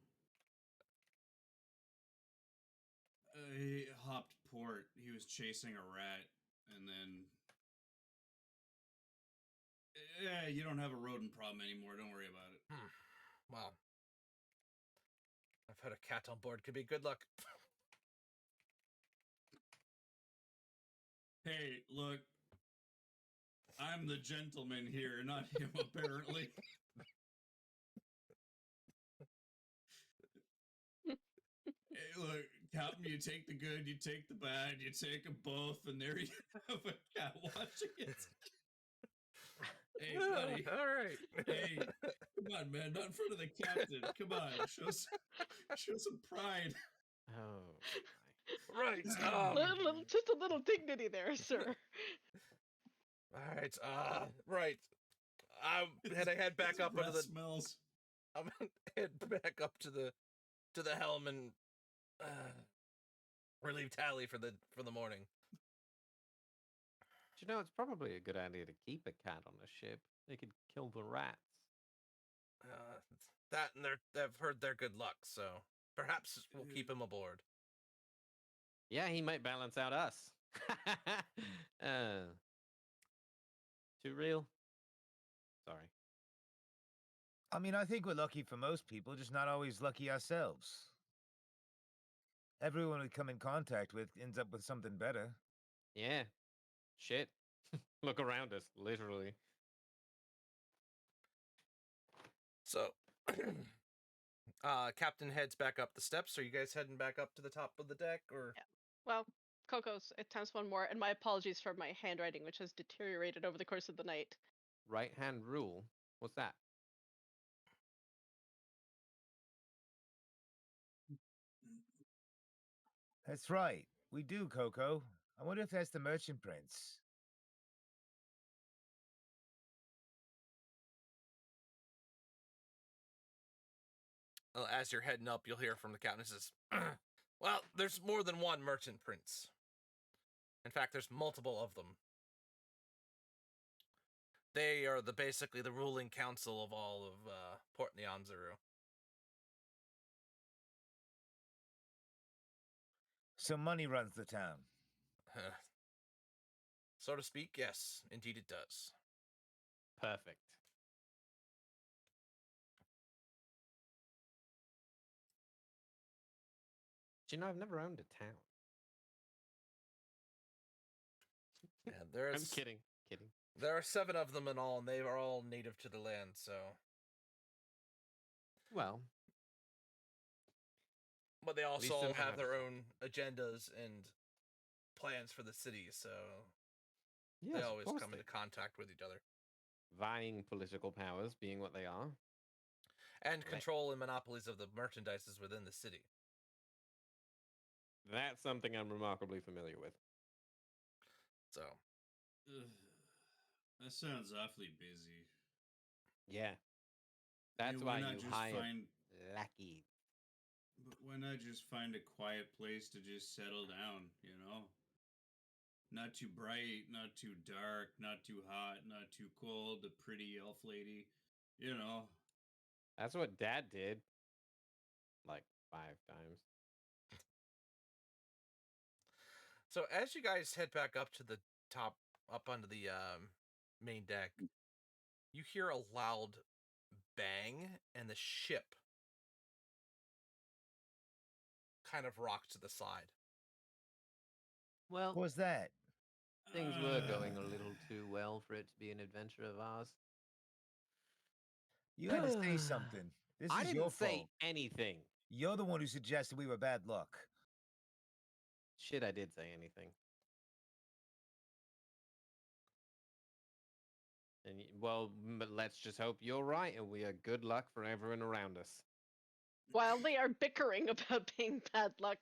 He hopped port. He was chasing a rat, and then Yeah, you don't have a rodent problem anymore. Don't worry about it. Well, I've heard a cat on board could be good luck. Hey, look, I'm the gentleman here, not him, apparently. Hey, look, Captain, you take the good, you take the bad, you take them both, and there you have a cat watching it. Hey, buddy. All right. Hey, come on, man. Not in front of the captain. Come on. Show some pride. Oh, Right. Just a little dignity there, sir. All right. Right. I'm gonna head back His up into breath the. smells. I'm gonna head back up to the helm and relieve Tally for the morning. you know, it's probably a good idea to keep a cat on a ship. They could kill the rats. That and they've heard their good luck, so perhaps we'll keep him aboard. Yeah, he might balance out us. Too real? Sorry. I mean, I think we're lucky for most people, just not always lucky ourselves. Everyone we come in contact with ends up with something better. Yeah. Shit. Look around us, literally. So, Captain heads back up the steps. Are you guys heading back up to the top of the deck, or? Yeah. Well, Coco's it times one more, and my apologies for my handwriting, which has deteriorated over the course of the night. Right hand rule? What's that? That's right. We do, Coco. I wonder if that's the Merchant Prince. As you're heading up, you'll hear from the captain. He says, "Well, there's more than one merchant prince. In fact, there's multiple of them. They are basically the ruling council of all of Port Nyanzaru. So money runs the town. So to speak, yes, indeed it does. Perfect. Do you know, I've never owned a town. And there's I'm kidding. Kidding. There are 7 of them in all, and they are all native to the land, so. Well, But they also least all they're have not their outside. own agendas and plans for the city, so yes, they of always course come they into contact with each other. vying political powers being what they are. And Right. control and monopolies of the merchandises within the city. That's something I'm remarkably familiar with. So, Ugh, that sounds awfully busy. Yeah. That's Hey, why not you just hire find? lackeys. But why not just find a quiet place to just settle down? You know, not too bright, not too dark, not too hot, not too cold. A pretty elf lady. You know. That's what Dad did. Like 5 times. so as you guys head back up to the top, up onto the main deck, you hear a loud bang, and the ship kind of rocks to the side. Well, What was that? things were going a little too well for it to be an adventure of ours. You had to say something. This I is didn't your say fault. anything. You're the one who suggested we were bad luck. Shit, I did say anything. And well, let's just hope you're right, and we are good luck for everyone around us. While they are bickering about being bad luck,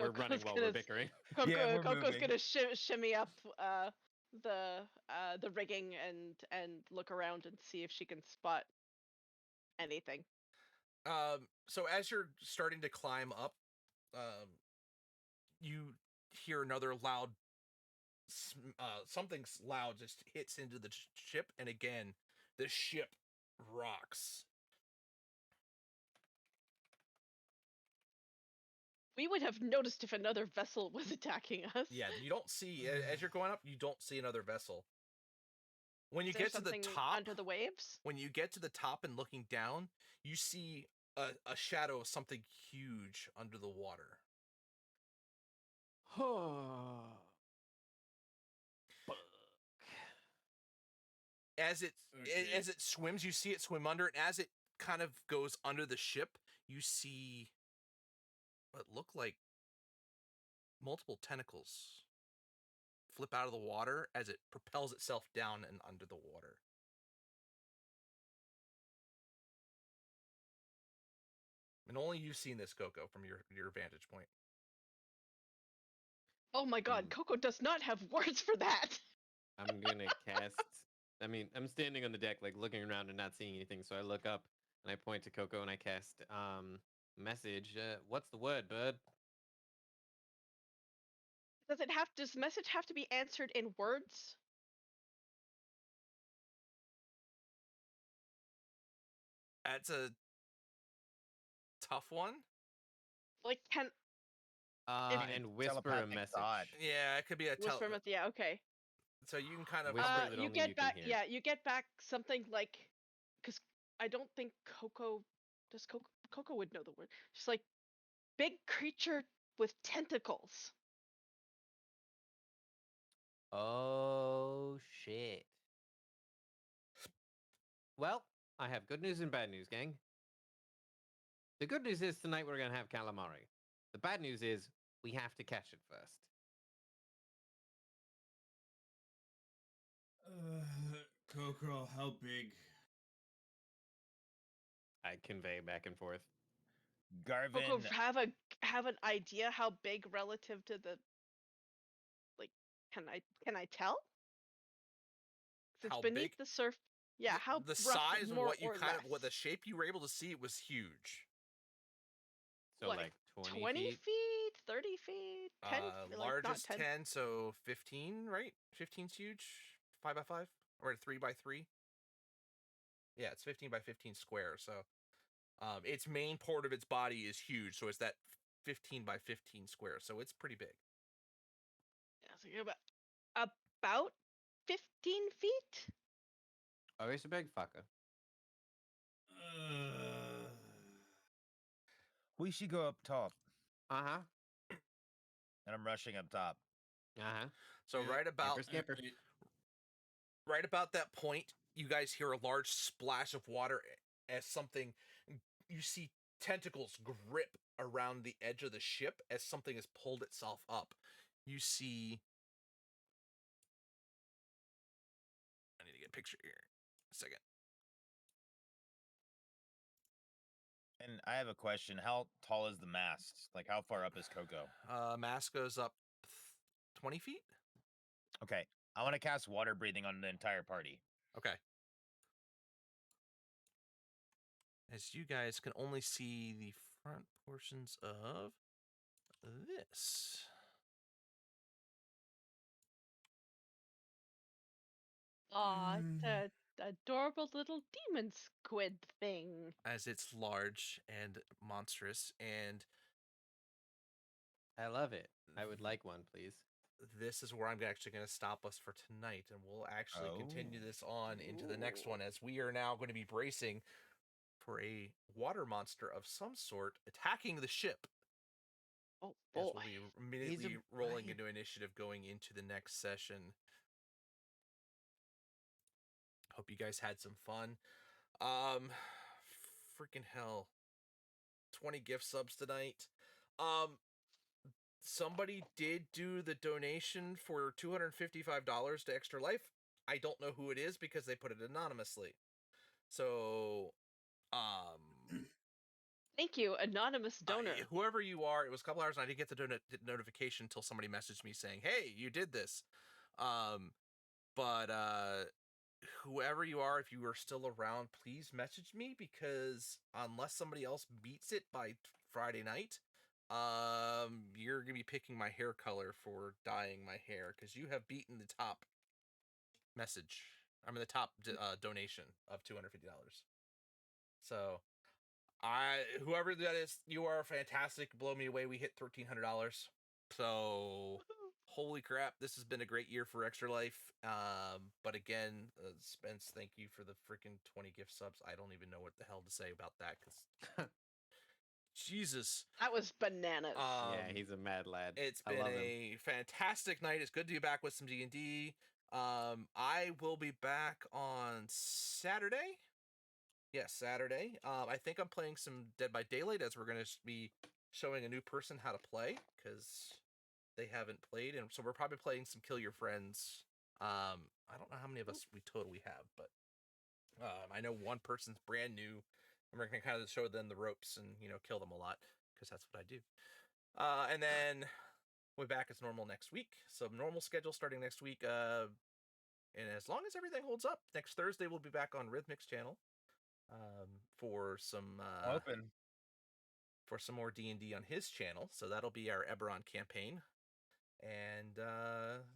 We're running Coco's while gonna we're bickering. Yeah, we're Coco's moving. gonna shimmy up the rigging and look around and see if she can spot anything. So as you're starting to climb up, you hear another loud, something loud just hits into the ship, and again, the ship rocks. We would have noticed if another vessel was attacking us. Yeah, you don't see, as you're going up, you don't see another vessel. When you Is there get to the something top, under the waves? when you get to the top and looking down, you see a shadow of something huge under the water. As it Okay. as it swims, you see it swim under, and as it kind of goes under the ship, you see what look like multiple tentacles flip out of the water as it propels itself down and under the water. And only you've seen this, Coco, from your vantage point. Oh my god, Mm. Coco does not have words for that. I'm gonna cast. I mean, I'm standing on the deck, like looking around and not seeing anything. So I look up and I point to Coco and I cast message. What's the word, bird? Does the message have to be answered in words? That's a tough one. Like, can Uh, If- and whisper a Telepathic message. thought. Yeah, it could be a whisper with, yeah, okay. So you can kind of Whisper that You only get you can back, hear. yeah, you get back something like, because I don't think Coco Coco would know the word. Just like big creature with tentacles. Oh shit. Well, I have good news and bad news, gang. The good news is tonight we're gonna have calamari. The bad news is we have to catch it first. Coco, how big? I convey back and forth. Coco, Garvin, have an idea how big relative to the, like, can I tell? 'Cause it's How beneath big? the surf. Yeah, how the rough, size of more what you or kind of what the less? shape you were able to see was huge. So Like, like 20, 20 feet. feet, 30 feet, 10, like Large not is 10. 10, so 15, right? 15's huge. 5x5 or 3x3. Yeah, it's 15 by 15 square. So, its main part of its body is huge. So it's that 15 by 15 square. So it's pretty big. Yeah, so you're about 15 feet. Oh, it's a big fucker. we should go up top. Uh-huh. And I'm rushing up top. Uh-huh. So Yeah. Skipper. right about that point, you guys hear a large splash of water as something, you see tentacles grip around the edge of the ship as something has pulled itself up. You see, I need to get a picture here. A second. And I have a question. How tall is the mast? Like, how far up is Coco? Mask goes up 20 feet. Okay. I want to cast water breathing on the entire party. Okay. As you guys can only see the front portions of this. Aw, the adorable little demon squid thing. As it's large and monstrous, and I love it. I would like one, please. this is where I'm actually going to stop us for tonight, and we'll actually continue Oh. this on into the next one, as we are now going to be bracing for a water monster of some sort attacking the ship. Oh As boy. we'll be immediately a rolling brave- into initiative going into the next session. Hope you guys had some fun. Freaking hell. 20 gift subs tonight. Somebody did do the donation for $255 to Extra Life. I don't know who it is because they put it anonymously. So, Thank you, anonymous donor. whoever you are, it was a couple hours and I didn't get the notification until somebody messaged me saying, "Hey, you did this." But whoever you are, if you are still around, please message me, because unless somebody else beats it by Friday night, you're gonna be picking my hair color for dyeing my hair, because you have beaten the top message. I mean the top donation of $250. So whoever that is, you are fantastic. Blow me away. We hit $1,300. So holy crap, this has been a great year for Extra Life. But again, Spence, thank you for the freaking 20 gift subs. I don't even know what the hell to say about that because Jesus. That was bananas. Yeah, he's a mad lad. It's I been love him. a fantastic night. It's good to be back with some D&D. I will be back on Saturday. Yes, Saturday. I think I'm playing some Dead by Daylight as we're going to be showing a new person how to play because they haven't played, and so we're probably playing some Kill Your Friends. I don't know how many of us we totally have, but I know one person's brand new, and we're going to kind of show them the ropes and kill them a lot because that's what I do. And then we're back as normal next week. So normal schedule starting next week. And as long as everything holds up, next Thursday we'll be back on Rhythmic's channel for some Open. for some more D&D on his channel. So that'll be our Eberron campaign. And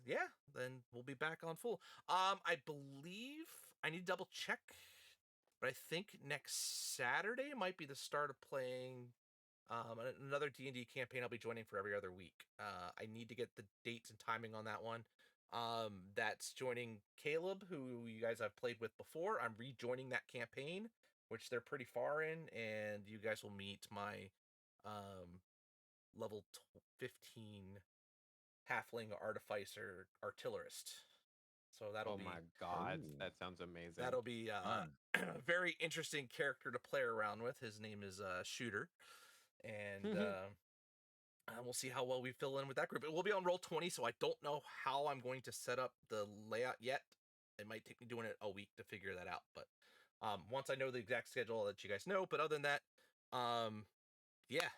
yeah, then we'll be back on full. I believe I need to double check, but I think next Saturday might be the start of playing another D&D campaign I'll be joining for every other week. I need to get the dates and timing on that one. That's joining Caleb, who you guys have played with before. I'm rejoining that campaign, which they're pretty far in, and you guys will meet my level 15 halfling artificer artillerist. So that'll be my god, that sounds amazing. that'll be a very interesting character to play around with. His name is Shooter, and we'll see how well we fill in with that group. It will be on Roll20, so I don't know how I'm going to set up the layout yet. It might take me doing it a week to figure that out, but once I know the exact schedule, I'll let you guys know. But other than that, yeah,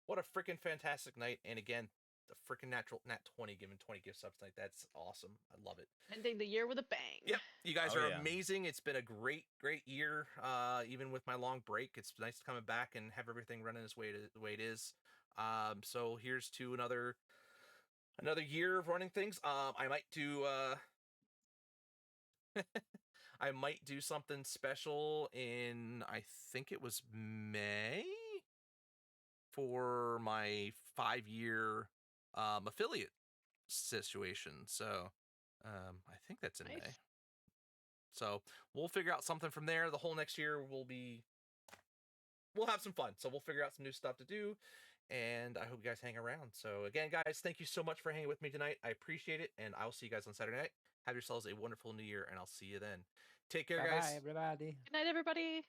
what a freaking fantastic night! And again, the freaking nat 20 giving 20 gift subs tonight. That's awesome. I love it. Ending the year with a bang. Yep, you guys Oh, are yeah. amazing. It's been a great year. Even with my long break, it's nice coming back and have everything running the way it is. So here's to another year of running things. I might do I might do something special in, I think it was May, for my 5-year affiliate situation. So I think that's in Nice. May. So we'll figure out something from there. The whole next year we'll have some fun. So we'll figure out some new stuff to do. And I hope you guys hang around. So again, guys, thank you so much for hanging with me tonight. I appreciate it. And I will see you guys on Saturday night. Have yourselves a wonderful new year, and I'll see you then. Take care, guys. Bye, everybody. Good night, everybody.